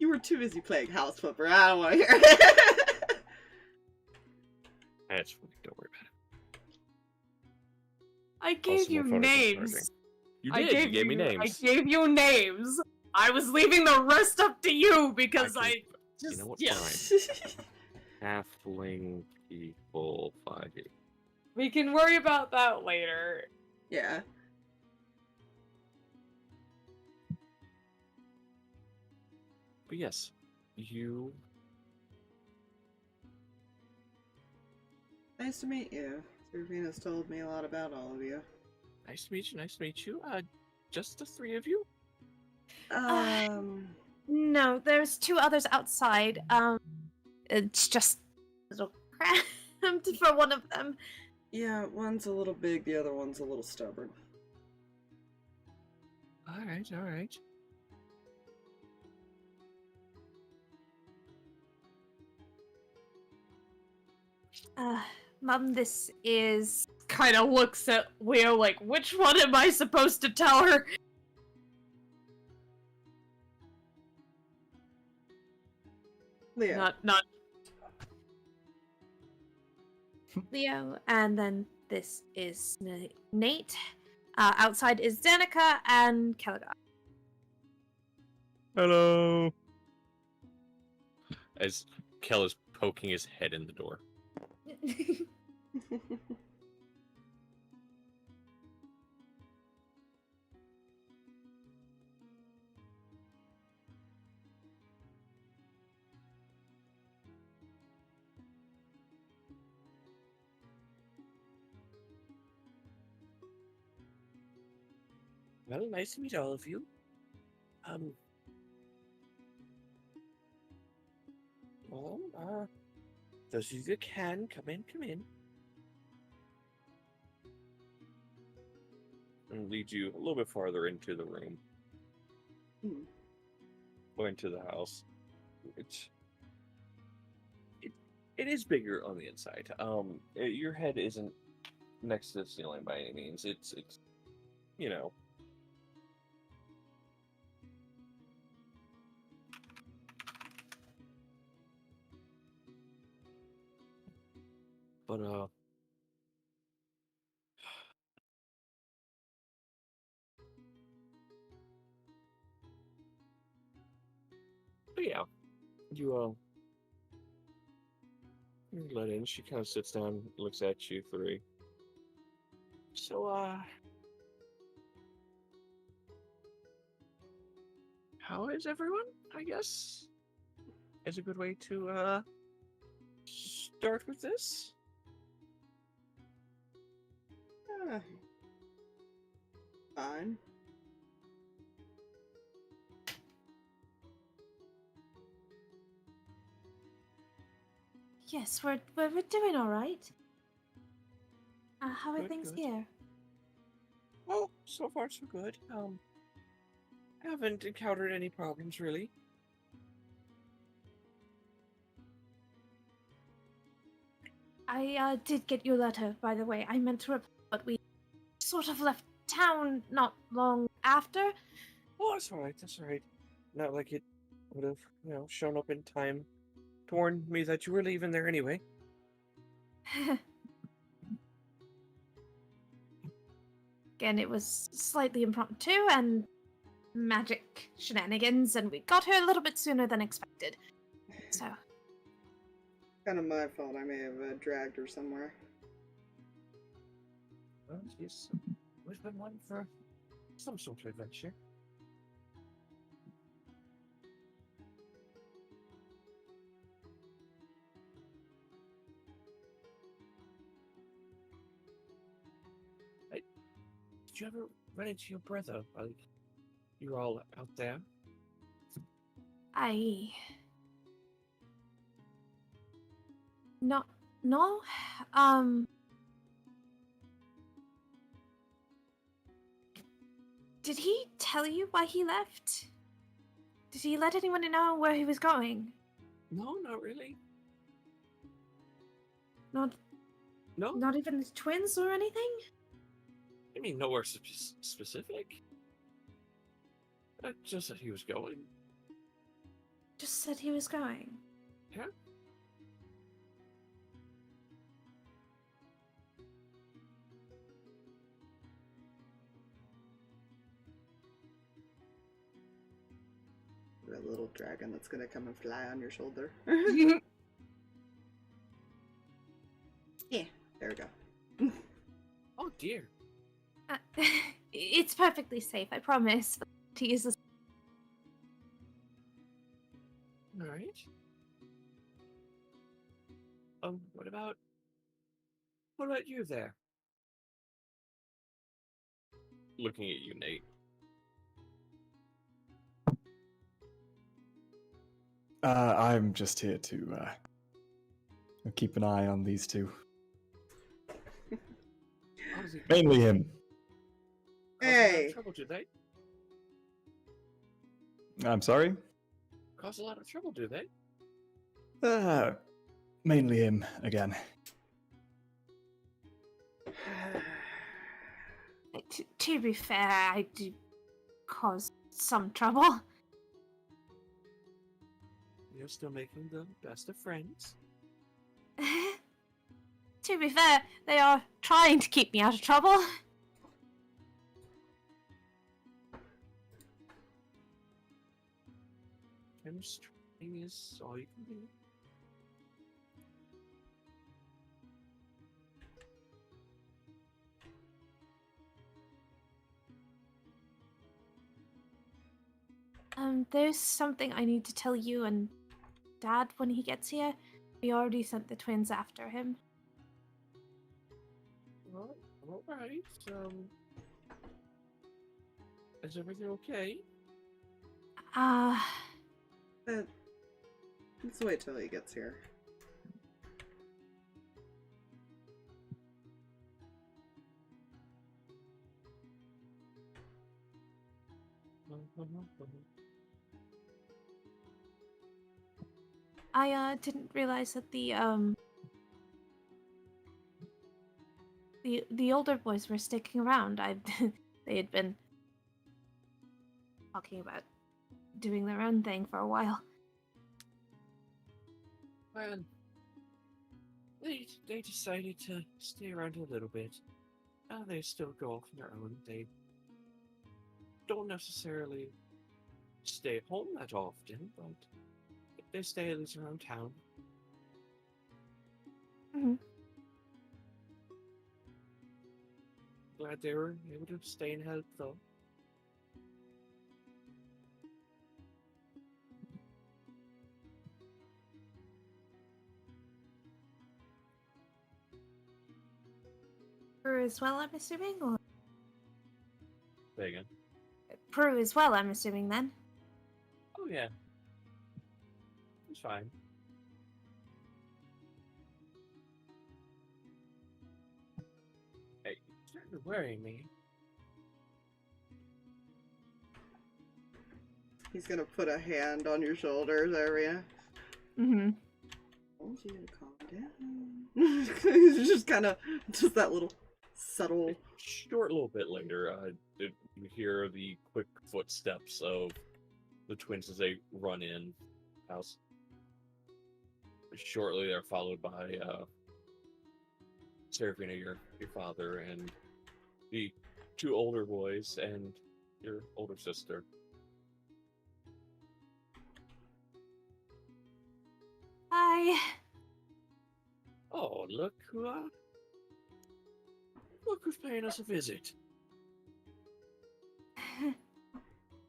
were too busy playing House Flipper. I don't want to hear it. That's funny. Don't worry about it. I gave Also, you my phone isn't names. charging. You did. You gave me names. I gave you names. I was leaving the rest up to you because I I can- just you know what? yeah. Fine. Halfling people fighting. We can worry about that later. Yeah. But yes, you. Nice to meet you. Seraphina's told me a lot about all of you. Nice to meet you. Nice to meet you. Just the three of you? No, there's two others outside. It's just a little cramped for one of them. Yeah, one's a little big, the other one's a little stubborn. All right. All right. Mom, this is... Kind of looks at Leo like, which one am I supposed to tell her? Leo. Not. Leo, and then this is Nate. Outside is Danika and Kelga. Hello. As Kel is poking his head in the door. Well, nice to meet all of you. Those of you that can, come in, come in. And lead you a little bit farther into the room. Or into the house. It is bigger on the inside. Your head isn't next to the ceiling by any means. It's you know. But yeah, you you're let in. She kind of sits down, looks at you three. So how is everyone? I guess is a good way to start with this. Fine. Yes, we're doing all right. How are Good, things good. here? Well, so far so good. Haven't encountered any problems really. I did get your letter, by the way. I meant to reply, but we sort of left town not long after. Oh, that's all right. That's all right. Not like it would have, shown up in time to warn me that you were leaving there anyway. Again, it was slightly impromptu and magic shenanigans, and we got here a little bit sooner than expected. So, Kind of my fault. I may have dragged her somewhere. Well, she's always been one for some sort of adventure. Did you ever run into your brother while you were all out there? No. Did he tell you why he left? Did he let anyone know where he was going? No, not really. No. Not even the twins or anything? I mean, nowhere specific. Just that he was going. Just said he was going. Yeah. A little dragon that's gonna come and fly on your shoulder. Yeah, there we go. Oh dear. It's perfectly safe, I promise. To use this. All right. What about you there? Looking at you, Nate. I'm just here to keep an eye on these two. Mainly him. Hey! Trouble, do they? I'm sorry? Cause a lot of trouble, do they? Mainly him again. To be fair, I do cause some trouble. You're still making the best of friends. To be fair, they are trying to keep me out of trouble. Chemistry is all you can do. There's something I need to tell you and Dad when he gets here. We already sent the twins after him. Well, all right. Is everything okay? Let's wait till he gets here. I didn't realize that the older boys were sticking around. They had been talking about doing their own thing for a while. Well, they decided to stay around a little bit. They still go off on their own. They don't necessarily stay home that often, but they stay at least around town. Mhm. Glad they were able to stay in health, though. Prue as well, I'm assuming? Or Say again. Prue as well, I'm assuming then. Oh, yeah. It's fine. Hey, you started worrying me. He's gonna put a hand on your shoulders, Aria. Mm-hmm. I want you to calm down. He's just kind of, just that little subtle. Short little bit later, you hear the quick footsteps of the twins as they run in house. Shortly, they're followed by Seraphina, your father, and the two older boys and your older sister. Hi. Oh, look who's paying us a visit.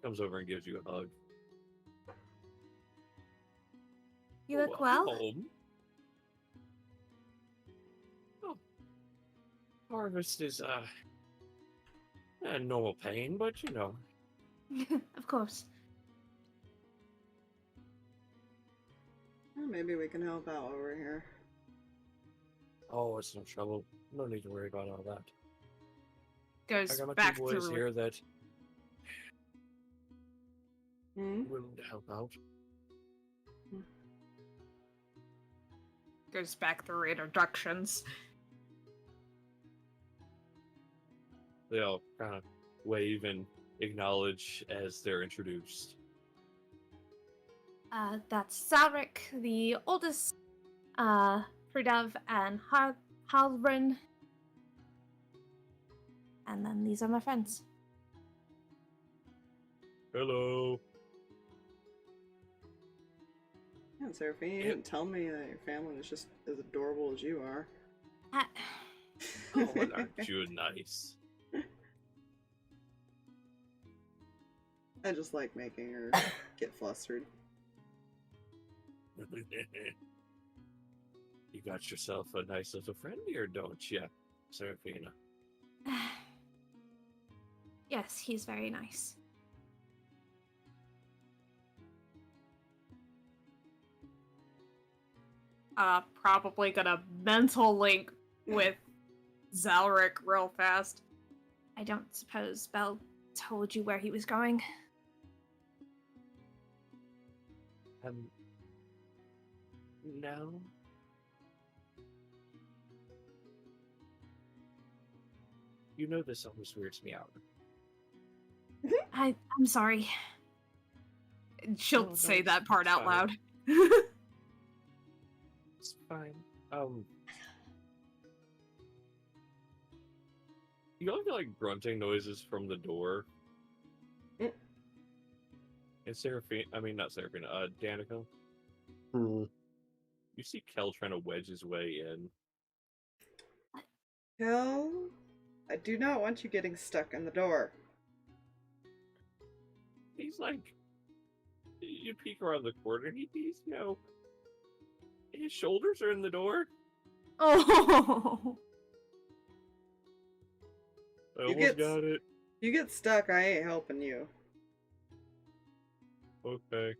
Comes over and gives you a hug. You look well? Home. Oh, harvest is normal pain, but you know. Of course. Well, maybe we can help out over here. Oh, it's no trouble. No need to worry about all that. I Goes got my back two boys through. here that Hmm? willing to help out. Goes back through introductions. They all kind of wave and acknowledge as they're introduced. That's Zalric, the oldest, Fridav and Halbrun. And then these are my friends. Hello. Yeah, Seraphina, you didn't tell me that your family was just as adorable as you are. Oh, well, aren't you nice? I just like making her get flustered. You got yourself a nice little friend here, don't you, Seraphina? Yes, he's very nice. Probably gonna mental link with Zalric real fast. I don't suppose Belle told you where he was going. No. You know this always weirds me out. I'm sorry. She'll No, say it's that part out fine. loud. It's fine. You all get like grunting noises from the door. Mm. And Seraphina, I mean not Seraphina, Danika. Hmm. You see Kel trying to wedge his way in. Kel, I do not want you getting stuck in the door. He's like, you peek around the corner, and he's, you know, his shoulders are in the door. Oh. I You almost get- got it. You get stuck, I ain't helping you. Okay.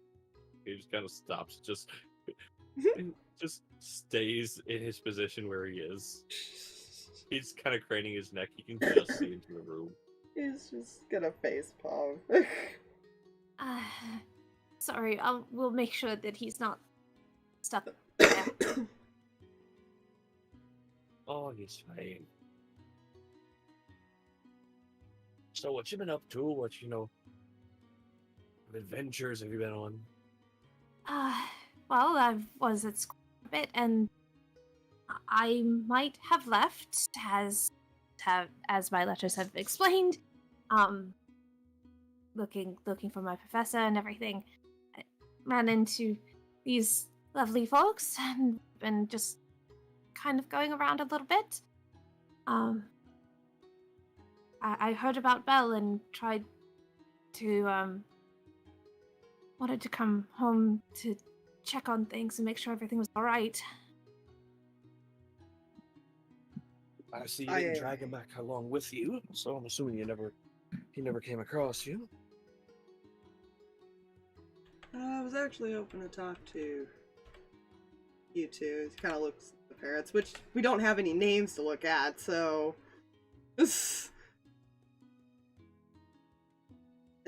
He just kind of stops, just stays in his position where he is. He's kind of craning his neck. You can just see into the room. He's just gonna face palm. Uh, sorry, we'll make sure that he's not stuck there. Oh, he's fine. So what you been up to? What adventures have you been on? Well, I was at school a bit, and I might have left, as my letters have explained. Looking for my professor and everything. I ran into these lovely folks and been just kind of going around a little bit. I heard about Belle and tried to wanted to come home to check on things and make sure everything was all right. I see you didn't drag him back along with you, so I'm assuming he never came across you. I was actually hoping to talk to you two. He kind of looks at the parents, which we don't have any names to look at, so I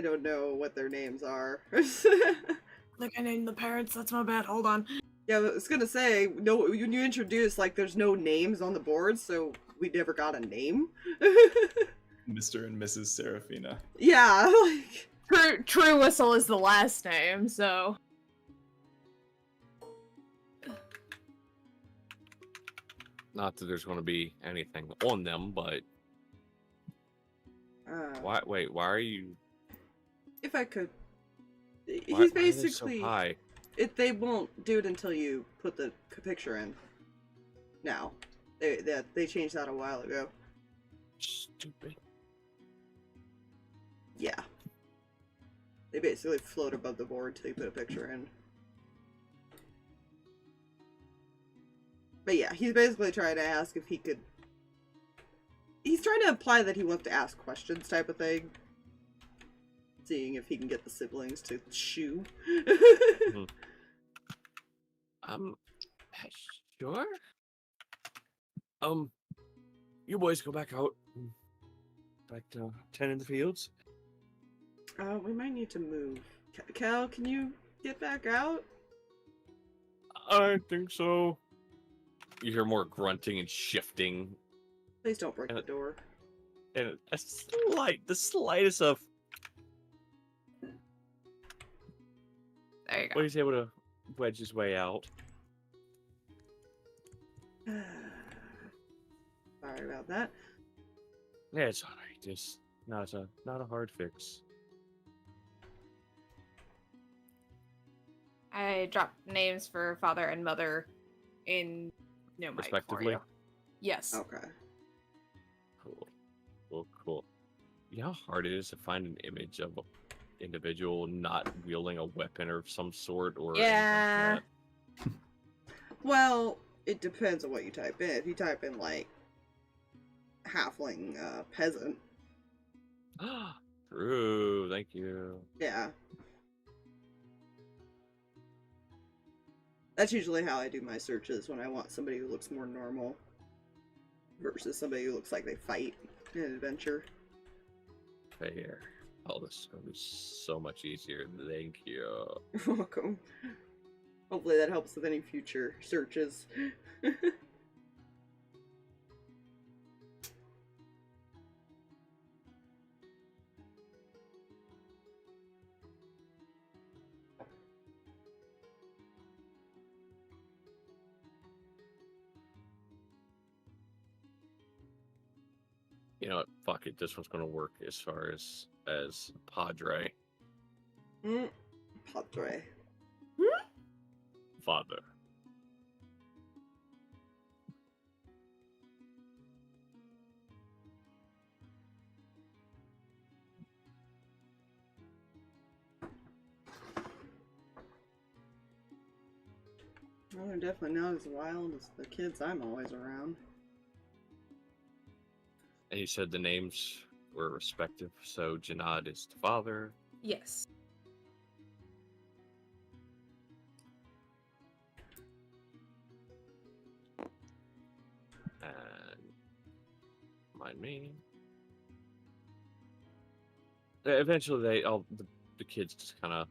don't know what their names are. I think I named the parents. That's my bad. Hold on. Yeah, I was gonna say, no, when you introduced, like, there's no names on the board, so we never got a name. Mr. and Mrs. Seraphina. Yeah, like... True Whistle is the last name, so... Not that there's going to be anything on them, but why are you? If I could, Why he's are they basically. so high? They won't do it until you put the picture in. Now, they changed that a while ago. Stupid. Yeah. They basically float above the board till you put a picture in. But yeah, he's basically trying to ask if he could... He's trying to imply that he wants to ask questions type of thing. Seeing if he can get the siblings to shoo. Sure. You boys go back out. Back to tending the fields. We might need to move. Cal, can you get back out? I think so. You hear more grunting and shifting. Please don't break the door. And the slightest of... There you go. Well, he's able to wedge his way out. Sorry about that. Yeah, it's alright. It's not a hard fix. I dropped names for father and mother in Nomite Respectively? for you. Yes. Okay. Cool. You know how hard it is to find an image of an individual not wielding a weapon of some sort or Yeah. anything like Well, it depends on what you type in. If you type in, like, halfling peasant. that? True, thank you. Yeah. That's usually how I do my searches when I want somebody who looks more normal versus somebody who looks like they fight in an adventure. Fair. Oh, this is gonna be so much easier. Thank you. You're welcome. Hopefully that helps with any future searches. You know what? Fuck it. This one's gonna work as far as Padre. Padre. Father. Well, they're definitely not as wild as the kids I'm always around. And you said the names were respective, so Janad is the father. Yes. And mind me. Eventually, the kids just kind of.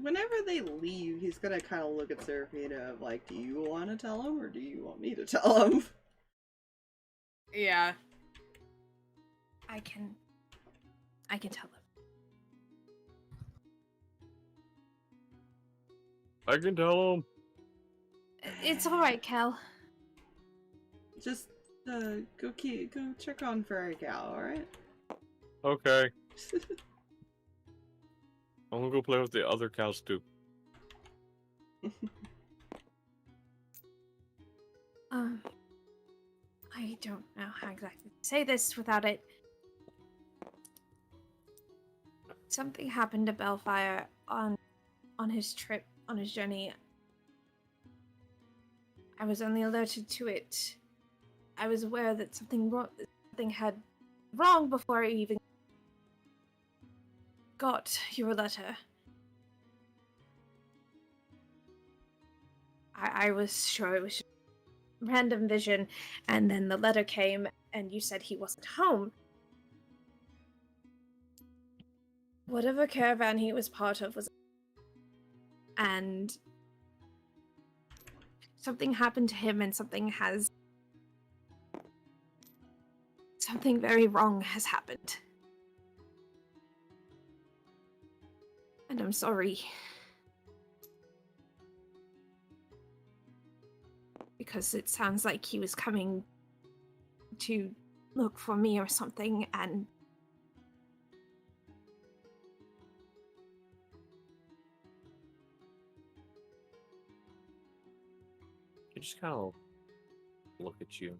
Whenever they leave, he's gonna kind of look at Seraphina of like, do you want to tell him or do you want me to tell him? Yeah. I can tell them. I can tell him. It's all right, Kel. Just go check on Fairy Cow, all right? Okay. I'm gonna go play with the other cows too. I don't know how exactly to say this without it. Something happened to Bellfire on his trip, on his journey. I was only alerted to it. I was aware that something had wrong before I even got your letter. I was sure it was just random vision, and then the letter came, and you said he wasn't home. Whatever caravan he was part of was... And something happened to him, and something very wrong has happened. And I'm sorry. Because it sounds like he was coming to look for me or something, and... I just kind of look at you.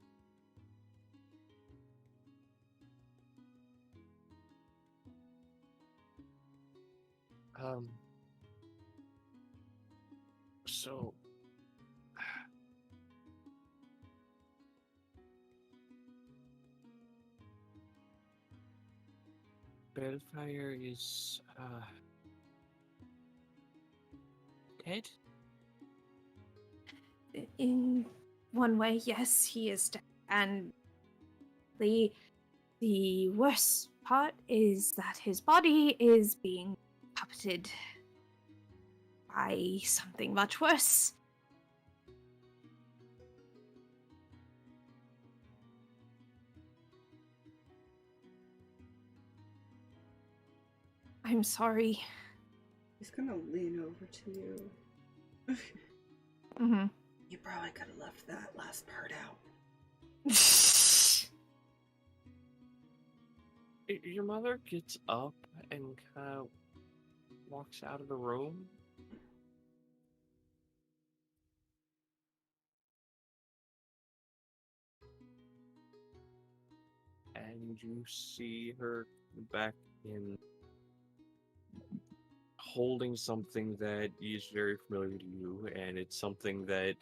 So Bellfire is dead? In one way, yes, he is dead. And the worst part is that his body is being puppeted by something much worse. I'm sorry. He's gonna lean over to you. Mm-hmm. You probably could have left that last part out. Your mother gets up and kind of walks out of the room. And you see her back in holding something that is very familiar to you, and it's something that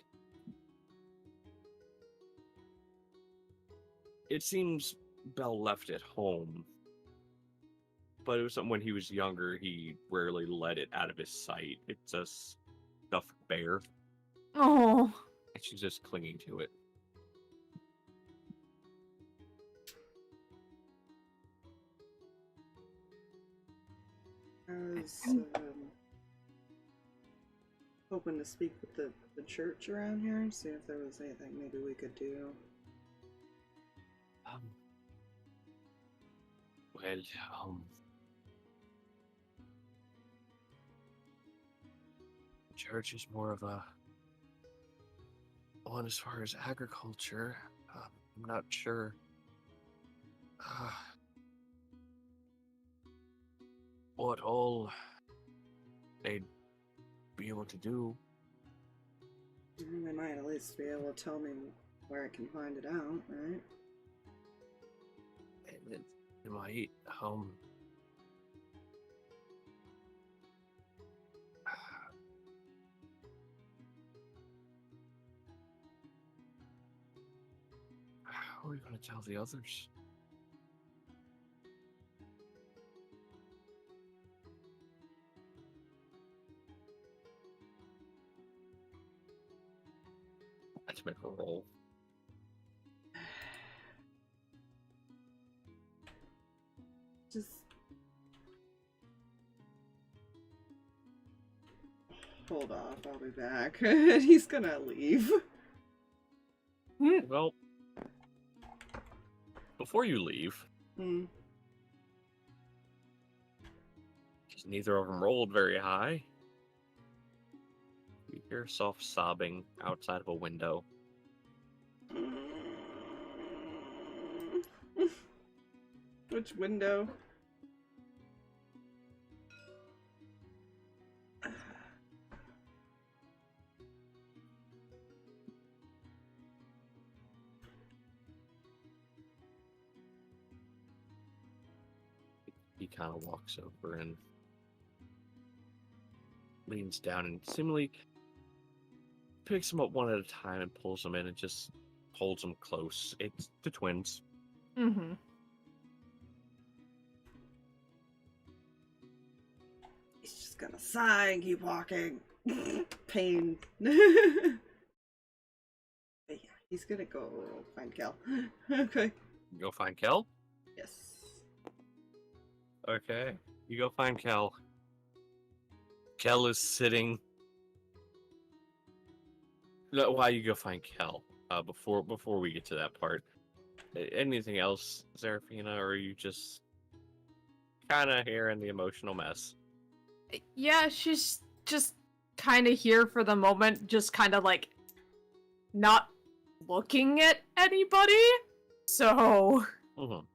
it seems Bell left at home, but it was something when he was younger, he rarely let it out of his sight. It's a stuffed bear. Oh. And she's just clinging to it. I was hoping to speak with the church around here and see if there was anything maybe we could do. Church is more of a one as far as agriculture. I'm not sure what all they'd be able to do. They might at least be able to tell me where I can find it out, right? They might, how are we going to tell the others? to make a roll. Just hold off. I'll be back. He's gonna leave. Well, before you leave, Hmm. because neither of them rolled very high, you hear soft sobbing outside of a window. Which window? He kind of walks over and leans down and seemingly picks them up one at a time and pulls them in and just holds them close. It's the twins. Mm-hmm. He's just gonna sigh and keep walking. Pain. But yeah, he's gonna go find Cal. Okay. You go find Kel? Yes. Okay. You go find Kel. Kel is sitting. No, why you go find Kel? Before we get to that part, anything else, Seraphina, or are you just kind of here in the emotional mess? Yeah, she's just kind of here for the moment, just kind of like not looking at anybody. So. Mm-hmm.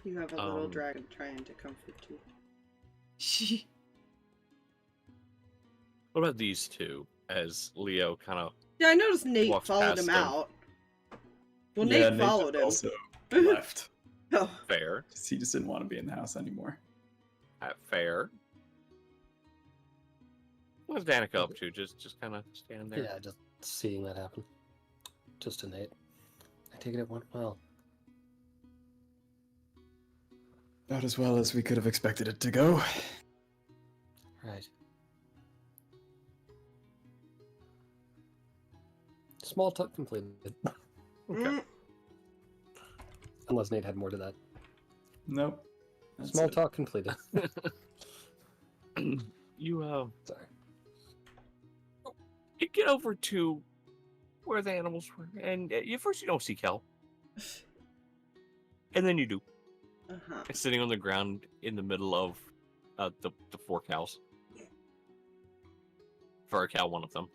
You have a little dragon trying to comfort you. She. What about these two? As Leo kind of Yeah, I noticed Nate walks followed past him them. out. Well, Yeah, Nate followed him. also left. Oh. fair, 'Cause he just didn't want to be in the house anymore. fair. What's Danika up to? Just kind of standing there. Yeah, just seeing that happen. Just to Nate. I take it went well. About as well as we could have expected it to go. Right. Small talk completed. Okay. Mm. Unless Nate had more to that. Nope. That's Small it. talk completed. You Sorry. You get over to where the animals were, and first you don't see Kel, and then you do. Uh-huh. It's sitting on the ground in the middle of the four cows. For a cow, one of them.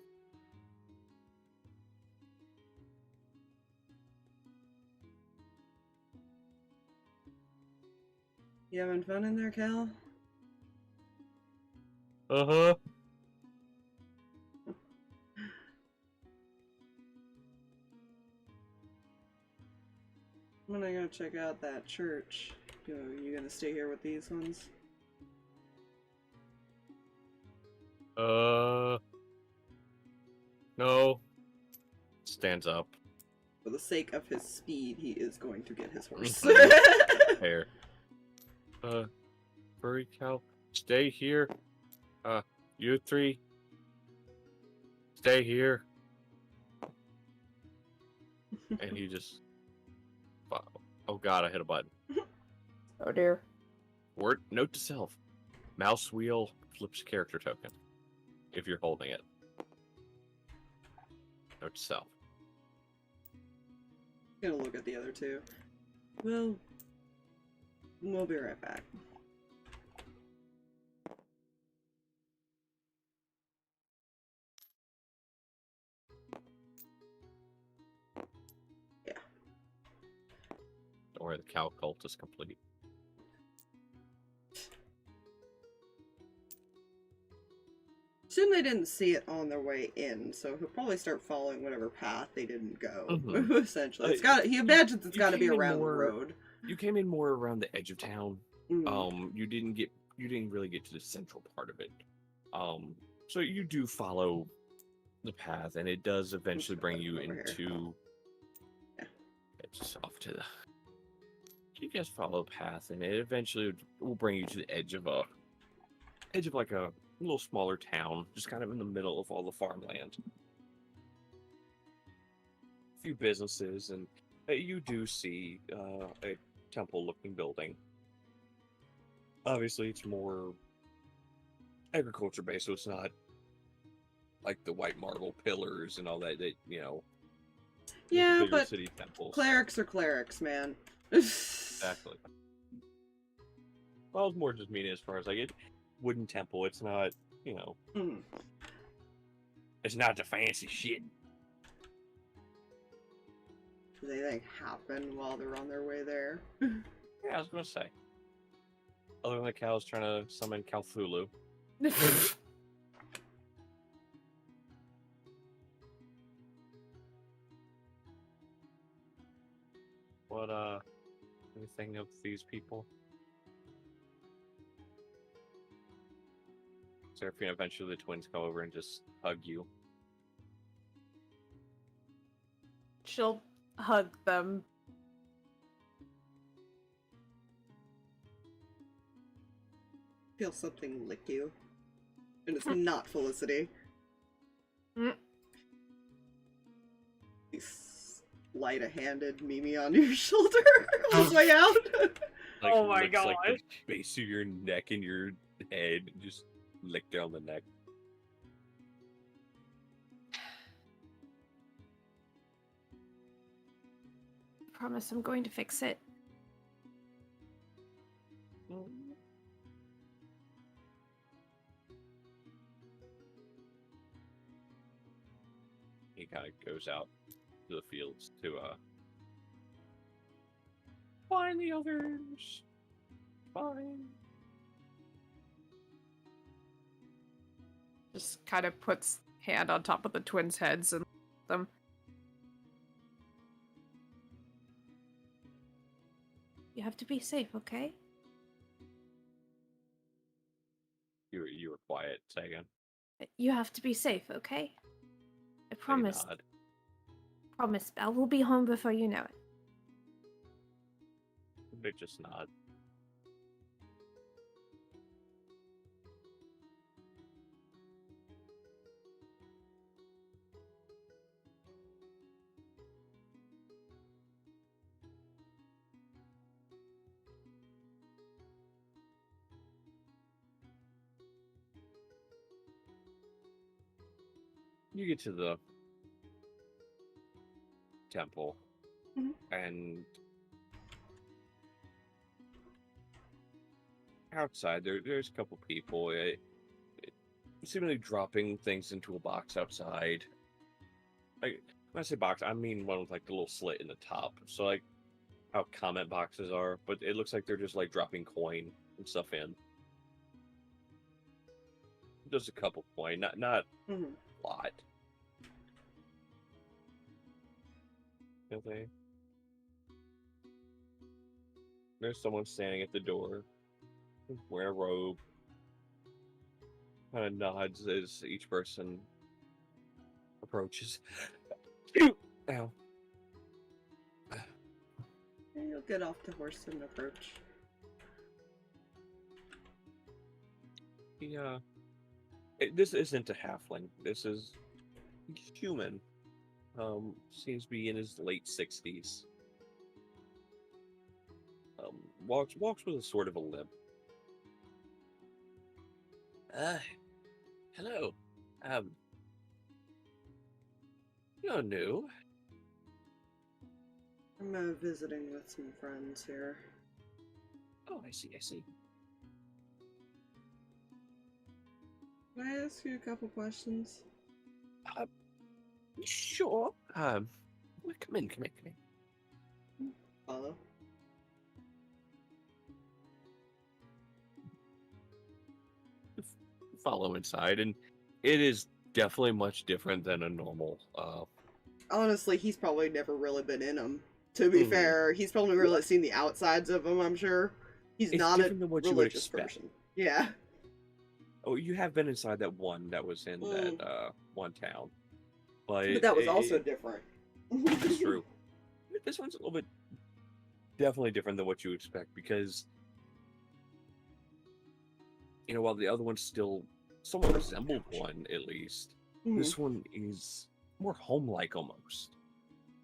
You having fun in there, Cal? Uh-huh. I'm gonna go check out that church. You gonna stay here with these ones? No. Stands up. For the sake of his speed, he is going to get his horse. There. Furry cow, stay here. You three, stay here. And he just, wow. Oh god, I hit a button. Oh dear. Word, note to self. Mouse wheel flips character token. If you're holding it. Note to self. Gonna look at the other two. Well, we'll be right back. Yeah. Don't worry, the cow cult is complete. Assume they didn't see it on their way in, so he'll probably start following whatever path they didn't go. Mhm. Essentially, he imagines it's you got to be came in around more- the road. You came in more around the edge of town. Mm. You didn't really get to the central part of it. So you do follow the path, and it does eventually bring you Over here. into. Yeah. It's just off to the. You guys follow the path, and it eventually will bring you to the edge of like a little smaller town, just kind of in the middle of all the farmland. few businesses, and you do see a temple-looking building. Obviously, it's more agriculture-based, so it's not like the white marble pillars and all that. That Yeah, bigger but city temples. clerics are clerics, man. Exactly. Well, I was more just meaning as far as like it wooden temple. It's not, Mm. it's not the fancy shit. Does anything happen while they're on their way there? Yeah, I was gonna say. Other than the cows trying to summon Cthulhu. What anything of these people? Seraphina, eventually the twins come over and just hug you. She'll hug them. Feel something lick you. And it's not Felicity. Mm. You sleight-handed Mimi on your shoulder on his way out. Like, Oh my licks, like, the gosh. base of your neck and your head, and just lick down the neck. Promise I'm going to fix it. He kind of goes out to the fields to find the others. Fine. Just kind of puts hand on top of the twins' heads and them. You have to be safe, okay? You were quiet. Say again. You have to be safe, okay? I They promise. nod. Promise, Belle will be home before you know it. They just nod. You get to the temple, Mhm. and outside there's a couple people seemingly dropping things into a box outside. Like when I say box, I mean one with like the little slit in the top, so like how comment boxes are, but it looks like they're just like dropping coin and stuff in. Just a couple coin, not Mhm. a lot. Okay. There's someone standing at the door, wearing a robe. Kind of nods as each person approaches. Ow. Yeah, you'll get off the horse and approach. Yeah. This isn't a halfling. This is human. Seems to be in his late 60s. Walks with a sort of a limp. Hello. You're new. I'm visiting with some friends here. Oh, I see. Can I ask you a couple questions? Sure. Come in. Follow. Follow inside, and it is definitely much different than a normal. Honestly, he's probably never really been in them. To be Mhm. fair, he's probably really seen the outsides of them, I'm sure. He's It's not a different than what you would religious expect. person. Yeah. Oh, you have been inside that one that was in that one town, But that was also different. It's true. This one's a little bit definitely different than what you expect because while the other one still somewhat resembled one at least, Mhm. this one is more home-like almost.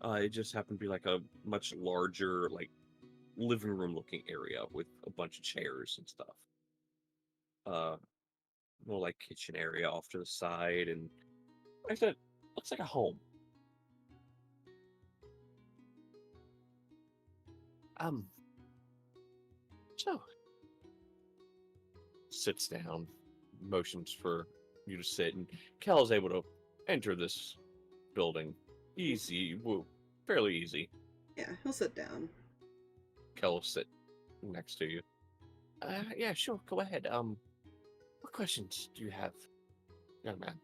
It just happened to be like a much larger, like living room looking area with a bunch of chairs and stuff. More like kitchen area off to the side, and like I said, looks like a home. So sits down, motions for you to sit, and Cal is able to enter this building fairly easy. Yeah, he'll sit down. Cal will sit next to you. Yeah, sure, go ahead. What questions do you have, young man?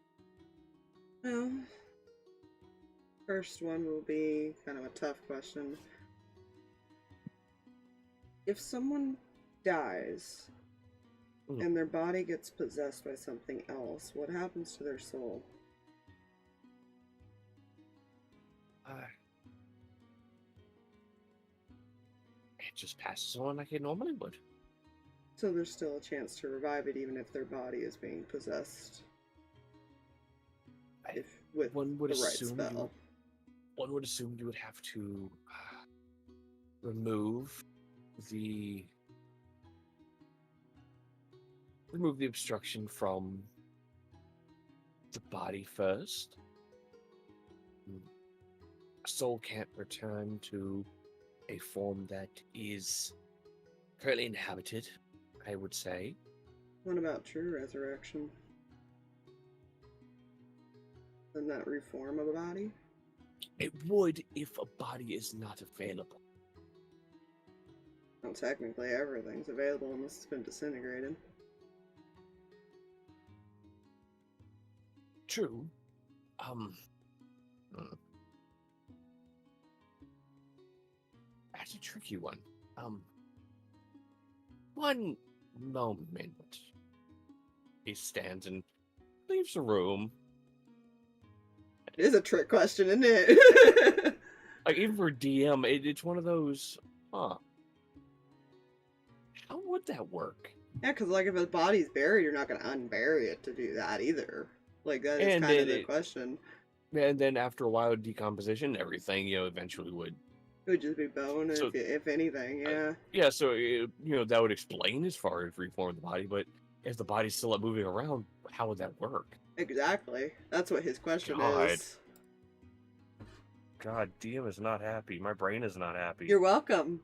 Well, first one will be kind of a tough question. If someone dies and their body gets possessed by something else, what happens to their soul? It just passes on like it normally would. So there's still a chance to revive it even if their body is being possessed. With One would the right assume spell. One would assume you would have to remove the obstruction from the body first. A soul can't return to a form that is currently inhabited, I would say. What about true resurrection? Doesn't that reform of a body? It would if a body is not available. Well, technically everything's available unless it's been disintegrated. True. That's a tricky one. One moment. He stands and leaves the room. It is a trick question, isn't it? Like, even for DM, it's one of those, how would that work? Yeah, because like if a body's buried, you're not going to unbury it to do that either. Like that is kind of the question. And then after a while of decomposition, everything, eventually would. It would just be bone, So, if anything, yeah. Yeah, so, that would explain as far as reform the body, but if the body's still moving around, how would that work? Exactly. That's what his question God. is. God, DM is not happy. My brain is not happy. You're welcome.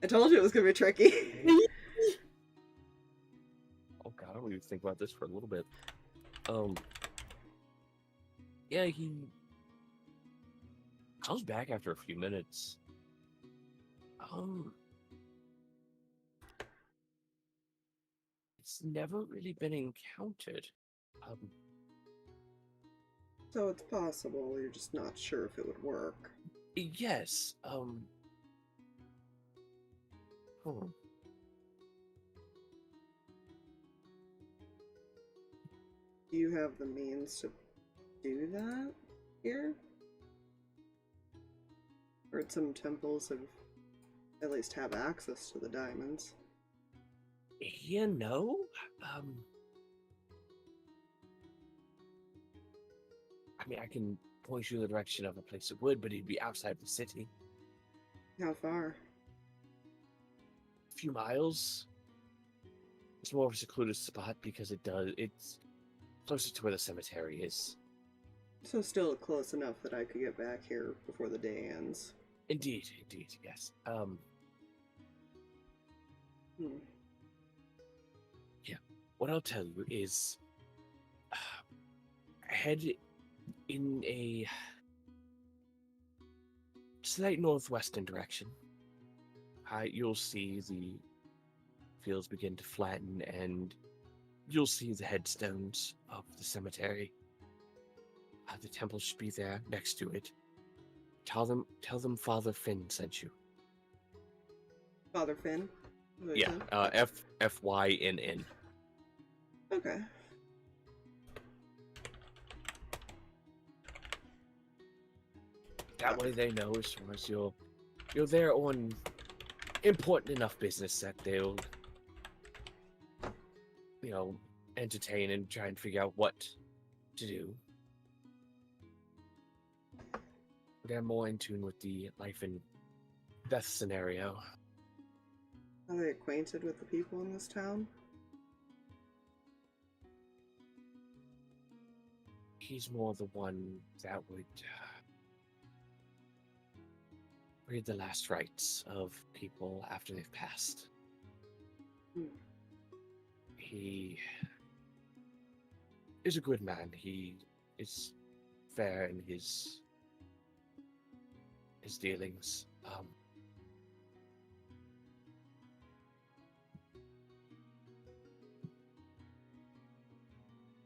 I told you it was going to be tricky. Oh God, I don't even think about this for a little bit. Yeah, he comes back after a few minutes. It's never really been encountered. So it's possible, you're just not sure if it would work. Yes, Do you have the means to do that here? Or some temples have at least have access to the diamonds. I mean, I can point you in the direction of a place it would, but it'd be outside the city. How far? A few miles. It's more of a secluded spot because it's closer to where the cemetery is. So still close enough that I could get back here before the day ends. Indeed, yes. Yeah. What I'll tell you is, head in a slight northwestern direction. You'll see the fields begin to flatten, and you'll see the headstones of the cemetery. The temple should be there next to it. Tell them Father Finn sent you. Father Finn? Yeah, Fynn. Okay. That way they know as far as you're there on important enough business that they'll, entertain and try and figure out what to do. They're more in tune with the life and death scenario. Are they acquainted with the people in this town? He's more the one that would read the last rites of people after they've passed. Hmm. He is a good man. He is fair in his dealings.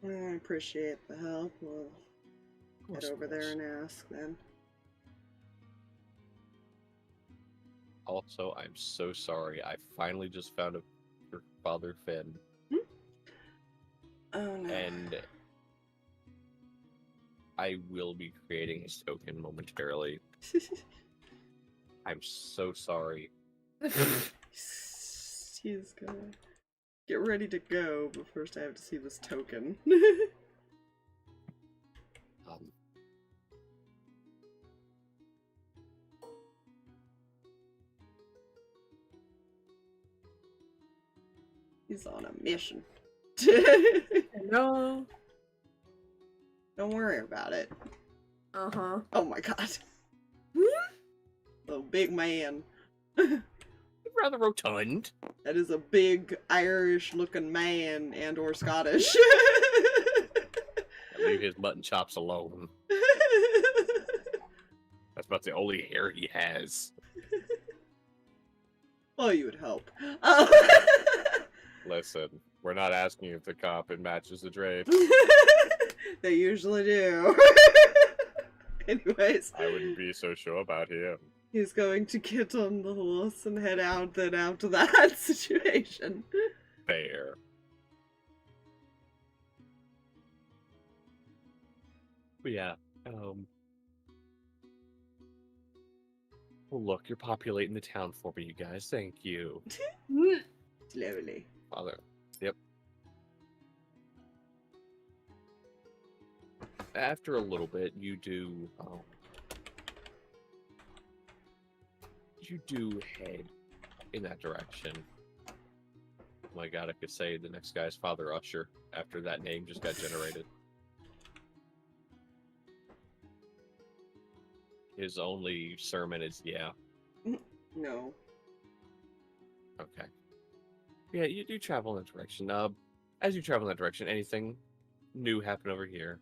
I appreciate the help. We'll Of head over there course. and ask then. Also, I'm so sorry. I finally just found your father, Finn, Oh no. and I will be creating his token momentarily. I'm so sorry. He's gonna get ready to go, but first I have to see this token. Um, He's on a mission. No. Don't worry about it. Uh-huh. Oh my god. Oh, big man. rather rotund. That is a big Irish-looking man and or Scottish. Leave his mutton chops alone. That's about the only hair he has. Well, you would hope. Listen, we're not asking if the coffin matches the drape. They usually do. Anyways. I wouldn't be so sure about him. He's going to get on the horse and head out then after that situation. Fair. But yeah, well, look, you're populating the town for me, you guys. Thank you. Slowly. Father. Yep. After a little bit, you do head in that direction. Oh my god, I could say the next guy's Father Usher after that name just got generated. His only sermon is yeah. No. Okay. Yeah, you do travel in that direction. As you travel in that direction, anything new happen over here?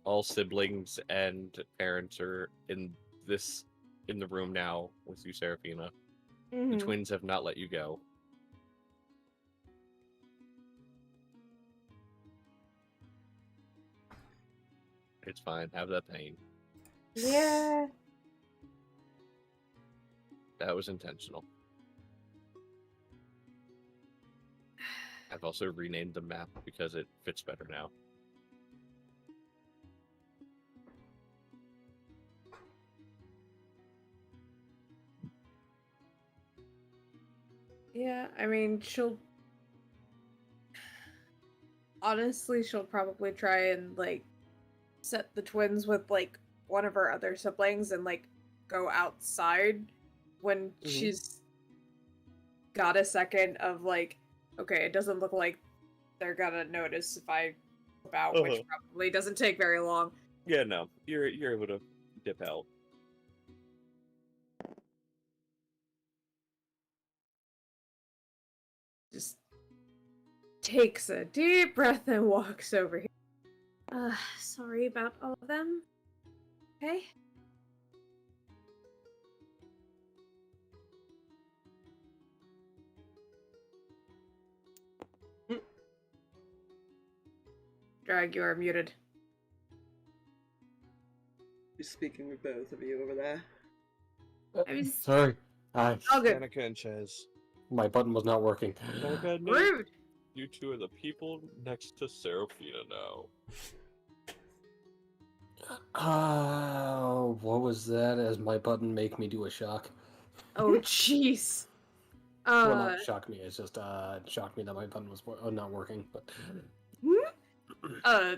All siblings and parents are in the room now with you, Seraphina. The twins have not let you go. It's fine. Have that pain. Yeah. That was intentional. I've also renamed the map because it fits better now. Yeah, I mean, honestly, she'll probably try and, like, set the twins with, like, one of her other siblings and, like, go outside when she's got a second of, like, okay, it doesn't look like they're gonna notice if I flip out, which probably doesn't take very long. Yeah, no, you're able to dip out. Just takes a deep breath and walks over here. Sorry about all of them. Okay? Drag, you are muted. He's speaking with both of you over there. I was Sorry. Hi. all good. Danika and Chez. My button was not working. Danika, Rude. you two are the people next to Seraphina now. What was that? As my button make me do a shock. Oh, jeez. Well, not shock me. It's just shocked me that my button was not working. But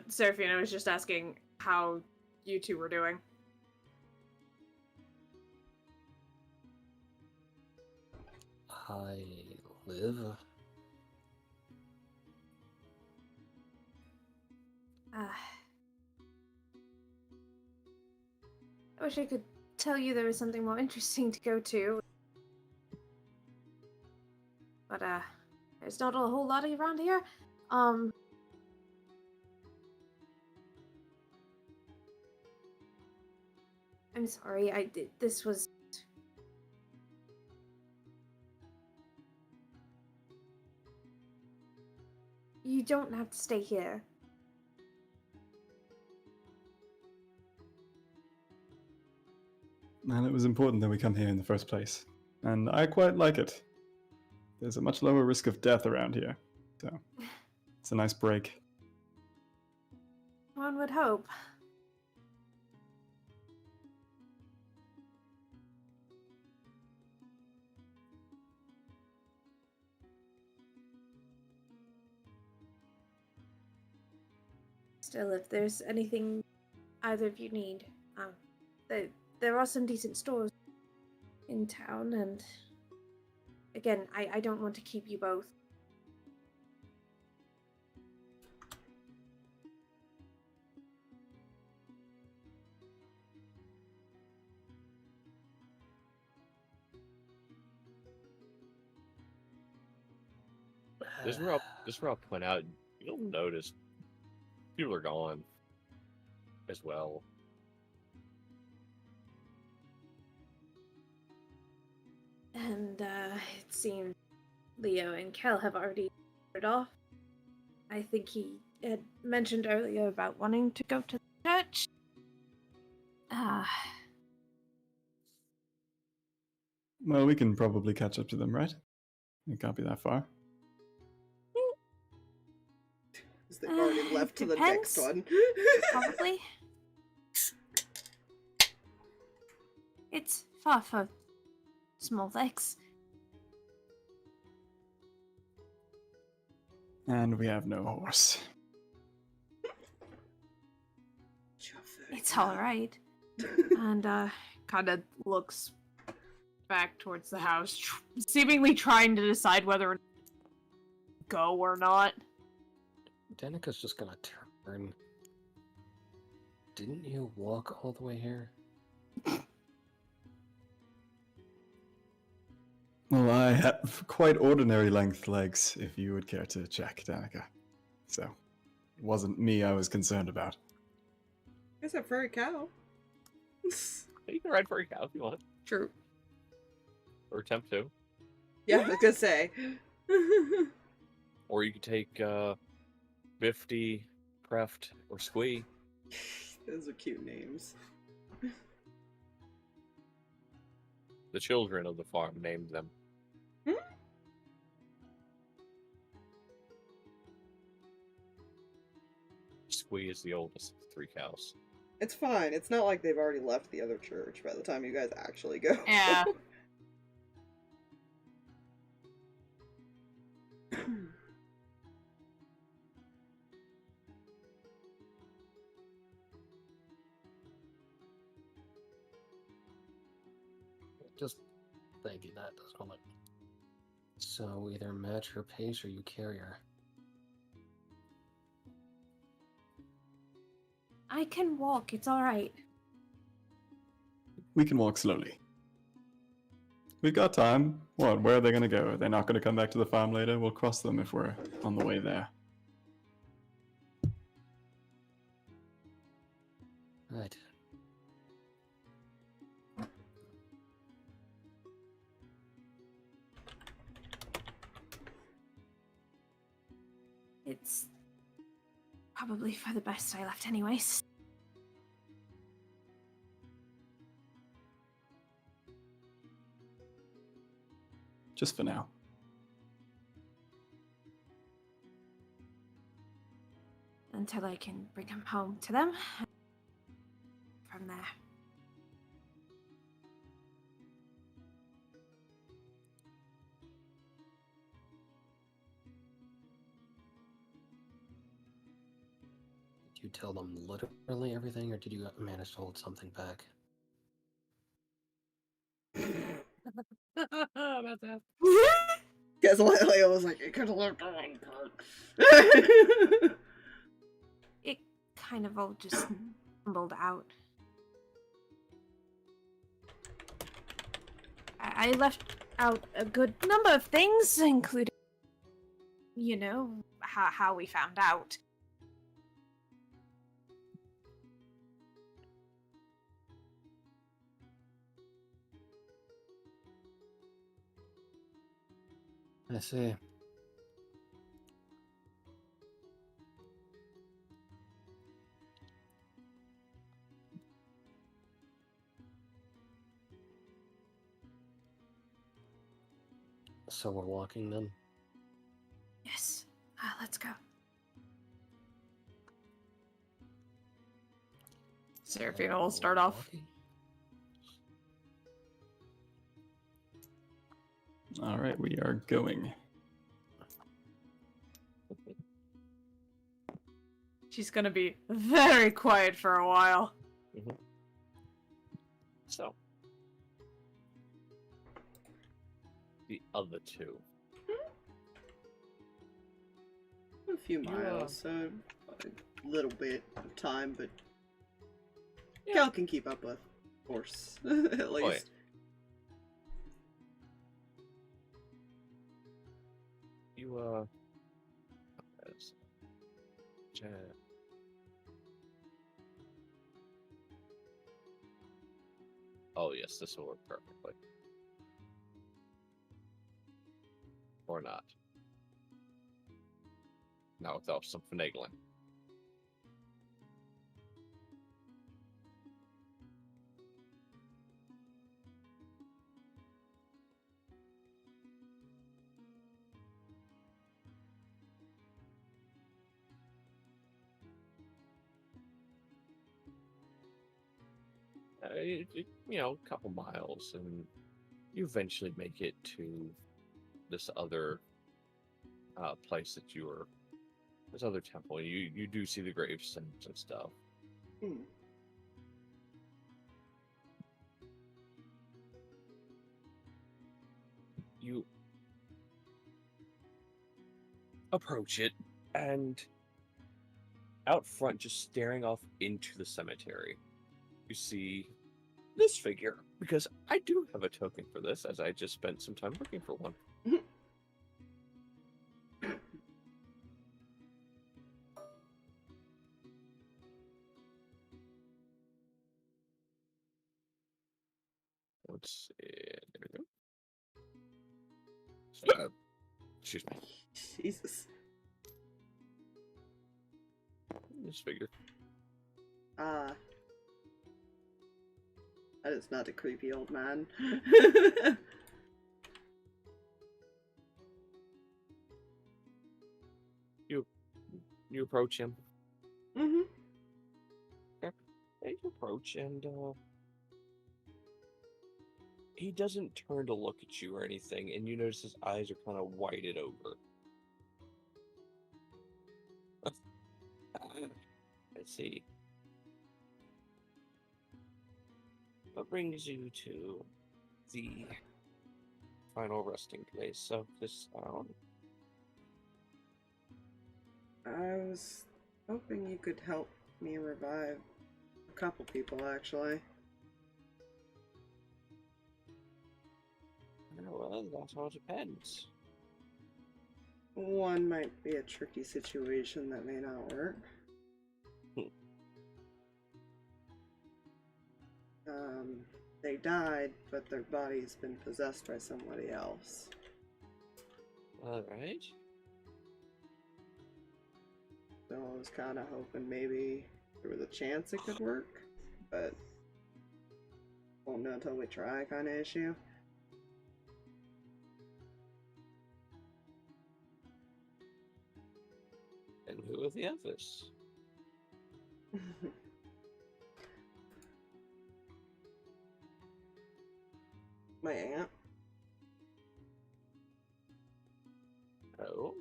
Seraphina was just asking how you two were doing. I live. I wish I could tell you there was something more interesting to go to. But, there's not a whole lot around here. I'm sorry, this was... You don't have to stay here. And it was important that we come here in the first place. And I quite like it. There's a much lower risk of death around here. So, it's a nice break. One would hope. Still, if there's anything either of you need, there are some decent stores in town, and again, I don't want to keep you both. This is where I'll point out, you'll notice people are gone as well. And it seems Leo and Kel have already started off. I think he had mentioned earlier about wanting to go to the church. Well, we can probably catch up to them, right? It can't be that far. They've already left to the next one. Probably. It's far for small legs. And we have no horse. It's alright. And kind of looks back towards the house, seemingly trying to decide whether to go or not. Danika's just gonna turn. Didn't you walk all the way here? Well, I have quite ordinary length legs, if you would care to check, Danika. So, it wasn't me I was concerned about. I guess a furry cow. You can ride for a cow if you want, True. or attempt to, Yeah, I was gonna say. or you could take Bifty, Preft, or Squee. Those are cute names. The children of the farm named them. Squee is the oldest of the 3 cows. It's fine. It's not like they've already left the other church by the time you guys actually go. Yeah. Just thinking that does moment. So either match her pace or you carry her. I can walk, it's alright. We can walk slowly. We've got time. What? Where are they going to go? Are they not going to come back to the farm later? We'll cross them if we're on the way there. Right. It's probably for the best I left anyways. Just for now. Until I can bring him home to them. From there. You tell them literally everything, or did you manage to hold something back? About that. Because Leia was like, it could have left one part. It kind of all just stumbled out. I left out a good number of things, including, you know, how we found out. I see. So we're walking then? Yes, let's go. Seraphina will start off. Walking? All right, we are going. She's gonna be very quiet for a while. So, the other two. A few miles, so a little bit of time, but Cal can keep up with, of course, at least. Oh, yeah. You, that's- oh yes, this will work perfectly. Or not. Not without some finagling. You know, a couple miles, and you eventually make it to this other place that you were. This other temple. You do see the gravestones and stuff. Hmm. You approach it, and out front, just staring off into the cemetery, you see this figure, because I do have a token for this, as I just spent some time looking for one. Let's see. There we go. Excuse me. Jesus. This figure. That is not a creepy old man. You approach him. Mm-hmm. Yeah, you approach, and he doesn't turn to look at you or anything, and you notice his eyes are kind of whited over. Let's see. What brings you to the final resting place of this town? I was hoping you could help me revive a couple people, actually. Well, that all depends. One might be a tricky situation that may not work. They died, but their body's been possessed by somebody else. Alright. So I was kind of hoping maybe there was a chance it could work, but won't know until we try kind of issue. And who are the others? My aunt. Oh.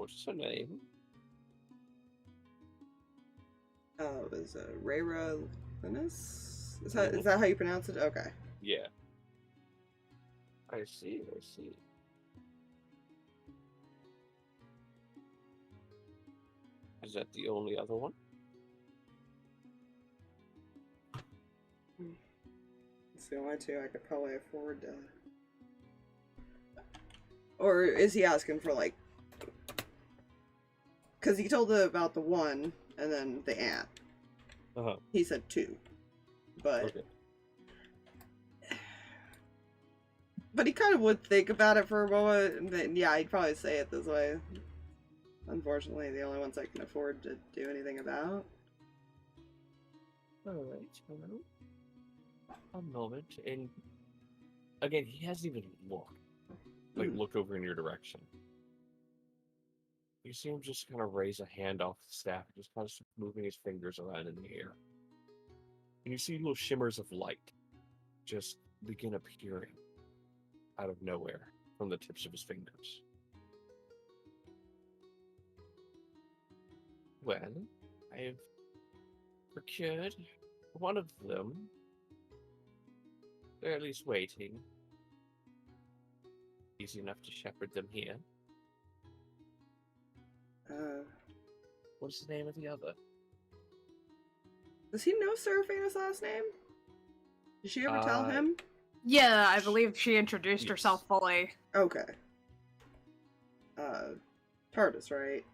What's her name? Oh, is Rayra Linus? Is that how you pronounce it? Okay. Yeah. I see, I see. Is that the only other one? It's the only two I could probably afford to... Or is he asking for, like... Because he told her about the one, and then the aunt. Uh-huh. He said two. But... Okay. But he kind of would think about it for a moment, and then, yeah, he'd probably say it this way. Unfortunately, the only ones I can afford to do anything about. Alright, hello. A moment, and again, he hasn't even looked. Looked over in your direction. You see him just kind of raise a hand off the staff, and just kind of moving his fingers around in the air. And you see little shimmers of light just begin appearing out of nowhere from the tips of his fingers. Well, I've procured one of them. They're at least waiting. Easy enough to shepherd them here. What's the name of the other? Does he know Seraphina's last name? Did she ever tell him? Yeah, I believe she introduced Yes. herself fully. Okay. TARDIS, right?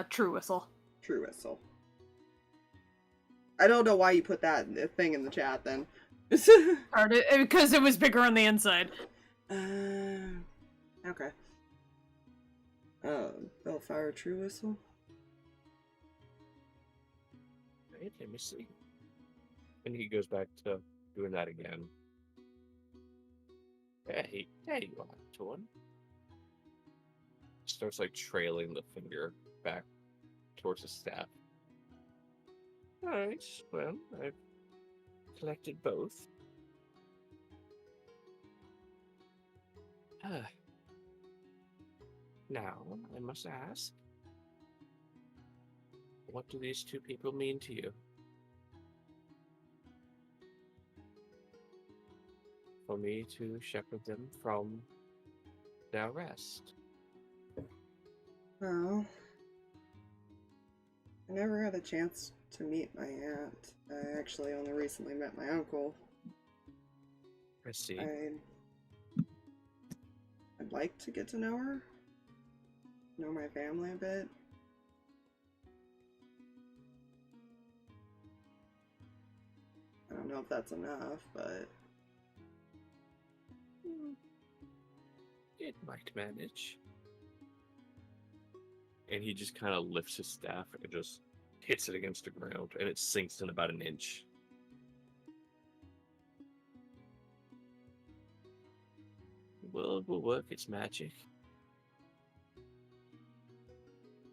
True Whistle. True Whistle. I don't know why you put that thing in the chat then. Because it was bigger on the inside. Okay. Bellfire True Whistle? Right, let me see. And he goes back to doing that again. Hey, there you are, Torn. Starts trailing the finger back towards the staff. Alright, well, I've collected both. Now, I must ask, what do these two people mean to you? For me to shepherd them from their rest. Well, I never had a chance to meet my aunt. I actually only recently met my uncle. I see. I'd like to get to know her. Know my family a bit. I don't know if that's enough, but... It might manage. And he just kind of lifts his staff and just hits it against the ground, and it sinks in about an inch. Well, it will work its magic.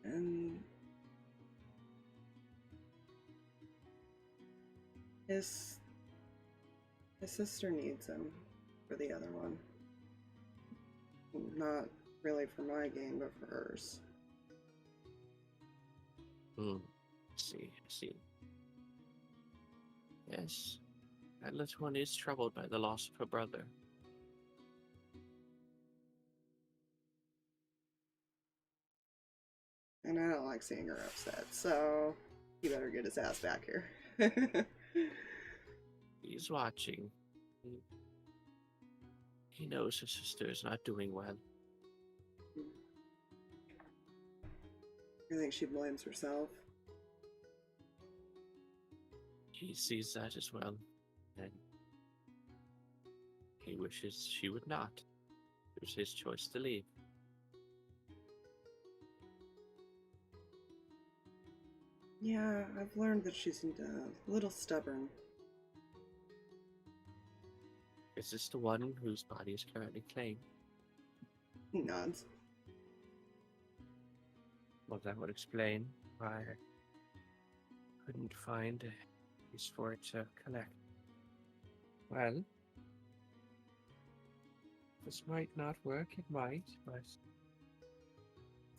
And... His sister needs him for the other one. Not really for my game, but for hers. I see. Yes, that little one is troubled by the loss of her brother. And I don't like seeing her upset, so he better get his ass back here. He's watching. He knows his sister is not doing well. I think she blames herself. He sees that as well, and he wishes she would not. It was his choice to leave. Yeah, I've learned that she's a little stubborn. Is this the one whose body is currently claimed? He nods. Well, that would explain why I couldn't find a piece for it to connect. Well, this might not work, it might, but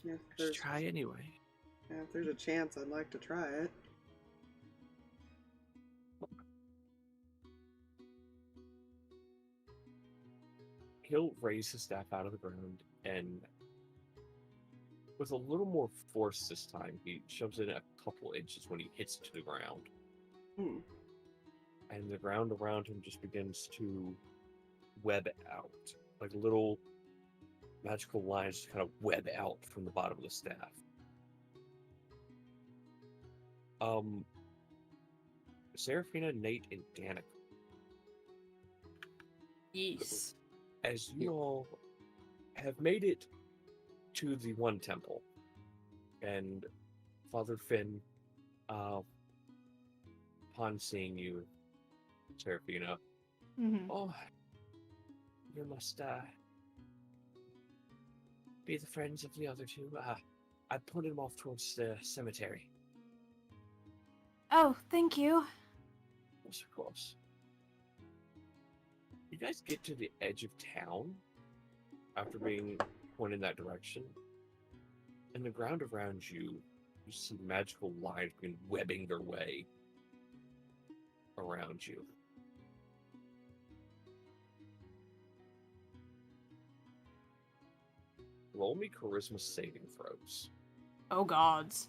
Yeah, Just try anyway. if there's a chance, I'd like to try it. He'll raise his staff out of the ground, and with a little more force this time, he shoves it a couple inches when he hits it to the ground. Hmm. And the ground around him just begins to web out. Like little magical lines just kind of web out from the bottom of the staff. Seraphina, Nate, and Danika. Yes. As you all have made it to the one temple, and Father Finn, upon seeing you, Seraphina, oh, you must be the friends of the other two. I pointed them off towards the cemetery. Oh, thank you. Yes, of course. You guys get to the edge of town after being pointed in that direction, and the ground around you, you see magical lines begin webbing their way around you. Roll me charisma saving throws. Oh gods.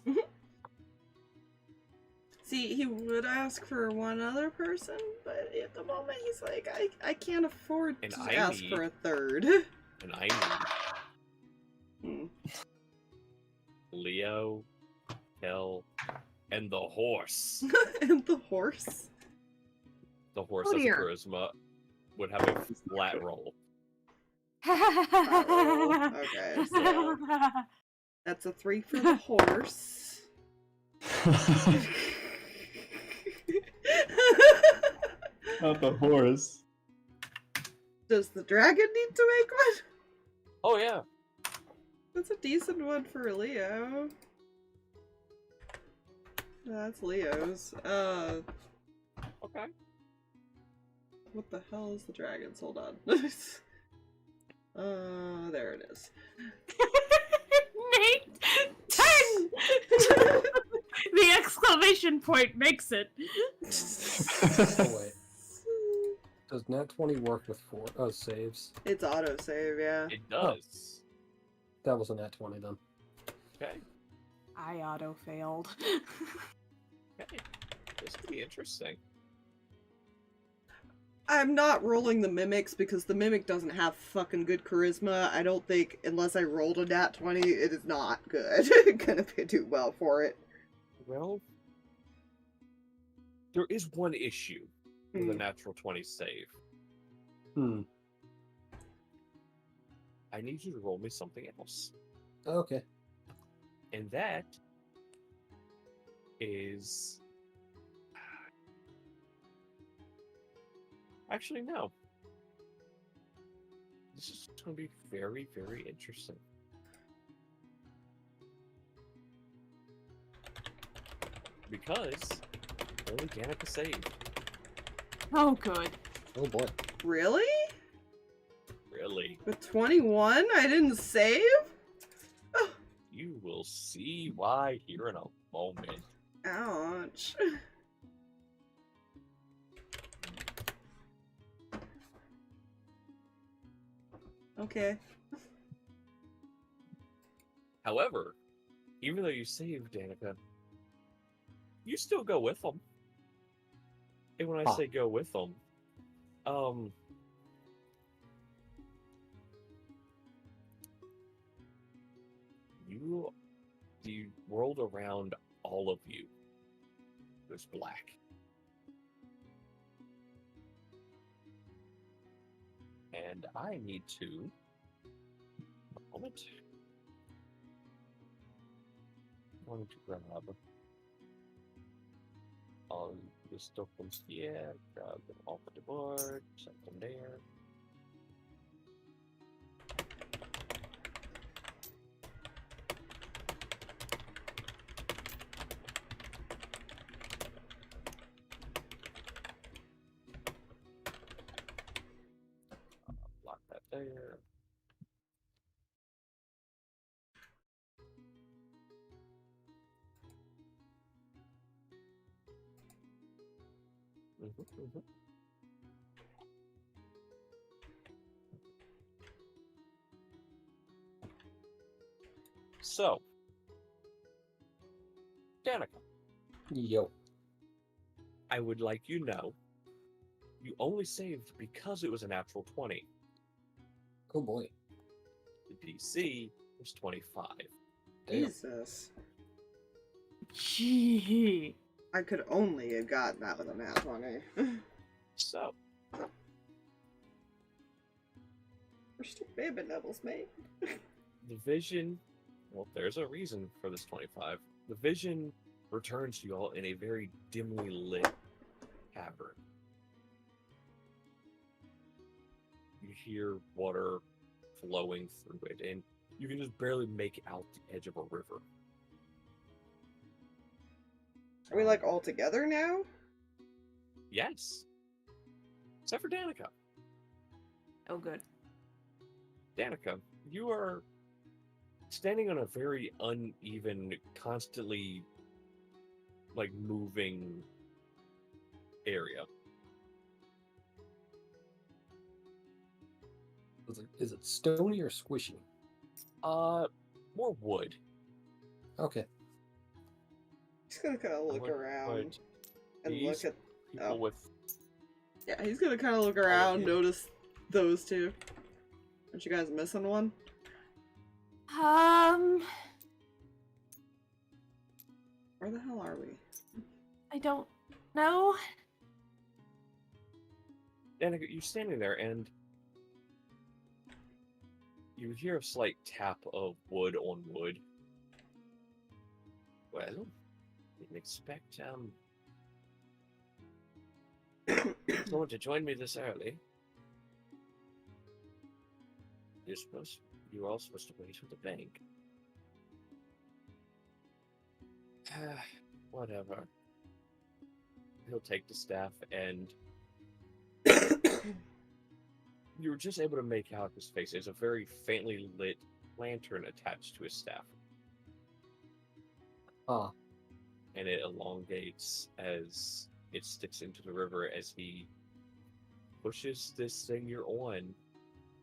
See, he would ask for one other person, but at the moment he's like, I can't afford And to I ask need- for a third. And I need Leo, Kel, and the horse. And the horse. The horse Oh, has a dear. charisma, would have a flat roll. Oh, okay, so that's a 3 for the horse. Not the horse. Does the dragon need to make one? Oh yeah. That's a decent one for Leo. That's Leo's. Okay. What the hell is the dragon's? Hold on. There it is. Nate! 10! The exclamation point makes it. Oh, wait. Does Nat 20 work with saves? It's autosave, yeah. It does. That was a Nat 20 then. Okay. I auto failed. Okay. This could be interesting. I'm not rolling the mimics because the mimic doesn't have fucking good charisma. I don't think, unless I rolled a nat 20, it is not good. Gonna do well for it. Well, there is one issue with a Hmm. natural 20 save. I need you to roll me something else. Okay. And that is... Actually, no. This is going to be very, very interesting. Because only Danika saved. Oh, good. Oh boy. Really? Really? With 21? I didn't save? Oh, You will see why here in a moment. ouch. Okay. However, even though you saved Danika, you still go with them. And when I say go with them, you rolled around all of you. There's black. And I need to... A moment. I'm going to grab all the stuff from here, grab them off the board, set them there. Block that there. mhm. So, Danika, Yo. I would like you know, you only saved because it was a natural 20. Oh boy. The DC was 25. Damn. Jesus. Gee. I could only have gotten that with a nat 20. So, We're still baby devils, mate. the vision, well, there's a reason for this 25. The vision returns to you all in a very dimly lit cavern. You hear water flowing through it, and you can just barely make out the edge of a river. Are we like all together now? Yes. Except for Danika. Oh, good. Danika, you are standing on a very uneven, constantly like moving area. Is it stony or squishy? More wood. Okay. He's gonna kind of look Wood, around wood. and These look at. people Oh. with Yeah, he's gonna kind of look around, yeah. notice those two. Aren't you guys missing one? Where the hell are we? I don't know. Danika, you're standing there and you hear a slight tap of wood on wood. Well, didn't expect someone to join me this early. You're all supposed to wait at the bank. Whatever. He'll take the staff, and you're just able to make out his face. There's a very faintly lit lantern attached to his staff. Ah. And it elongates as it sticks into the river as he pushes this thing you're on,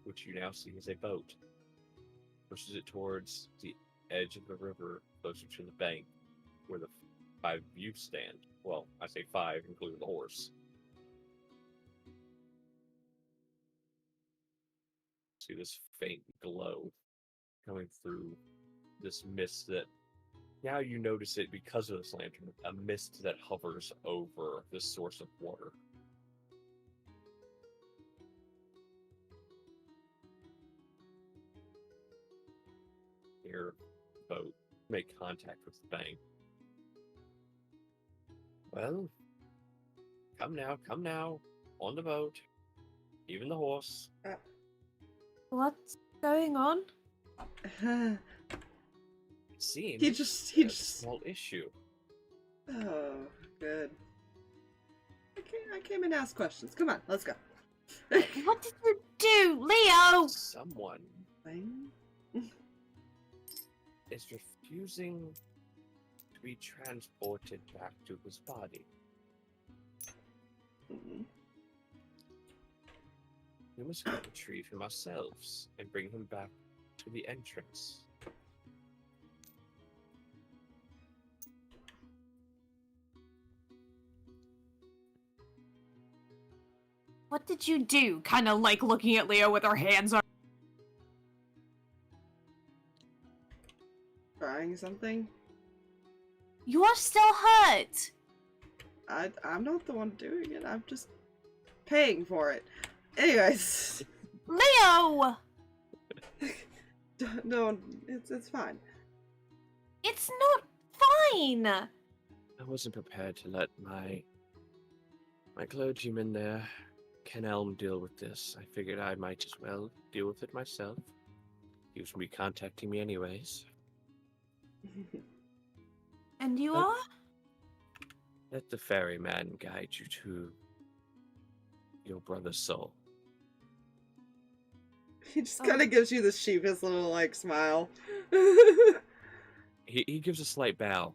which you now see as a boat, pushes it towards the edge of the river, closer to the bank, where the 5 of you stand. Well, I say 5, including the horse. See this faint glow coming through this mist that now you notice it because of this lantern, a mist that hovers over this source of water. Your boat make contact with the bank. Well, come now, on the boat, even the horse. What's going on? It seems he there's a just. small issue. Oh, good. I came in to ask questions. Come on, let's go. What did you do, Leo? Someone Thing? is refusing to be transported back to his body. Mhm. We must go retrieve him ourselves and bring him back to the entrance. What did you do? Kind of like looking at Leo with her hands on. Trying something? You are still hurt. I'm not the one doing it. I'm just paying for it. Anyways, Leo! no, it's fine. It's not fine. I wasn't prepared to let my clergyman there, Ken Elm, deal with this. I figured I might as well deal with it myself. He was going to be contacting me anyways. And you But- are? Let the ferryman guide you to your brother's soul. He just kind of gives you the sheepish little like smile. He gives a slight bow.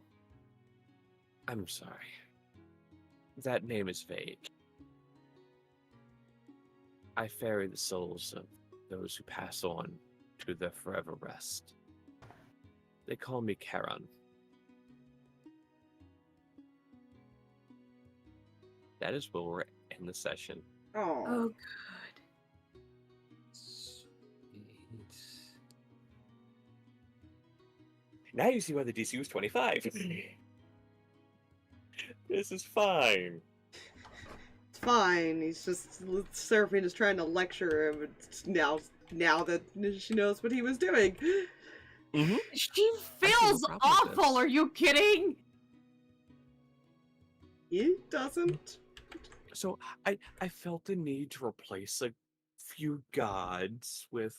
I'm sorry. That name is vague. I ferry the souls of those who pass on to their forever rest. They call me Charon. That is where we're in the session. Oh. Oh, good. Now you see why the DC was 25. This is fine. It's fine. He's just Seraphina's trying to lecture him. Now that she knows what he was doing. Mm-hmm. She feels problem with awful. this. Are you kidding? He doesn't. So I felt the need to replace a few gods with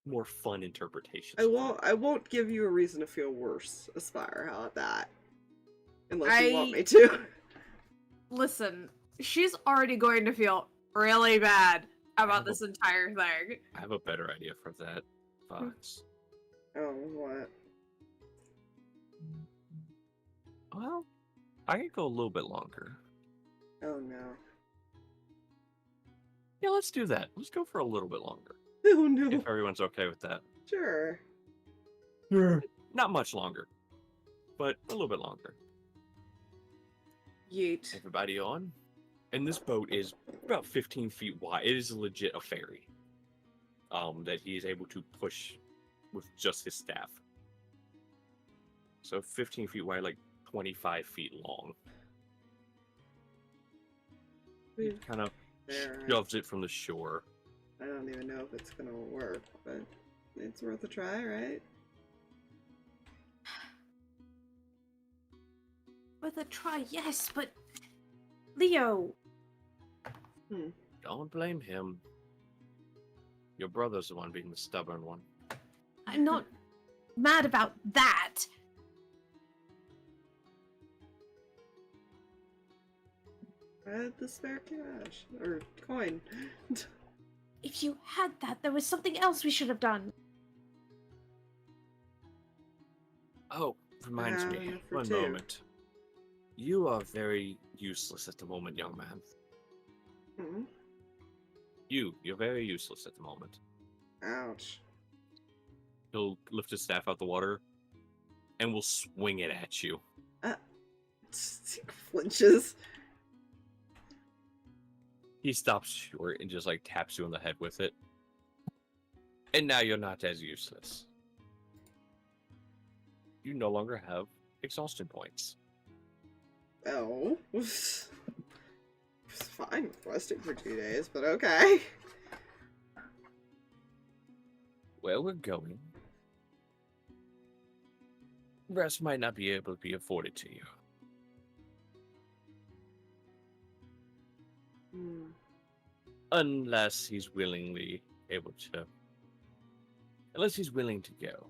more fun interpretations. I won't give you a reason to feel worse, Aspire. How about that? Unless you want me to. Listen, she's already going to feel really bad about this entire thing. I have a better idea for that, Fox. Oh, what? Well, I could go a little bit longer. Oh no. Yeah, let's do that. Let's go for a little bit longer. Oh no. If everyone's okay with that. Sure. Not much longer, but a little bit longer. Yeet. Everybody on? And this boat is about 15 feet wide. It is legit a ferry. That he is able to push with just his staff. So 15 feet wide, like 25 feet long. He kind of There. shoves it from the shore. I don't even know if it's gonna work, but it's worth a try, right? With a try, yes, but Leo, Don't blame him. Your brother's the one being the stubborn one. I'm not mad about that. I had the spare cash or coin. If you had that, there was something else we should have done. Oh, reminds me. enough for One two. moment. You are very useless at the moment, young man. Hmm? You're very useless at the moment. Ouch. He'll lift his staff out the water and will swing it at you. Flinches. He stops short and just like taps you on the head with it. And now you're not as useless. You no longer have exhaustion points. Oh. It's fine with resting for 2 days, but okay. Where we're going, rest might not be able to be afforded to you. Hmm. Unless he's willingly able to. Unless he's willing to go.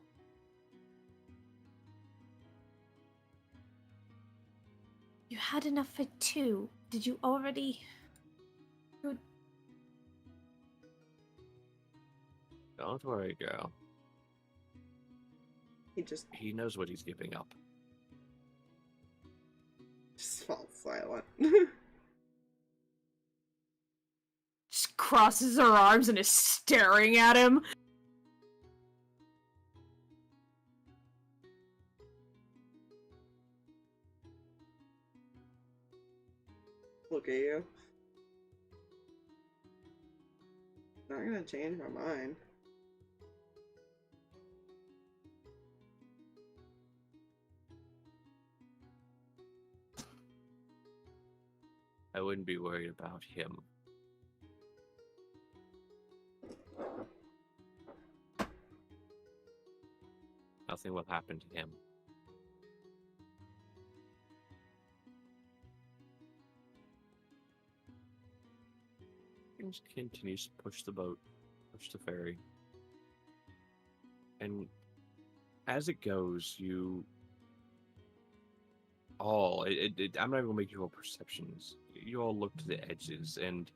You had enough for 2. Did you already? Don't worry, girl. He knows what he's giving up. Just falls silent. Just crosses her arms and is staring at him. Look at you. Not gonna change my mind. I wouldn't be worried about him. Nothing will happen to him. He just continues to push the boat, push the ferry. And as it goes, you all, I'm not even gonna make you roll perceptions. You all look to the edges, and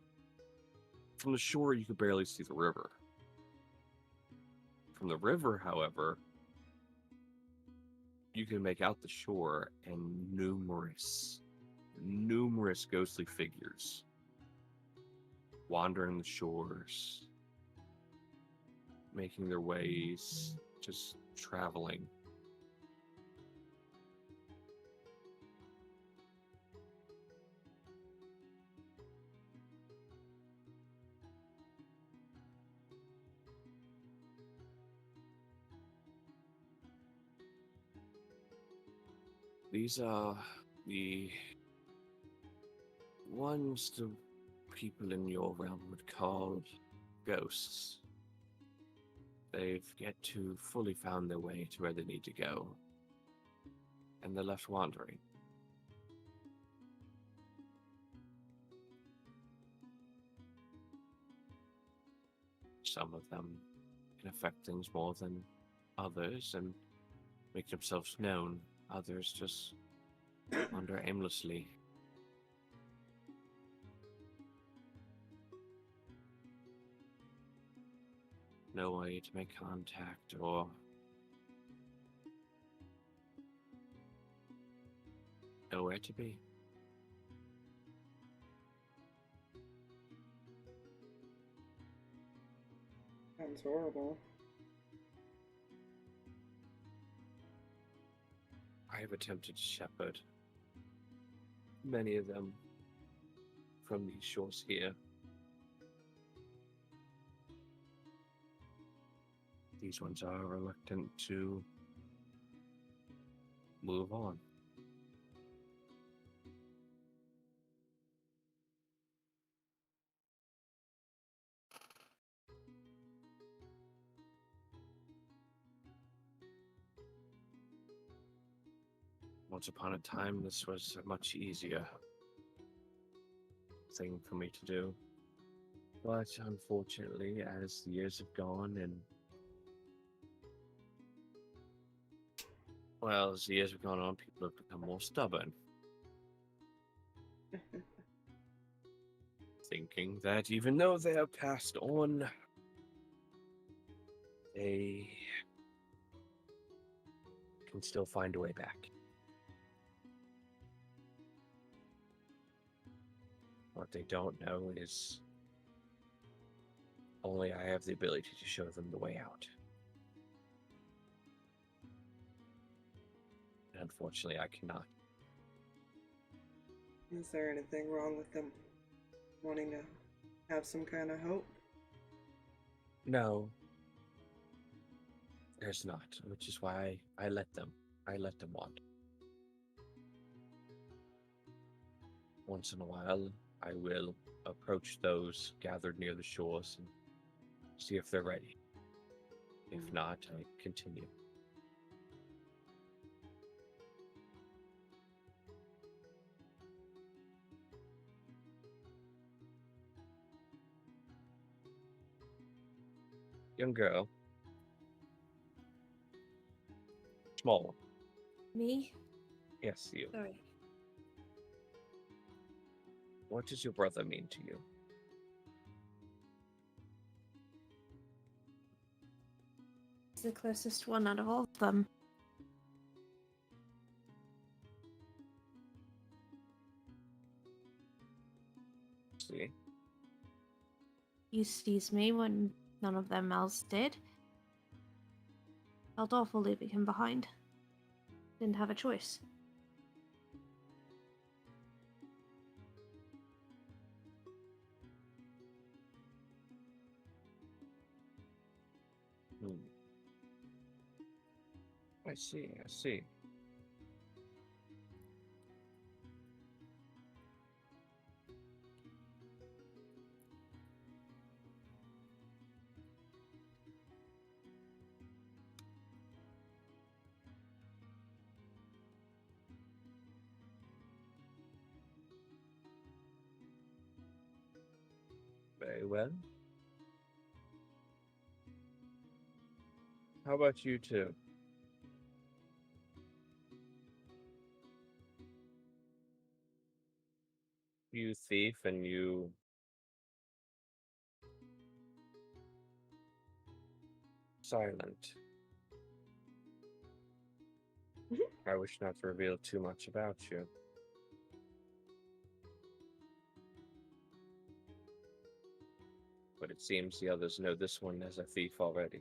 from the shore, you could barely see the river. From the river, however, you can make out the shore and numerous ghostly figures wandering the shores, making their ways, just traveling. These are the ones the people in your realm would call ghosts. They've yet to fully found their way to where they need to go, and they're left wandering. Some of them can affect things more than others and make themselves known. Others just wander aimlessly. No way to make contact or nowhere to be. Sounds horrible. I have attempted to shepherd many of them from these shores here. These ones are reluctant to move on. Once upon a time, this was a much easier thing for me to do. But unfortunately, as the years have gone and well, as the years have gone on, people have become more stubborn. Thinking that even though they have passed on, they can still find a way back. What they don't know is only I have the ability to show them the way out. And unfortunately, I cannot. Is there anything wrong with them wanting to have some kind of hope? No, there's not, which is why I let them wander. Once in a while, I will approach those gathered near the shores and see if they're ready. If not, I continue. Young girl. Small one. Me? Yes, you. Sorry. What does your brother mean to you? He's the closest one out of all of them. See? He sees me when none of them else did. Felt awful leaving him behind. Didn't have a choice. I see, I see. Very well. How about you two? You thief and you silent. I wish not to reveal too much about you. but it seems the others know this one as a thief already.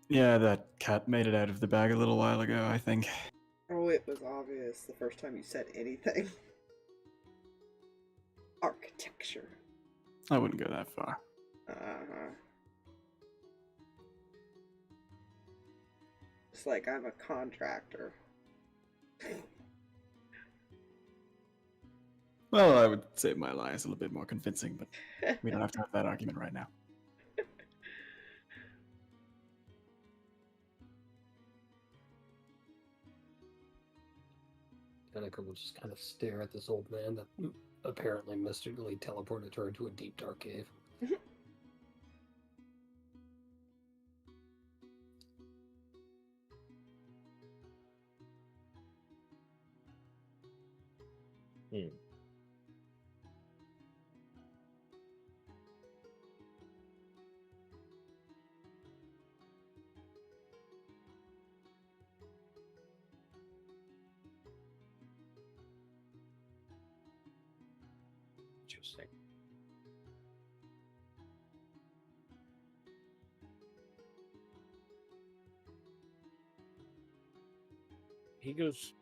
Yeah, that cat made it out of the bag a little while ago, I think. Oh, it was obvious the first time you said anything. Architecture. I wouldn't go that far. Uh-huh. It's like I'm a contractor. Well, I would say my lie is a little bit more convincing, but we don't have to have that argument right now. Danika will just kind of stare at this old man that apparently mysteriously teleported her into a deep, dark cave. Hmm. Interesting. He goes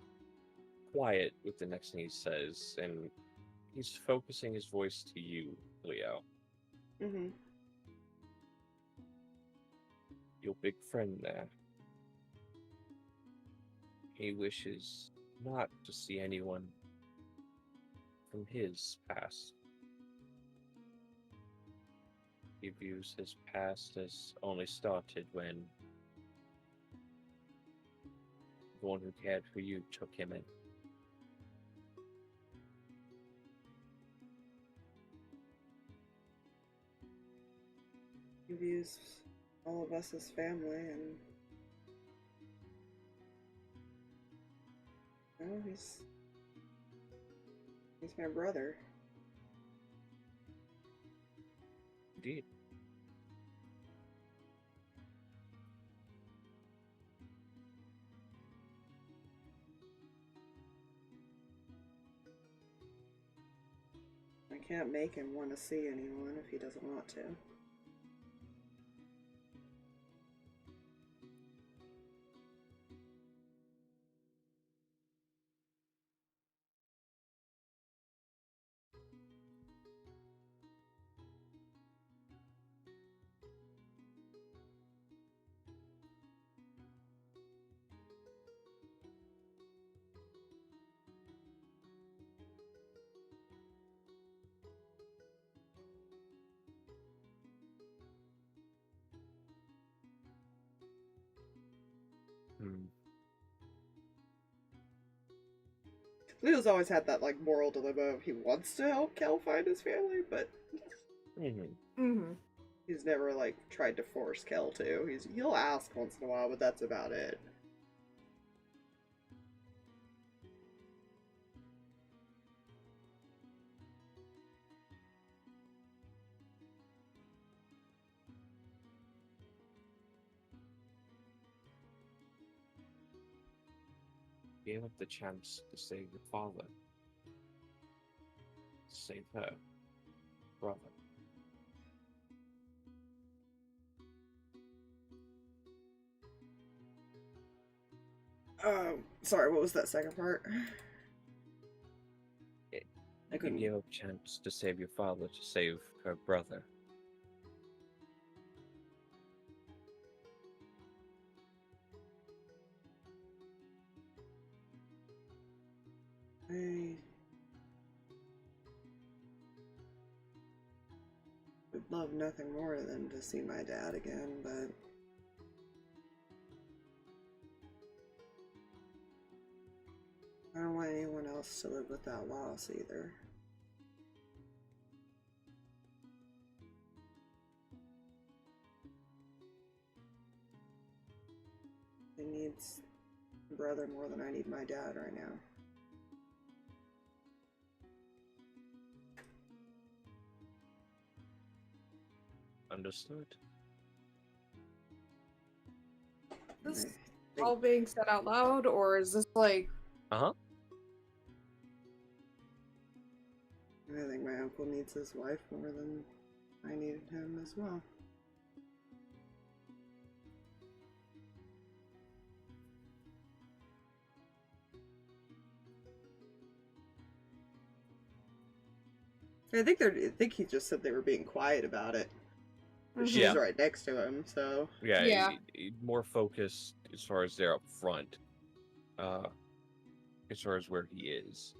quiet with the next thing he says, and he's focusing his voice to you, Leo. Mm-hmm. Your big friend there. He wishes not to see anyone from his past. He views his past as only started when the one who cared for you took him in. He views all of us as family, and well, he's my brother. Indeed. I can't make him want to see anyone if he doesn't want to. Hmm. Leo's always had that like moral dilemma of he wants to help Kel find his family, but he's never like tried to force Kel to. He'll ask once in a while, but that's about it. Gave up the chance to save your father. To save her. Brother. Sorry, what was that second part? I You couldn't. gave up a chance to save your father to save her brother. I would love nothing more than to see my dad again, but I don't want anyone else to live with that loss either. He needs a brother more than I need my dad right now. Understood? This I all think, being said out loud, or is this like Uh-huh. I think my uncle needs needs his wife more than I needed him as well. I think he just said they were being quiet about it. But she's Yeah. right next to him, so Yeah, Yeah. more focused as far as they're up front, as far as where he is.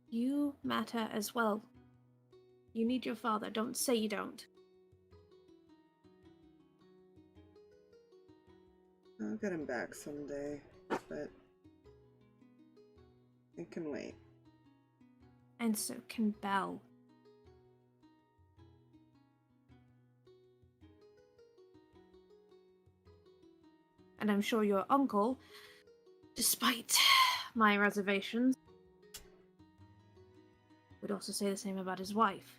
You matter as well. You need your father. Don't say you don't. I'll get him back someday, but it can wait. And so can Belle. And I'm sure your uncle, despite my reservations, would also say the same about his wife.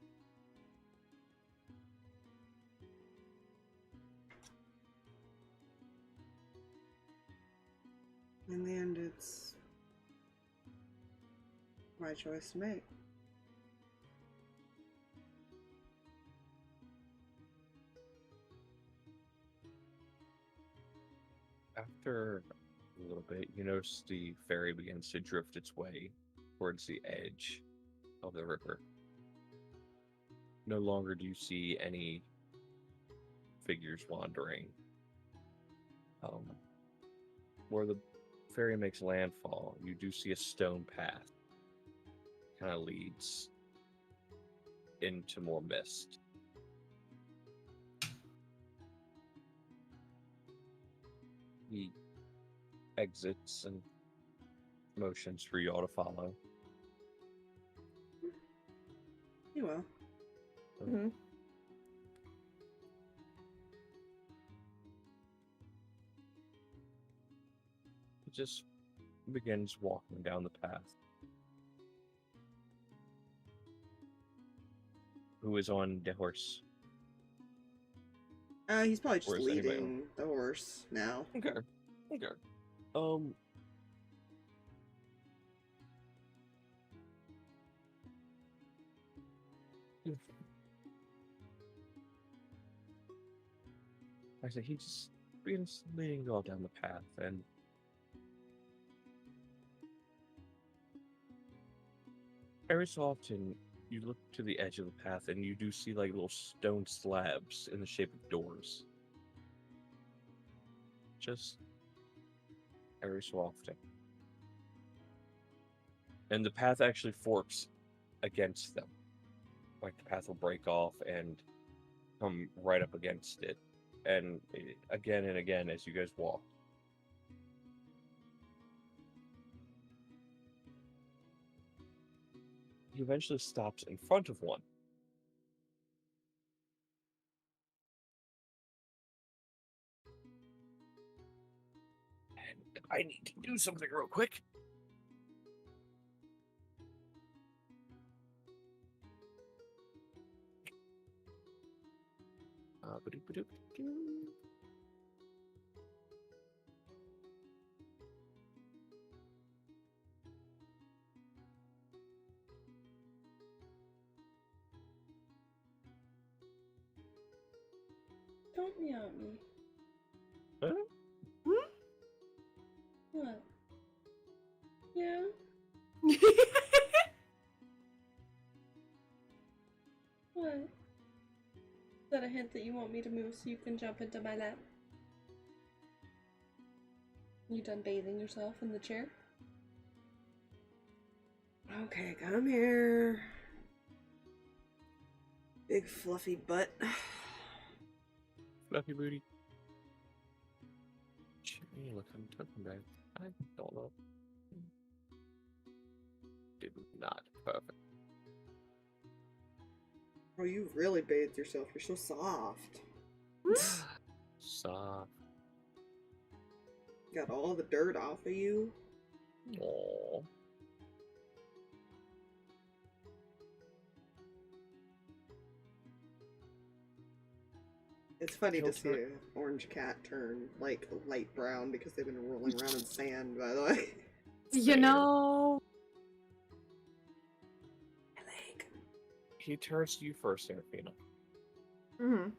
In the end, it's my choice to make. After a little bit, you notice the ferry begins to drift its way towards the edge of the river. No longer do you see any figures wandering. Where the ferry makes landfall, you do see a stone path. Kind of leads into more mist. He exits and motions for y'all to follow. You will. Mm-hmm. He just begins walking down the path. Who is on the horse? He's probably just Or is anybody leading the horse now. Okay. Okay. I say he just begins leading you all down the path, and every so often you look to the edge of the path and you do see like little stone slabs in the shape of doors. Just every so often. And the path actually forks against them. Like the path will break off and come right up against it. And again and again as you guys walk. He eventually stops in front of one. And I need to do something real quick. Don't meow at me. Huh? What? Yeah? What? Is that a hint that you want me to move so you can jump into my lap? You done bathing yourself in the chair? Okay, come here. Big fluffy butt. Fluffy booty. Hey, look, I'm talking about. I don't know. Did not perfect. Oh, you really bathed yourself. You're so soft. Soft. Got all the dirt off of you. Aww. It's funny to He'll see turn- an orange cat turn like light brown because they've been rolling around in sand, by the way. You know. My leg. He turns to you first, Seraphina. Mm-hmm.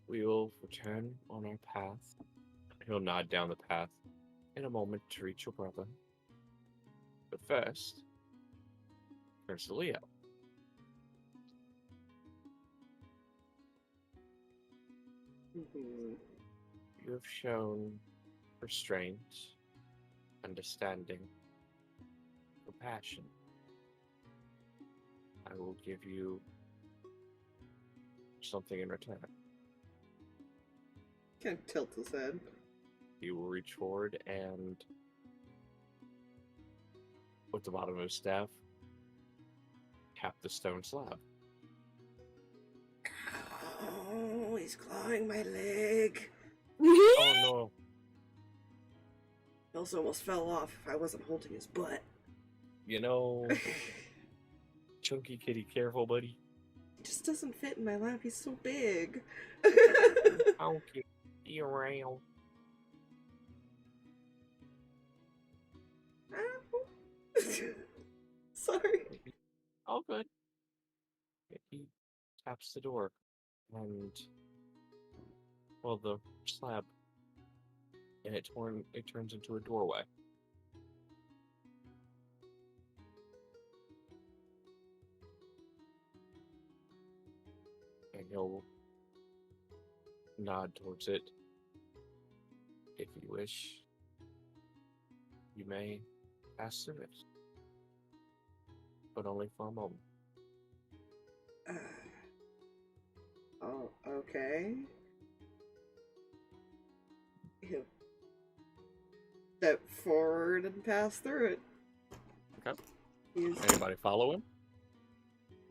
We will return on our path. He'll nod down the path in a moment to reach your brother. But first, turns to Leo. Mhm. You have shown restraint, understanding, compassion. I will give you something in return. Kind of tilts his head. He will reach forward and, with the bottom of his staff, tap the stone slab. Oh, he's clawing my leg. Oh no! Hills almost fell off if I wasn't holding his butt. You know, chunky kitty, careful, buddy. He just doesn't fit in my lap. He's so big. Okay, be around. Ow. Sorry. All good. He taps the door, and well, the slab, and it turns into a doorway. And he'll nod towards it. If you wish, you may pass through it, but only for a moment. Oh, okay. He'll step forward and pass through it. Okay. He's- Anybody follow him?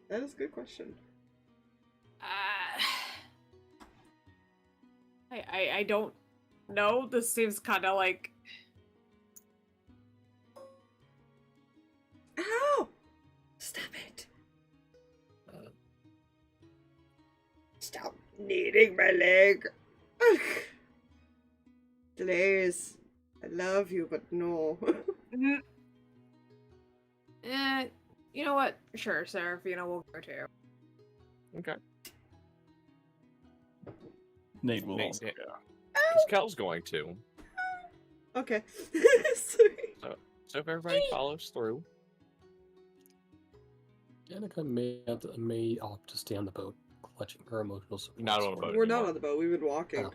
That is a good question. I don't know. This seems kind of like Ow! Stop it. Stop kneading my leg. Ugh. Please. I love you, but no. you know what? Sure, Seraphina, we'll go too. Okay. Nate will Nate, also. yeah. Because Kel's going to. Okay. Sorry. So if everybody follows through, Danika may opt to stay on the boat, clutching her emotional support. Not on a boat. We're not anymore. on the boat. We've been walking. Oh.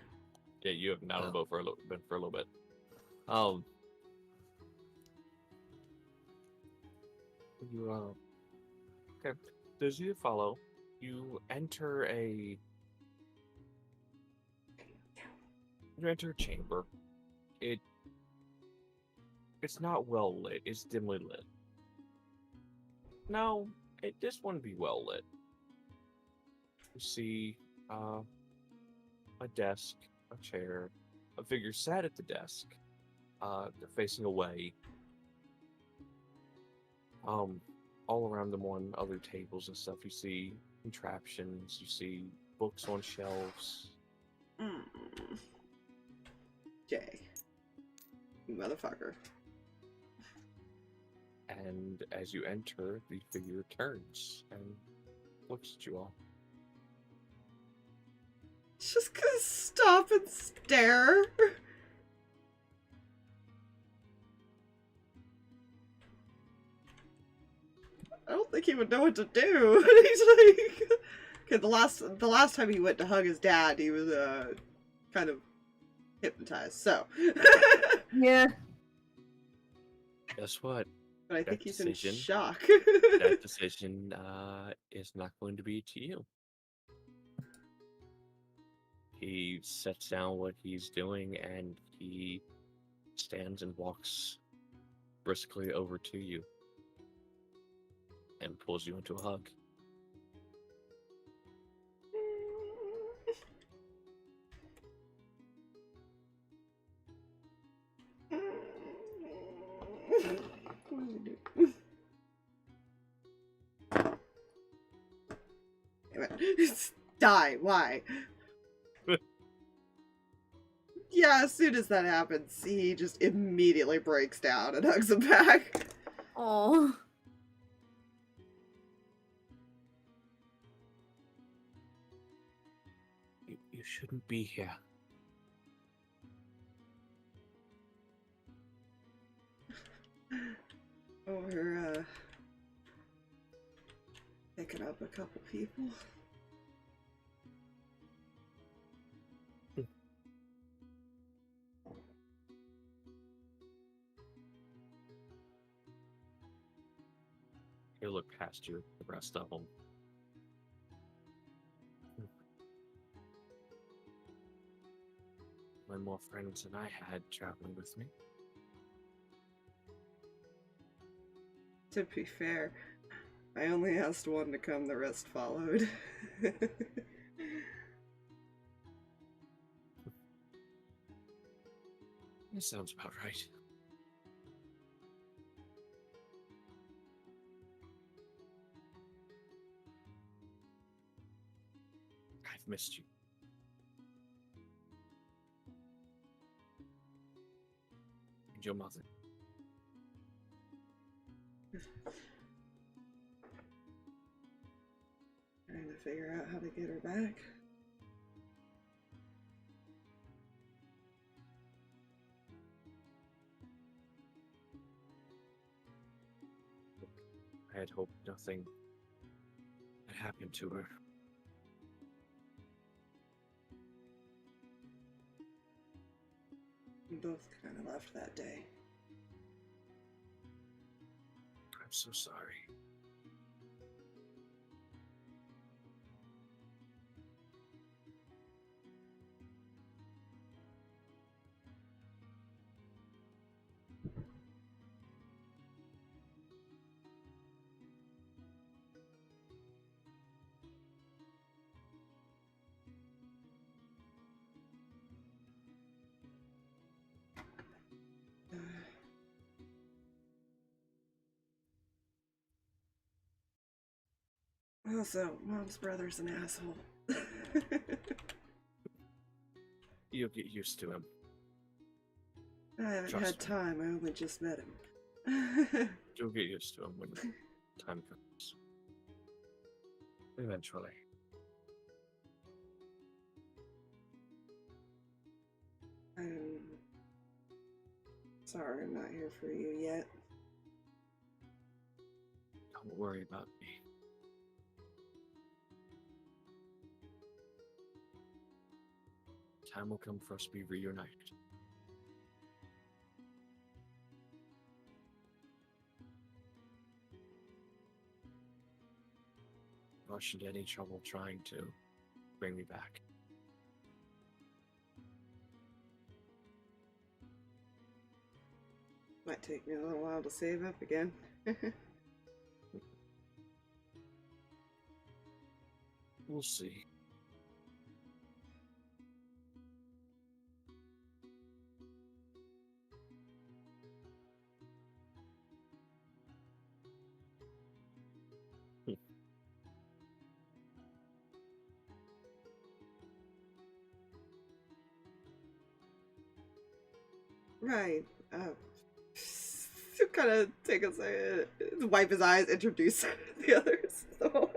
Yeah, you have not on the Oh. boat for a little bit. You okay. Those of you that follow, you enter a chamber. It's not well lit. It's dimly lit. No, this wouldn't be well lit. You see a desk, a chair, a figure sat at the desk. They're facing away. All around them on other tables and stuff, you see contraptions, you see books on shelves. Jay. You motherfucker. And as you enter, the figure turns and looks at you all. Just gonna stop and stare. I don't think he would know what to do. He's like, okay, the last time he went to hug his dad, he was kind of hypnotized. So, Yeah. Guess what? but I think That he's decision- in shock. That decision is not going to be to you. He sets down what he's doing and he stands and walks briskly over to you and pulls you into a hug. What is he doing? Damn it. Die. Why? Yeah, as soon as that happens, he just immediately breaks down and hugs him back. Oh. You shouldn't be here. Oh, we're, picking up a couple people. You look past you, the rest of them. One more friends than I had traveling with me. To be fair, I only asked one to come, the rest followed. That sounds about right. I've missed you. And your mother. Trying to figure out how to get her back. I had hoped nothing had happened to her. We both kind of left that day. I'm so sorry. Also, Mom's brother's an asshole. You'll get used to him. I haven't Trust had me. time, I only just met him. You'll get used to him when time comes. Eventually. I'm sorry I'm not here for you yet. Don't worry about me. Time will come for us to be reunited. Rush into any trouble trying to bring me back. Might take me a little while to save up again. We'll see. Right. Kind of take a second, wipe his eyes, introduce the others. So,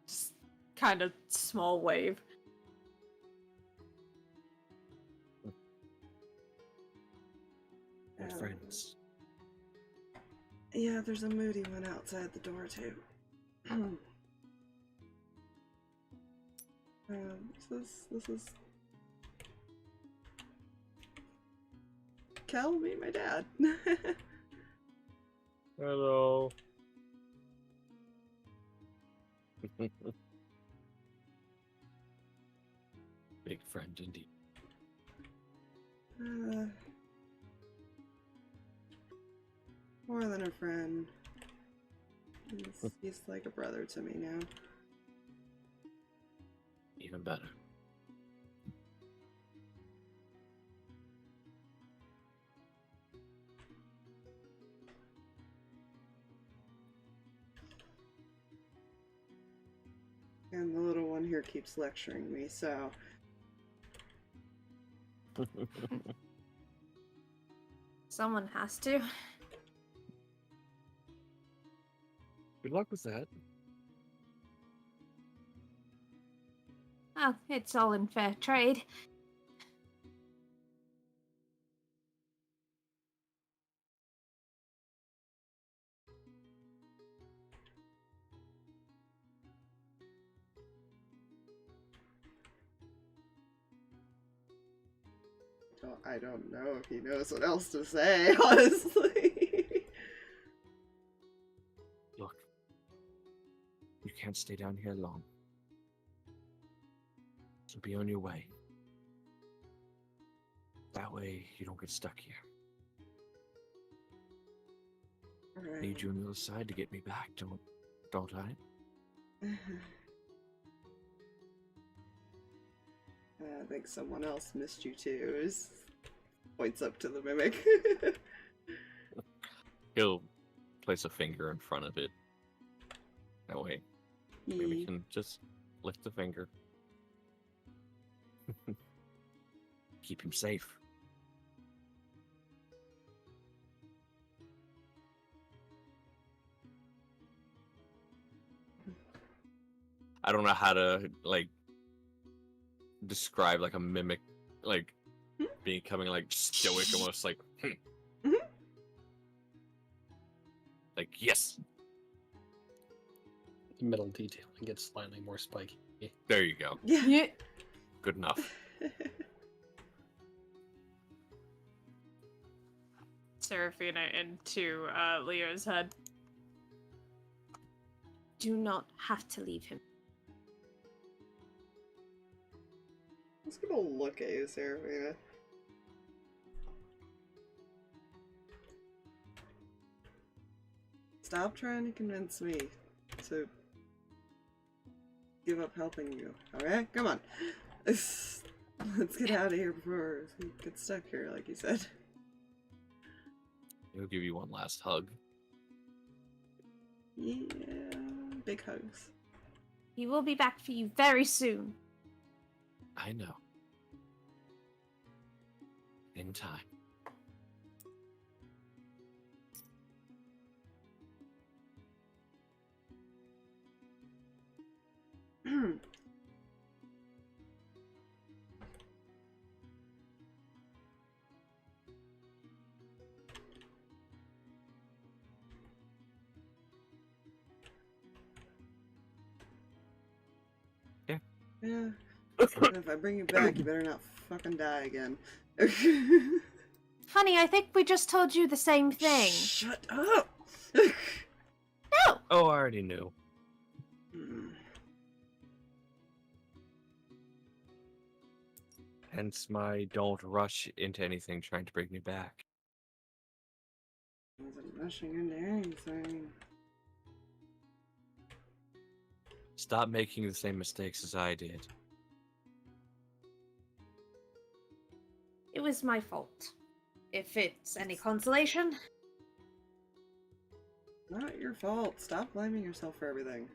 Just kind of small wave. We're friends. Yeah, there's a moody one outside the door too. This is Kel, meet my dad. Hello. Big friend indeed. More than a friend. He's like a brother to me now. Even better. here keeps lecturing me, so... Someone has to. Good luck with that. Well, it's all in fair trade. I don't know if he knows what else to say, honestly. Look, you can't stay down here long. So be on your way. That way you don't get stuck here. Alright. Need you on the other side to get me back, don't I? I think someone else missed you too. Points up to the mimic. He'll place a finger in front of it. That way, maybe we can just lift the finger. Keep him safe. I don't know how to, like, describe, like, a mimic, like, becoming, like, stoic, almost like, like, yes! The middle detailing gets slightly more spiky. There you go. Yeah. Good enough. Seraphina into Leo's head. Do not have to leave him. Let's give a look at you, Seraphina. Stop trying to convince me to give up helping you, alright? Come on. Let's get out of here before we get stuck here, like you said. He'll give you one last hug. Yeah, big hugs. He will be back for you very soon. I know. In time. Yeah. If I bring you back, you better not fucking die again. Honey, I think we just told you the same thing. Shut up! No! Oh, I already knew. Hence my don't rush into anything trying to bring me back. I wasn't rushing into anything. Stop making the same mistakes as I did. It was my fault. If it's any consolation. Not your fault. Stop blaming yourself for everything.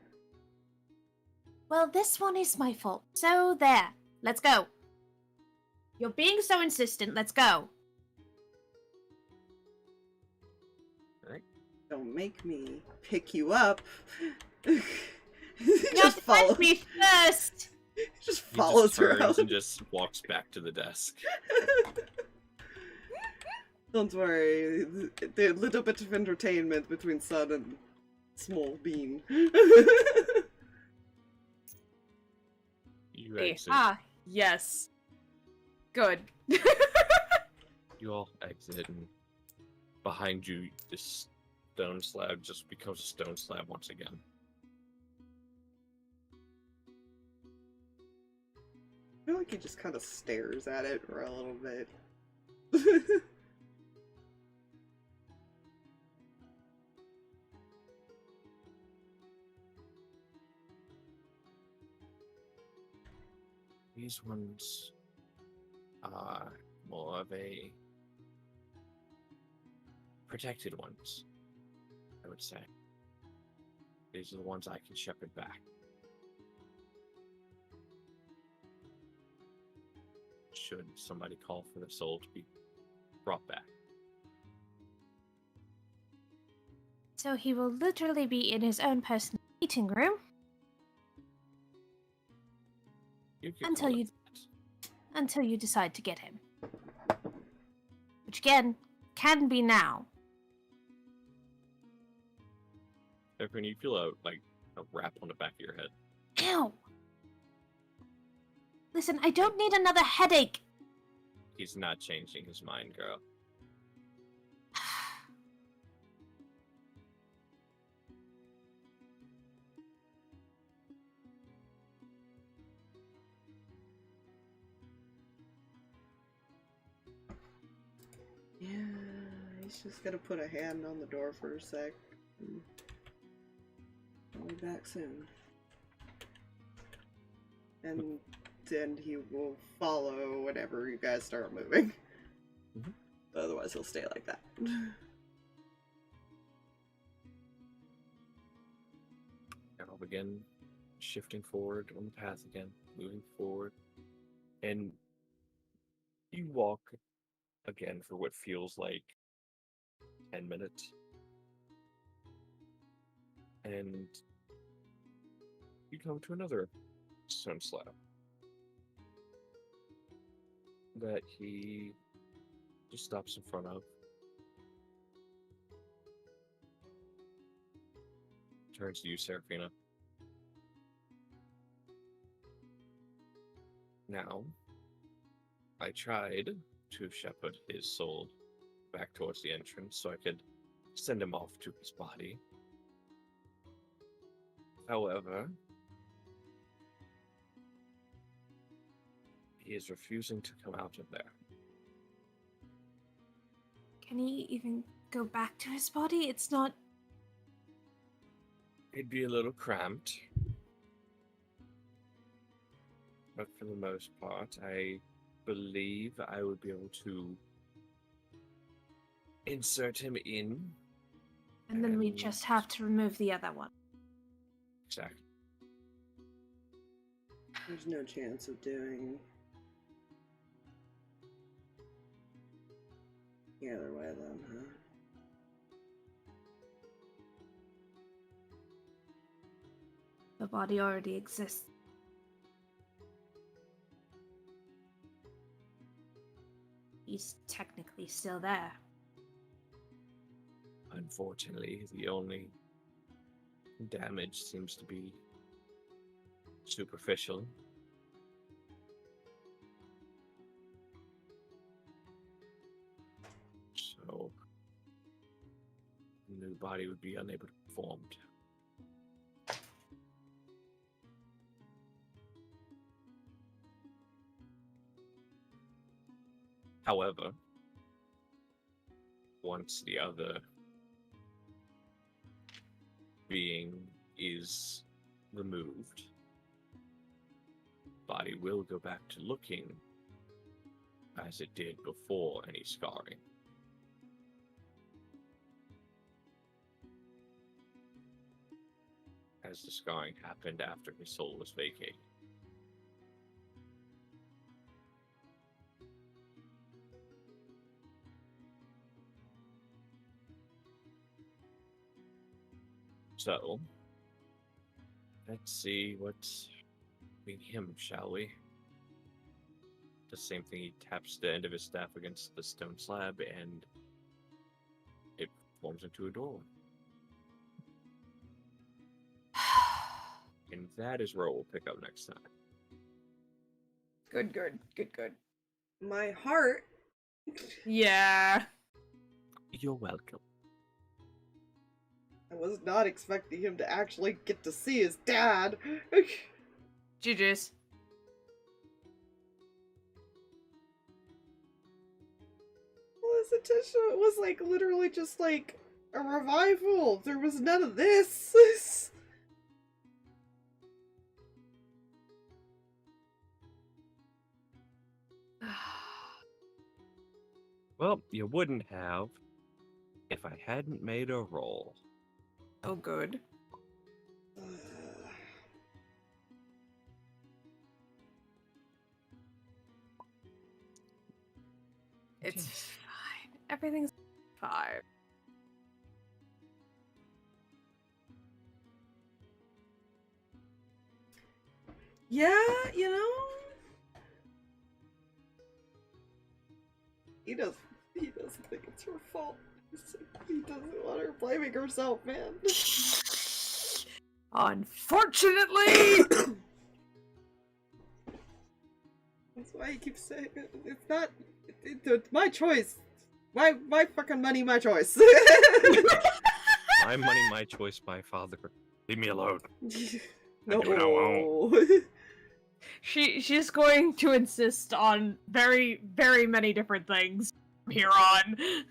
Well, this one is my fault. So there. Let's go. You're being so insistent. Let's go. Don't make me pick you up. Just follow me first. Just He follows just her turns out. and just walks back to the desk. Don't worry, the little bit of entertainment between Sun and Small Bean. You Hey, exit. yes. Good. You all exit, and behind you, this stone slab just becomes a stone slab once again. I feel like he just kind of stares at it for a little bit. These ones are more of a protected ones, I would say. These are the ones I can shepherd back. should somebody call for the soul to be brought back. So he will literally be in his own personal meeting room You could Until call it you- that. until you decide to get him. Which again, can be now. When you feel a rap on the back of your head. Ow! Listen, I don't need another headache. He's not changing his mind, girl. Yeah, he's just gonna put a hand on the door for a sec. I'll be back soon. And then he will follow whenever you guys start moving. Mhm. Otherwise, he'll stay like that. And I'll begin shifting forward on the path again, moving forward. And you walk again for what feels like 10 minutes. And you come to another stone slab that he just stops in front of. Turns to you, Seraphina. Now, I tried to shepherd his soul back towards the entrance so I could send him off to his body. However, he is refusing to come out of there. Can he even go back to his body? It's not. It'd be a little cramped. But for the most part, I believe I would be able to insert him in. And then we And- just have to remove the other one. Exactly. There's no chance of doing the other way then, huh? The body already exists. He's technically still there. Unfortunately, the only damage seems to be superficial. So, the new body would be unable to be formed. However, once the other being is removed, body will go back to looking as it did before any scarring. As the scarring happened after his soul was vacated. So, let's see what's between him, shall we? The same thing, he taps the end of his staff against the stone slab and it forms into a door. And that is where we'll pick up next time. Good, good, good, good. My heart. Yeah. You're welcome. I was not expecting him to actually get to see his dad. GG's. Well, his attention was like literally just like a revival. There was none of this. Well, you wouldn't have if I hadn't made a roll. Oh, good. It's fine. Everything's fine. Yeah, you know, he doesn't think it's her fault. He doesn't want her blaming herself, man. Unfortunately! That's why he keeps saying it's not it's my choice. My fucking money, my choice. My money, my choice, my father. Leave me alone. No. do what I want. She's going to insist on very, very many different things from here on. I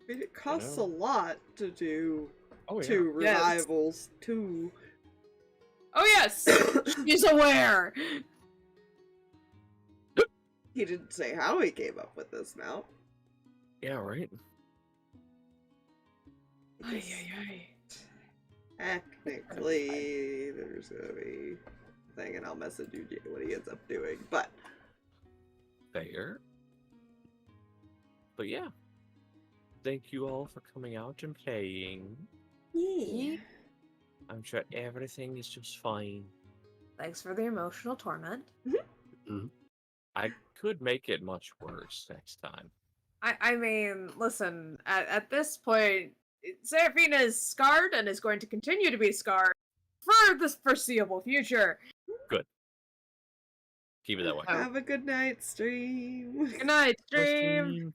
mean, it costs Yeah. a lot to do Oh, yeah. 2 Yes. revivals. 2. Oh yes! She's aware! He didn't say how he came up with this now. Yeah, right? Ay, ay, ay. Technically, there's gonna be a thing, and I'll message you what he ends up doing. But Fair. But yeah. Thank you all for coming out and playing. yeah, I'm sure everything is just fine. Thanks for the emotional torment. I could make it much worse next time. I mean, listen, at this point, Seraphina is scarred and is going to continue to be scarred for the foreseeable future. Keep it that way. have a good night, stream. Good night, stream!